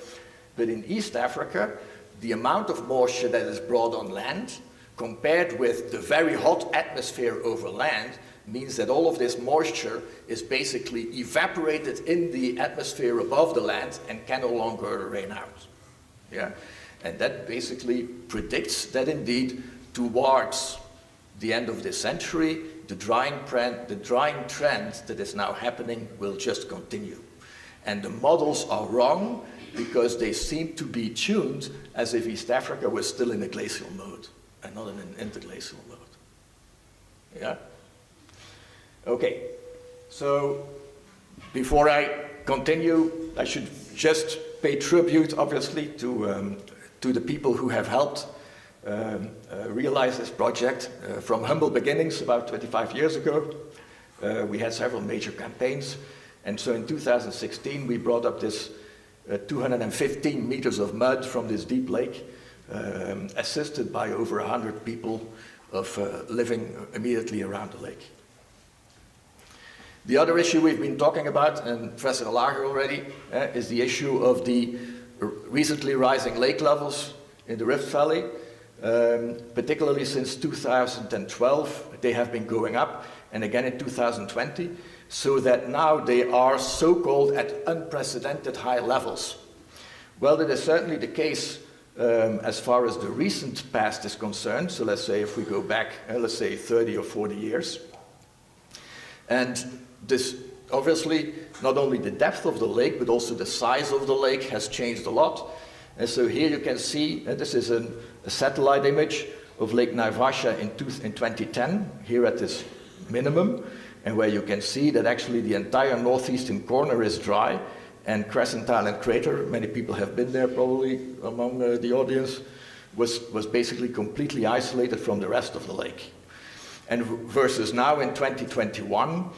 But in East Africa, the amount of moisture that is brought on land, compared with the very hot atmosphere over land, means that all of this moisture is basically evaporated in the atmosphere above the land and can no longer rain out. Yeah? And that basically predicts that indeed towards the end of this century, the drying trend that is now happening will just continue. And the models are wrong because they seem to be tuned as if East Africa was still in a glacial mode and not in an interglacial mode. Yeah? Okay, so before I continue, I should just pay tribute, obviously, to the people who have helped realize this project. From humble beginnings about 25 years ago, we had several major campaigns. And so in 2016, we brought up this 215 meters of mud from this deep lake, assisted by over 100 people living immediately around the lake. The other issue we've been talking about, and Professor Lager already, is the issue of the recently rising lake levels in the Rift Valley. Particularly since 2012, they have been going up, and again in 2020, so that now they are so-called at unprecedented high levels. Well, that is certainly the case as far as the recent past is concerned. So let's say if we go back, let's say 30 or 40 years. And this, obviously, not only the depth of the lake, but also the size of the lake has changed a lot. And so here you can see, this is a satellite image of Lake Naivasha in 2010, here at this minimum, and where you can see that actually the entire northeastern corner is dry, and Crescent Island Crater, many people have been there probably among the audience, was basically completely isolated from the rest of the lake. And versus now in 2021,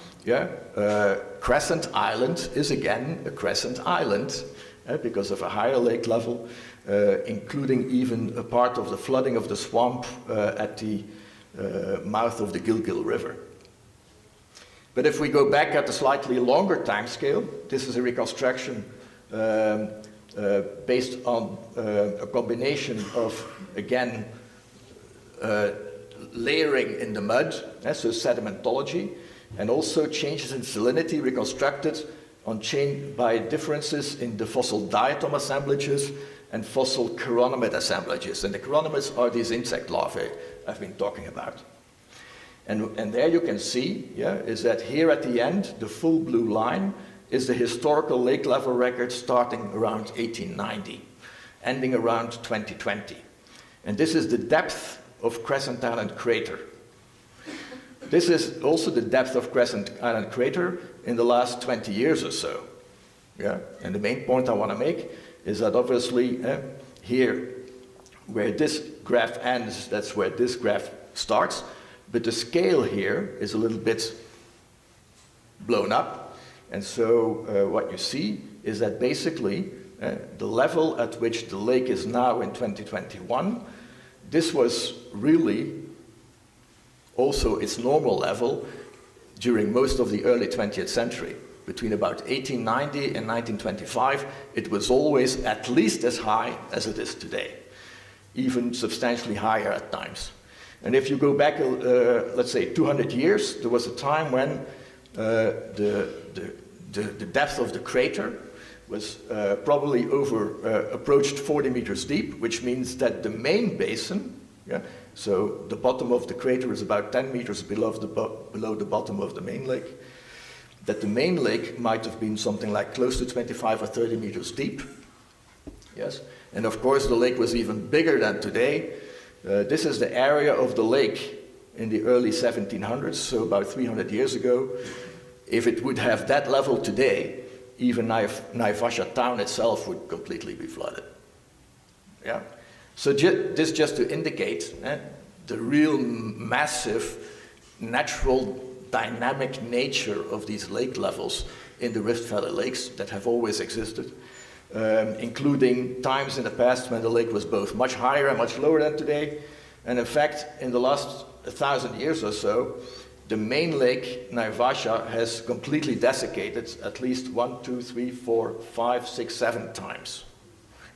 Crescent Island is again a crescent island because of a higher lake level, including even a part of the flooding of the swamp at the mouth of the Gilgil River. But if we go back at a slightly longer time scale, this is a reconstruction based on a combination of, again, layering in the mud, so sedimentology, and also changes in salinity reconstructed by differences in the fossil diatom assemblages and fossil chironomid assemblages. And the chironomids are these insect larvae I've been talking about. And there you can see, is that here at the end, the full blue line is the historical lake level record starting around 1890, ending around 2020. And this is the depth of Crescent Island Crater. This is also the depth of Crescent Island Crater in the last 20 years or so. And the main point I want to make is that obviously here, where this graph ends, that's where this graph starts. But the scale here is a little bit blown up. And so what you see is that basically the level at which the lake is now in 2021, this was really also its normal level during most of the early 20th century. Between about 1890 and 1925, it was always at least as high as it is today, even substantially higher at times. And if you go back, let's say 200 years, there was a time when the depth of the crater was probably approached 40 meters deep, which means that the main basin, so the bottom of the crater is about 10 meters below the bottom of the main lake, that the main lake might have been something like close to 25 or 30 meters deep. Yes, and of course the lake was even bigger than today. This is the area of the lake in the early 1700s, so about 300 years ago. If it would have that level today, even Naivasha town itself would completely be flooded. Yeah. So this just to indicate the real massive natural dynamic nature of these lake levels in the Rift Valley lakes that have always existed, including times in the past when the lake was both much higher and much lower than today. And in fact, in the last 1,000 years or so, the main lake, Naivasha, has completely desiccated at least 1, 2, 3, 4, 5, 6, 7 times,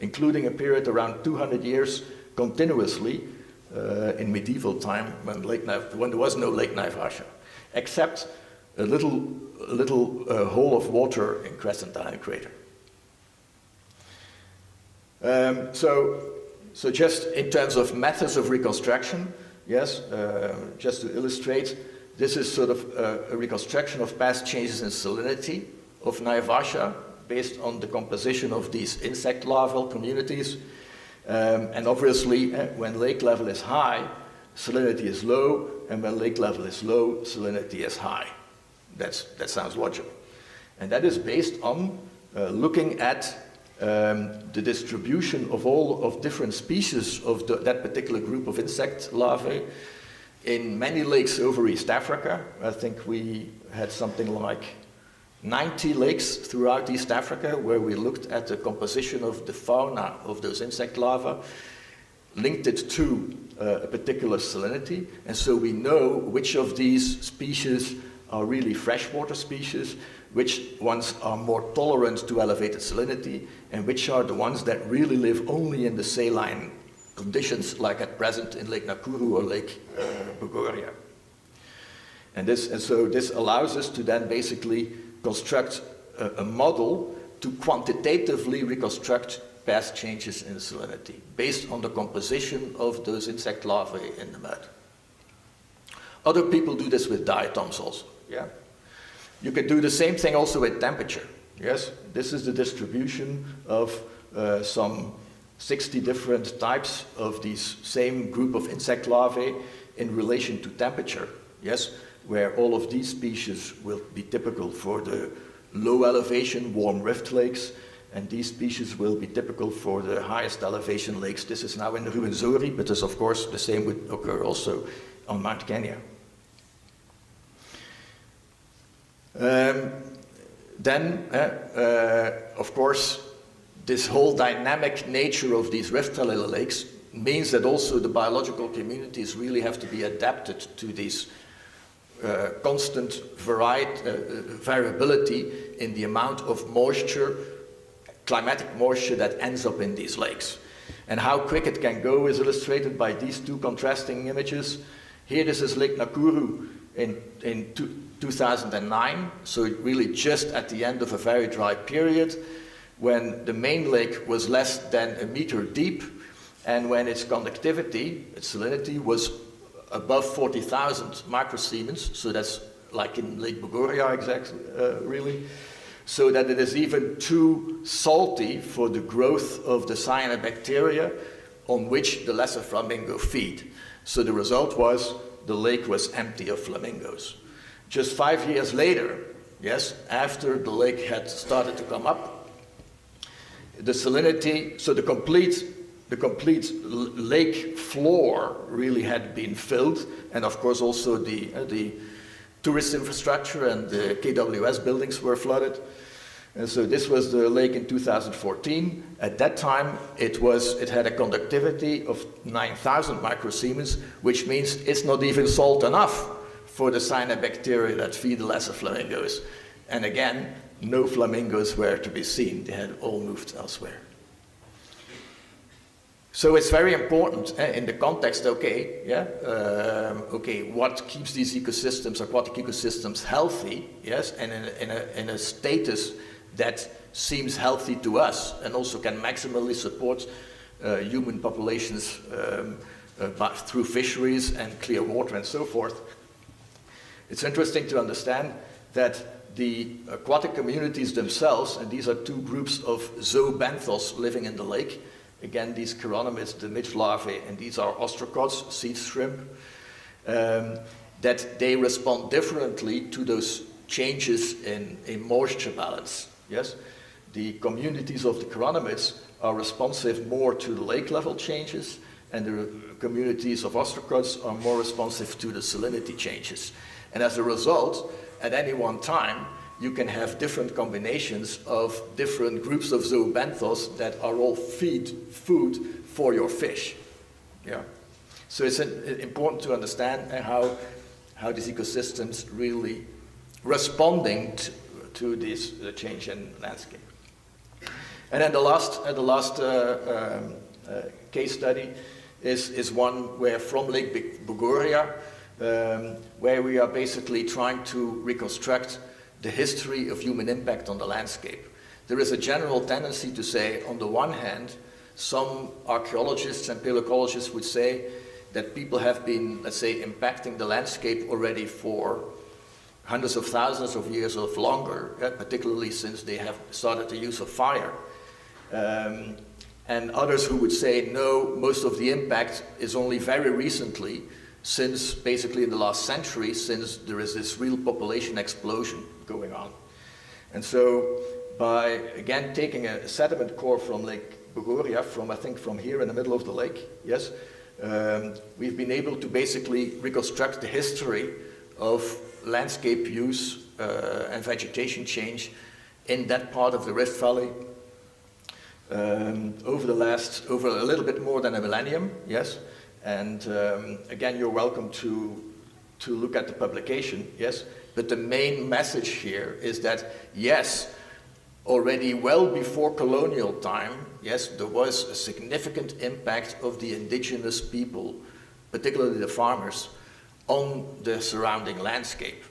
including a period around 200 years continuously in medieval time when there was no Lake Naivasha, except a little hole of water in Crescent Island Crater. So So just in terms of methods of reconstruction, yes, just to illustrate, this is sort of a reconstruction of past changes in salinity of Naivasha based on the composition of these insect larval communities. And obviously, when lake level is high, salinity is low, and when lake level is low, salinity is high. That sounds logical. And that is based on looking at the distribution of all of different species of that particular group of insect larvae in many lakes over East Africa. I think we had something like 90 lakes throughout East Africa where we looked at the composition of the fauna of those insect larvae, linked it to a particular salinity, and so we know which of these species are really freshwater species, which ones are more tolerant to elevated salinity, and which are the ones that really live only in the saline conditions, like at present in Lake Nakuru or Lake Bogoria. And so this allows us to then basically construct a model to quantitatively reconstruct past changes in salinity based on the composition of those insect larvae in the mud. Other people do this with diatoms also, yeah? You can do the same thing also with temperature, yes? This is the distribution of some 60 different types of these same group of insect larvae in relation to temperature, yes? Where all of these species will be typical for the low elevation warm rift lakes, and these species will be typical for the highest elevation lakes. This is now in the Ruwenzori, but this, of course, the same would occur also on Mount Kenya. Of course, this whole dynamic nature of these rift tellula lakes means that also the biological communities really have to be adapted to these constant variability in the amount of moisture, climatic moisture that ends up in these lakes. And how quick it can go is illustrated by these two contrasting images. Here, this is Lake Nakuru in 2009, so really just at the end of a very dry period, when the main lake was less than a meter deep, and when its conductivity, its salinity, was above 40,000 microsiemens, so that's like in Lake Bogoria exactly, really, so that it is even too salty for the growth of the cyanobacteria on which the lesser flamingo feed. So the result was the lake was empty of flamingos. Just 5 years later, yes, after the lake had started to come up, the salinity, so the complete lake floor really had been filled, and of course also the tourist infrastructure and the KWS buildings were flooded. And so this was the lake in 2014. At that time, it had a conductivity of 9,000 microsiemens, which means it's not even salt enough for the cyanobacteria that feed the lesser flamingos. And again, no flamingos were to be seen. They had all moved elsewhere. So it's very important in the context, okay, what keeps these ecosystems, aquatic ecosystems, healthy, yes, and in a status that seems healthy to us and also can maximally support human populations through fisheries and clear water and so forth. It's interesting to understand that the aquatic communities themselves, and these are two groups of zoobenthos living in the lake, again, these chironomids, the midge larvae, and these are ostracods, sea shrimp, that they respond differently to those changes in moisture balance, yes? The communities of the chironomids are responsive more to the lake level changes, and the communities of ostracods are more responsive to the salinity changes. And as a result, at any one time, you can have different combinations of different groups of zoobenthos that are all food for your fish. Yeah. So it's important to understand how these ecosystems really responding to this change in landscape. And then the last case study is one where from Lake Bogoria, where we are basically trying to reconstruct the history of human impact on the landscape. There is a general tendency to say, on the one hand, some archaeologists and paleoecologists would say that people have been, let's say, impacting the landscape already for hundreds of thousands of years or longer, particularly since they have started the use of fire. And others who would say, no, most of the impact is only very recently, since basically in the last century, since there is this real population explosion going on. And so by, again, taking a sediment core from Lake Bogoria, I think from here in the middle of the lake, yes, we've been able to basically reconstruct the history of landscape use and vegetation change in that part of the Rift Valley over a little bit more than a millennium, yes. And again, you're welcome to look at the publication, yes. But the main message here is that, yes, already well before colonial time, yes, there was a significant impact of the indigenous people, particularly the farmers, on the surrounding landscape.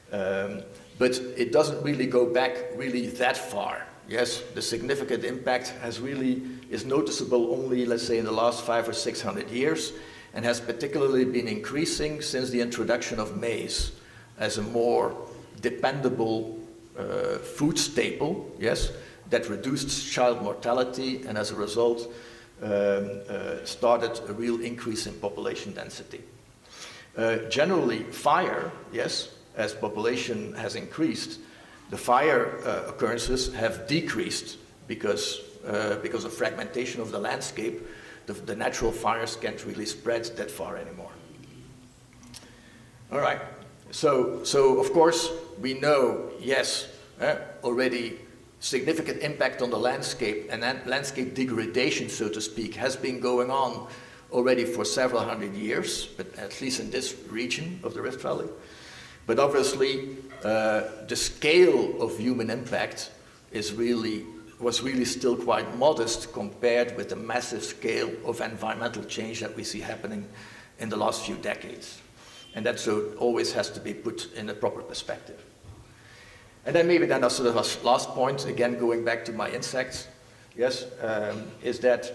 But it doesn't really go back really that far. Yes, the significant impact is noticeable only, let's say, in the last 500 or 600 years, and has particularly been increasing since the introduction of maize as a more dependable food staple, yes, that reduced child mortality, and as a result started a real increase in population density. Generally, fire, yes, as population has increased, the fire occurrences have decreased because of fragmentation of the landscape. The natural fires can't really spread that far anymore. All right, so of course we know, yes, already significant impact on the landscape, and that landscape degradation, so to speak, has been going on already for several hundred years, but at least in this region of the Rift Valley. But obviously, the scale of human impact was really still quite modest compared with the massive scale of environmental change that we see happening in the last few decades. And that so always has to be put in a proper perspective. And then maybe then a sort of a last point, again going back to my insects, yes, is that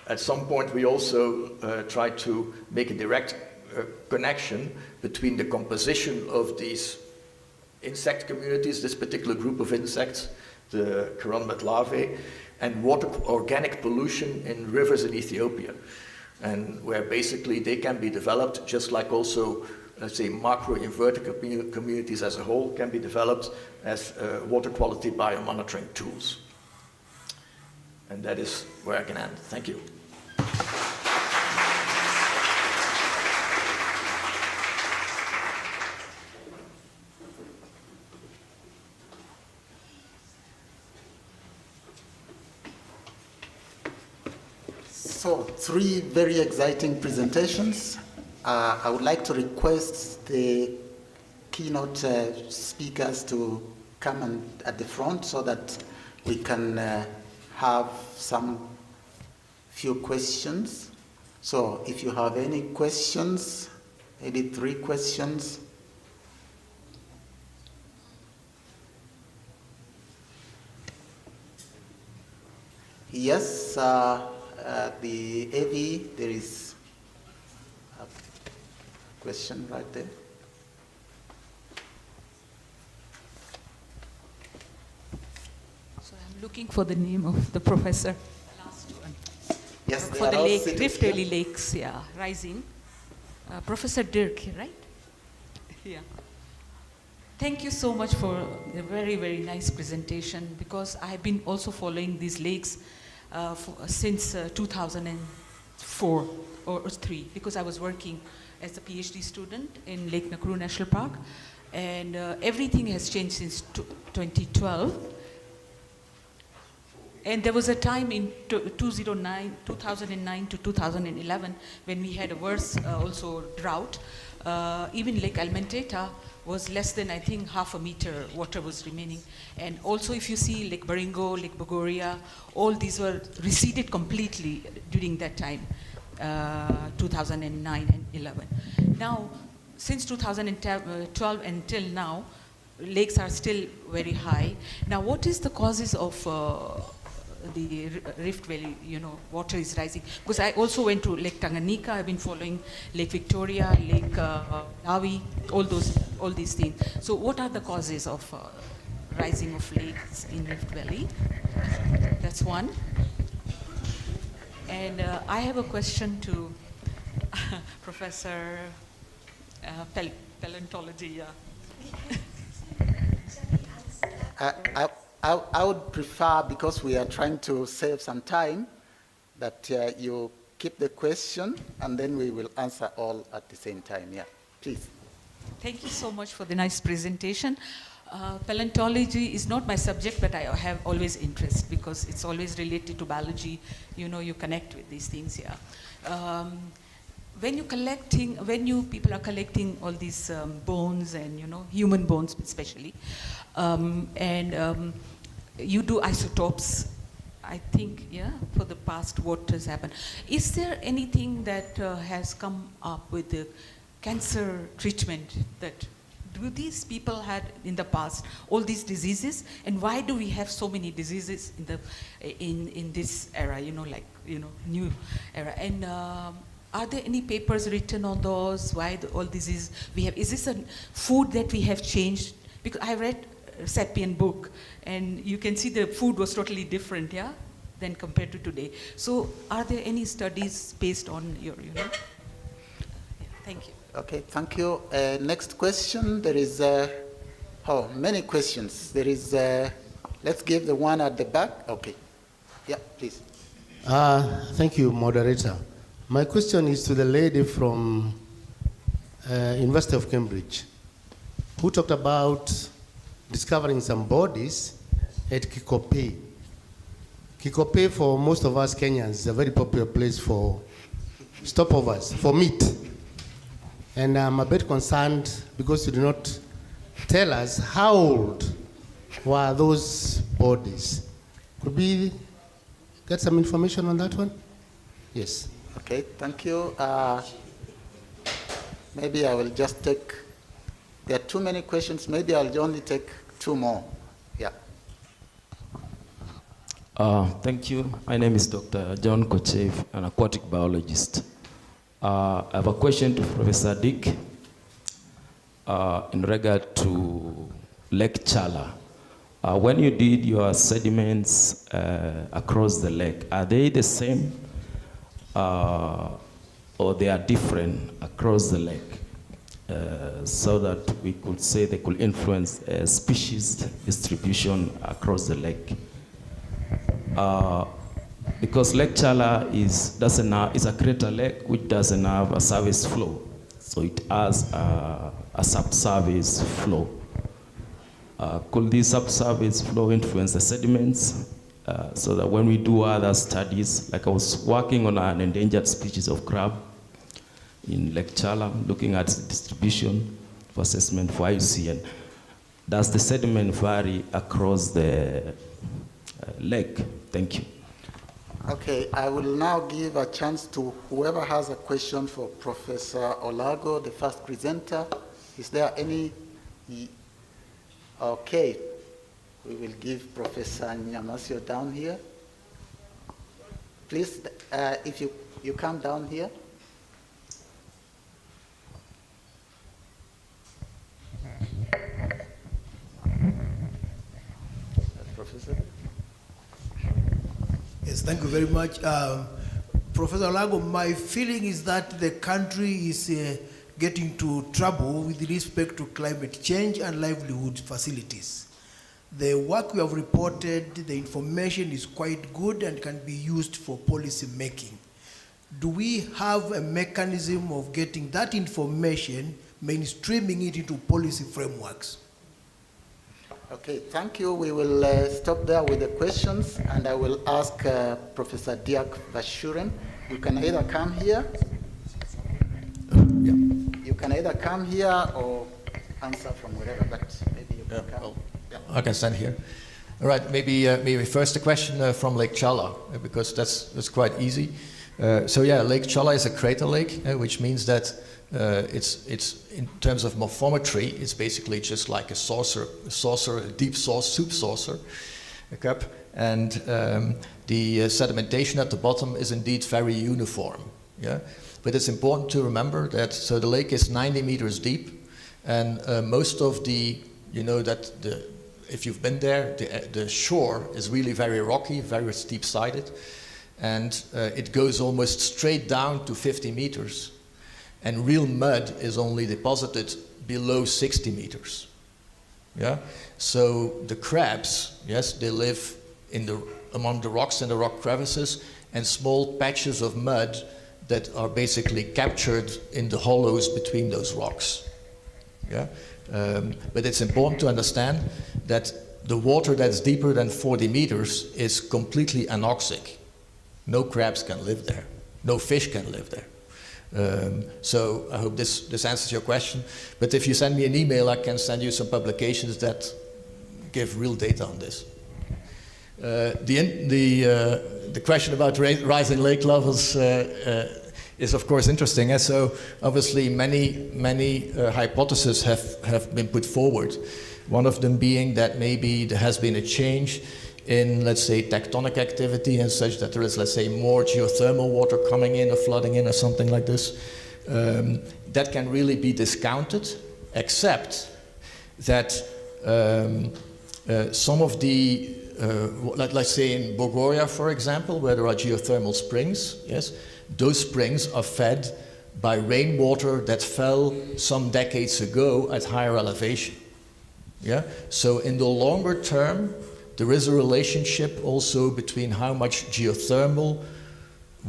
at some point we also try to make a direct connection between the composition of these insect communities, this particular group of insects, the chironomid larvae, and organic pollution in rivers in Ethiopia, and where basically they can be developed just like also, let's say, macro-invertebrate communities as a whole can be developed as water quality biomonitoring tools. And that is where I can end. Thank you. So, 3 very exciting presentations. I would like to request the keynote speakers to come at the front so that we can have some few questions. So if you have any questions, maybe 3 questions. Yes, the AV, there is a question right there. So I'm looking for the name of the professor. Last one. Yes, for the lake, Rift Valley lakes, yeah, rising. Professor Dirk, right? Yeah. Thank you so much for a very, very nice presentation, because I have been also following these lakes since 2004 or 3, because I was working as a PhD student in Lake Nakuru National Park, and everything has changed since 2012. And there was a time in 2009 to 2011 when we had a worse also drought. Even Lake Almenteta was less than, I think, half a meter water was remaining. And also if you see Lake Baringo, Lake Bogoria, all these were receded completely during that time, 2009 and 11. Now, since 2012 until now, lakes are still very high. Now, what is the causes of the Rift Valley, water is rising? Because I also went to Lake Tanganyika. I've been following Lake Victoria, Lake Lawi, all these things. So what are the causes of rising of lakes in Rift Valley? That's one. And I have a question to Professor Paleontology. I would prefer, because we are trying to save some time, that you keep the question and then we will answer all at the same time. Yeah, please. Thank you so much for the nice presentation. Paleontology is not my subject, but I have always interest because it's always related to biology. You connect with these things. Yeah. When people are collecting all these bones and human bones especially, you do isotopes, I think, yeah, for the past what has happened. Is there anything that has come up with the cancer treatment that do these people had in the past all these diseases, and why do we have so many diseases in this era? New era. And are there any papers written on those? Why all diseases we have? Is this a food that we have changed? Because I read Sapien book, and you can see the food was totally different, yeah, than compared to today. So, are there any studies based on your, Yeah, thank you. Okay, thank you. Next question. There is many questions. There is. Let's give the one at the back. Okay. Yeah, please. Thank you, moderator. My question is to the lady from University of Cambridge, who talked about discovering some bodies at Kikope. Kikope, for most of us Kenyans, is a very popular place for stopovers, for meat. And I'm a bit concerned because you did not tell us how old were those bodies. Could we get some information on that one? Yes. Okay, thank you. Maybe I will just take, there are too many questions. Maybe I'll only take two more. Yeah. Thank you. My name is Dr. John Kochev, an aquatic biologist. I have a question to Professor Dick in regard to Lake Chala. When you did your sediments across the lake, are they the same or they are different across the lake? So that we could say they could influence species distribution across the lake. Because Lake Chala is a crater lake which doesn't have a surface flow. So it has a subsurface flow. Could this subsurface flow influence the sediments? So that when we do other studies, like I was working on an endangered species of crab in Lake Chala, looking at distribution for assessment for IUCN. Does the sediment vary across the lake? Thank you. Okay, I will now give a chance to whoever has a question for Professor Olago, the first presenter. Is there any? Okay, we will give Professor Nyamasio down here. Please, if you come down here. Professor? Yes, thank you very much. Professor Olago, my feeling is that the country is getting into trouble with respect to climate change and livelihood facilities. The work we have reported, the information is quite good and can be used for policy making. Do we have a mechanism of getting that information, mainstreaming it into policy frameworks? Okay, thank you. We will stop there with the questions, and I will ask Professor Dirk Verschuren. You can either come here. You can either come here or answer from wherever, but maybe you can come. I can stand here. All right, maybe first a question from Lake Chala, because that's quite easy. So yeah, Lake Chala is a crater lake, which means that it's in terms of morphometry, it's basically just like a saucer, a deep soup saucer. cup, and the sedimentation at the bottom is indeed very uniform. Yeah? But it's important to remember that, so the lake is 90 meters deep, and most of the, if you've been there, the shore is really very rocky, very steep-sided, and it goes almost straight down to 50 meters. And real mud is only deposited below 60 meters. Yeah? So the crabs, yes, they live among the rocks and the rock crevices, and small patches of mud that are basically captured in the hollows between those rocks. Yeah? But it's important to understand that the water that's deeper than 40 meters is completely anoxic. No crabs can live there. No fish can live there. So I hope this answers your question. But if you send me an email, I can send you some publications that give real data on this. The question about rising lake levels is of course interesting. And so obviously many hypotheses have been put forward. One of them being that maybe there has been a change in, let's say, tectonic activity and such that there is, let's say, more geothermal water coming in or flooding in or something like this. That can really be discounted, except that some of the, let's say in Bogoria, for example, where there are geothermal springs, yes, those springs are fed by rainwater that fell some decades ago at higher elevation. Yeah? So in the longer term, there is a relationship also between how much geothermal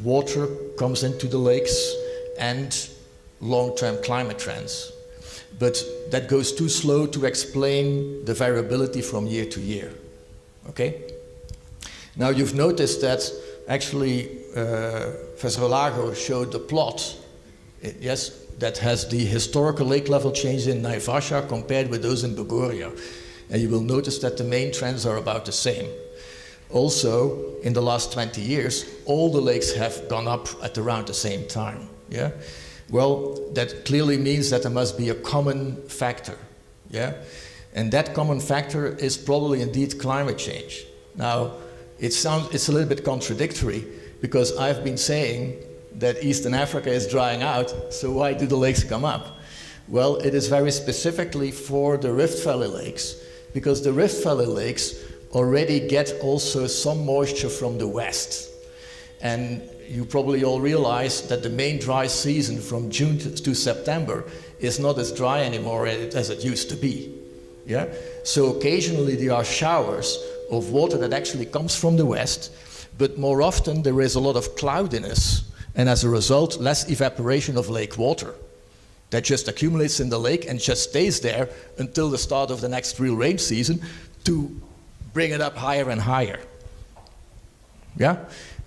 water comes into the lakes and long-term climate trends. But that goes too slow to explain the variability from year to year. Okay? Now you've noticed that actually Professor Lago showed the plot, yes, that has the historical lake level change in Naivasha compared with those in Bogoria. And you will notice that the main trends are about the same. Also, in the last 20 years, all the lakes have gone up at around the same time. Yeah? Well, that clearly means that there must be a common factor. Yeah? And that common factor is probably indeed climate change. Now, it's a little bit contradictory, because I've been saying that Eastern Africa is drying out, so why do the lakes come up? Well, it is very specifically for the Rift Valley lakes, because the Rift Valley lakes already get also some moisture from the west. And you probably all realize that the main dry season from June to September is not as dry anymore as it used to be. Yeah? So occasionally there are showers of water that actually comes from the west, but more often there is a lot of cloudiness, and as a result, less evaporation of lake water. That just accumulates in the lake and just stays there until the start of the next real rain season to bring it up higher and higher. Yeah?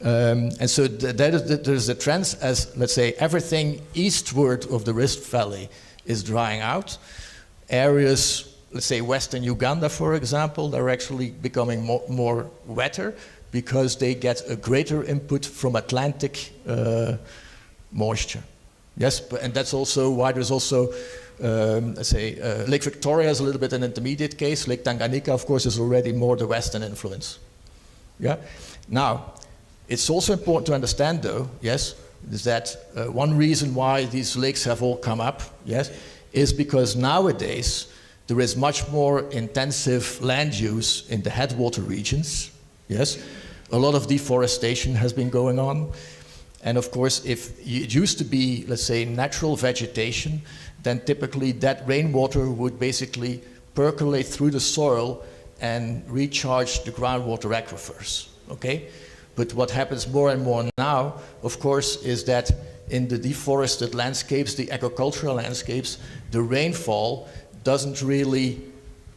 And so there's the trend as, let's say, everything eastward of the Rift Valley is drying out. Areas, let's say western Uganda, for example, they're actually becoming more wetter because they get a greater input from Atlantic moisture. Yes, and that's also why there's also, let's say, Lake Victoria is a little bit an intermediate case. Lake Tanganyika, of course, is already more the western influence. Yeah. Now, it's also important to understand, though, yes, is that one reason why these lakes have all come up, yes, is because nowadays there is much more intensive land use in the headwater regions. Yes, a lot of deforestation has been going on. And of course, if it used to be, let's say, natural vegetation, then typically that rainwater would basically percolate through the soil and recharge the groundwater aquifers, okay? But what happens more and more now, of course, is that in the deforested landscapes, the agricultural landscapes, the rainfall doesn't really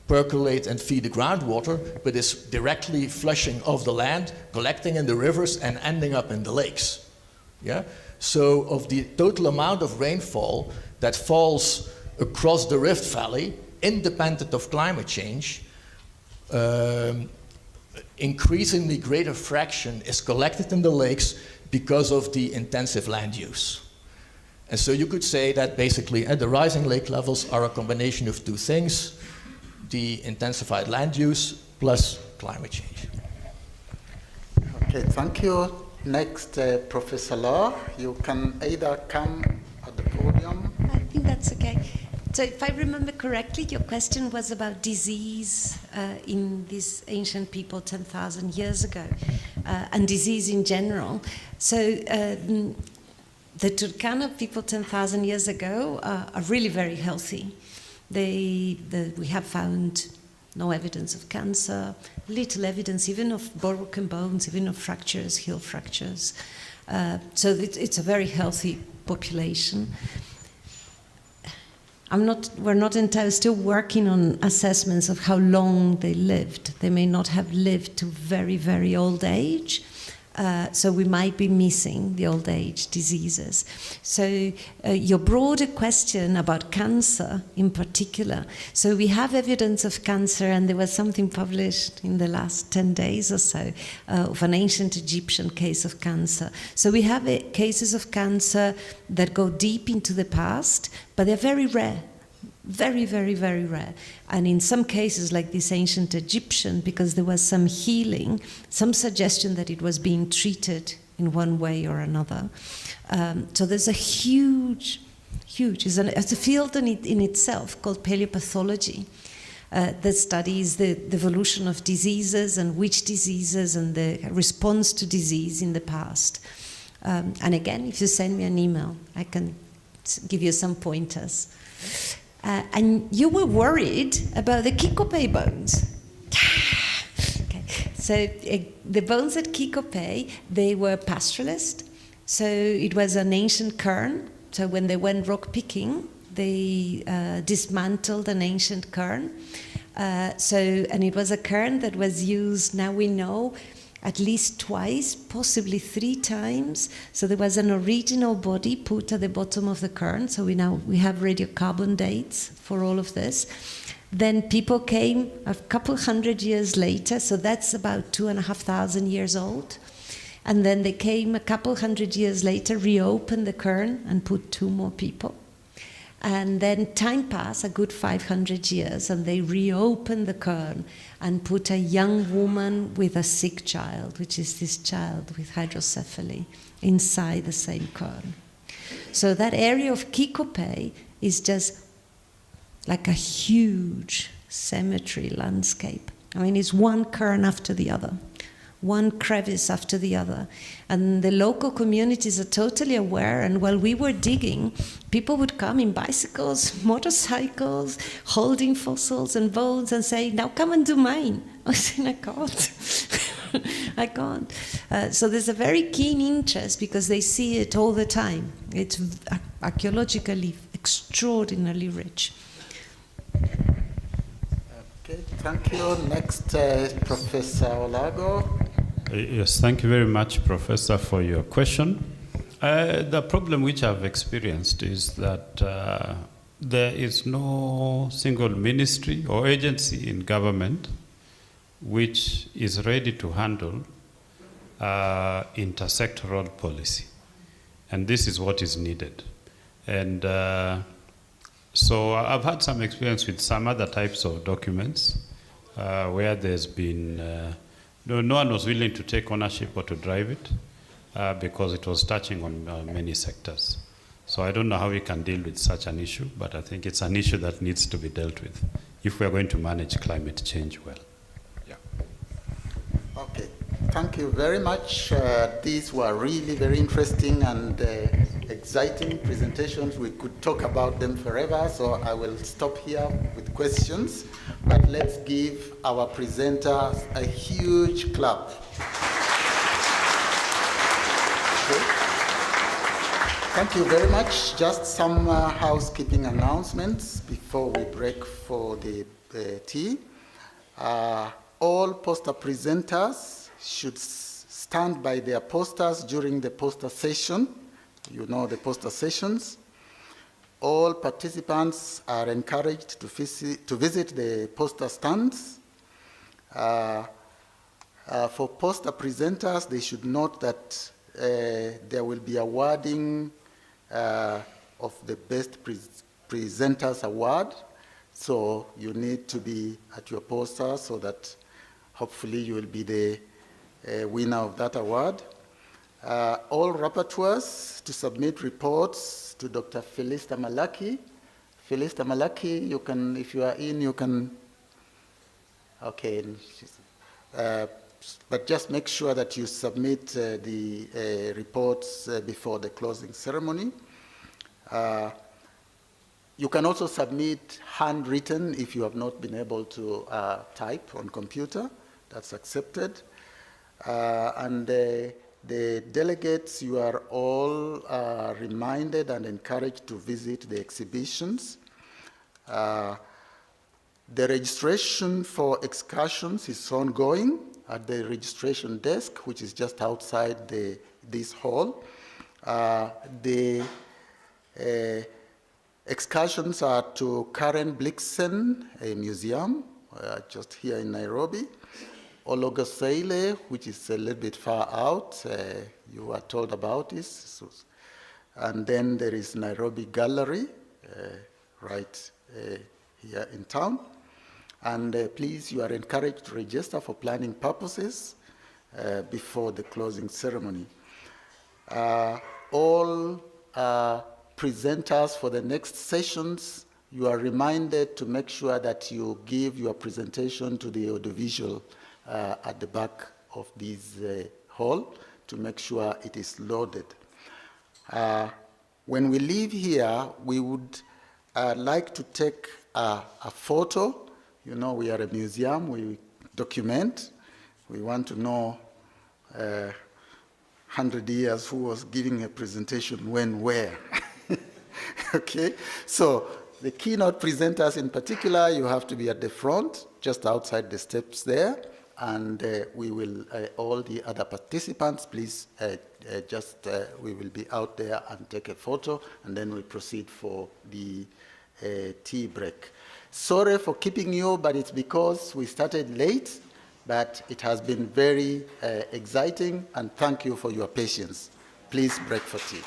percolate and feed the groundwater, but is directly flushing off the land, collecting in the rivers, and ending up in the lakes. Yeah? So of the total amount of rainfall that falls across the Rift Valley, independent of climate change, increasingly greater fraction is collected in the lakes because of the intensive land use. And so you could say that basically the rising lake levels are a combination of two things. the intensified land use plus climate change. Okay, thank you. Next, Professor Law, you can either come at the podium. I think that's okay. So if I remember correctly, your question was about disease in these ancient people 10,000 years ago, and disease in general. So the Turkana people 10,000 years ago are really very healthy. We have found no evidence of cancer, little evidence even of broken bones, even of fractures, heel fractures. So it's a very healthy population. We're not entirely still working on assessments of how long they lived. They may not have lived to very, very old age. So we might be missing the old age diseases. So your broader question about cancer in particular. So we have evidence of cancer, and there was something published in the last 10 days or so of an ancient Egyptian case of cancer. So we have cases of cancer that go deep into the past, but they're very rare. Very, very, very rare. And in some cases, like this ancient Egyptian, because there was some healing, some suggestion that it was being treated in one way or another. So there's a huge, it's a field in itself called paleopathology that studies the evolution of diseases and which diseases and the response to disease in the past. And again, if you send me an email, I can give you some pointers. And you were worried about the Kikopey bones. Okay. So the bones at Kikopey, they were pastoralist. So it was an ancient cairn. So when they went rock picking, they dismantled an ancient cairn. And it was a cairn that was used, now we know, at least twice, possibly 3 times. So there was an original body put at the bottom of the cairn. So we have radiocarbon dates for all of this. Then people came a couple hundred years later, so that's about 2,500 years old. And then they came a couple hundred years later, reopened the cairn and put 2 more people. And then time passed, a good 500 years, and they reopened the cairn and put a young woman with a sick child, which is this child with hydrocephaly, inside the same cairn. So that area of Kikopey is just like a huge cemetery landscape. I mean, it's one cairn after the other, one crevice after the other. And the local communities are totally aware, and while we were digging, people would come in bicycles, motorcycles, holding fossils and bones and say, now come and do mine. I said, I can't. I can't. So there's a very keen interest because they see it all the time. It's archaeologically extraordinarily rich. Okay, thank you. Next, Professor Olago. Yes, thank you very much, Professor, for your question. The problem which I've experienced is that there is no single ministry or agency in government which is ready to handle intersectoral policy. And this is what is needed. And so I've had some experience with some other types of documents where there's been, no one was willing to take ownership or to drive it because it was touching on many sectors. So I don't know how we can deal with such an issue, but I think it's an issue that needs to be dealt with if we're going to manage climate change well. Yeah. Okay, thank you very much. These were really very interesting and exciting presentations. We could talk about them forever, so I will stop here with questions. But let's give our presenters a huge clap. Okay. Thank you very much. Just some housekeeping announcements before we break for the tea. All poster presenters should stand by their posters during the poster session. You know the poster sessions. All participants are encouraged to visit the poster stands. For poster presenters, they should note that there will be awarding of the Best Presenters Award So you need to be at your poster so that hopefully you will be the winner of that award. All rapporteurs to submit reports to Dr. Phyllis Tamalaki. Phyllis Tamalaki, you can, if you are in, you can, okay. But just make sure that you submit the reports before the closing ceremony. You can also submit handwritten if you have not been able to type on computer. That's accepted. And the delegates, you are all reminded and encouraged to visit the exhibitions. The registration for excursions is ongoing at the registration desk, which is just outside this hall. The excursions are to Karen Blixen, a museum, just here in Nairobi. Ologosele, which is a little bit far out, you were told about this. And then there is Nairobi Gallery, right here in town. And please, you are encouraged to register for planning purposes before the closing ceremony. All presenters for the next sessions, you are reminded to make sure that you give your presentation to the audiovisual at the back of this hall to make sure it is loaded. When we leave here, we would like to take a photo. You know, we are a museum, we document. We want to know 100 years who was giving a presentation when, where. Okay, so the keynote presenters in particular, you have to be at the front, just outside the steps there, and we will, all the other participants, please we will be out there and take a photo, and then we proceed for the tea break. Sorry for keeping you, but it's because we started late, but it has been very exciting, and thank you for your patience. Please break for tea.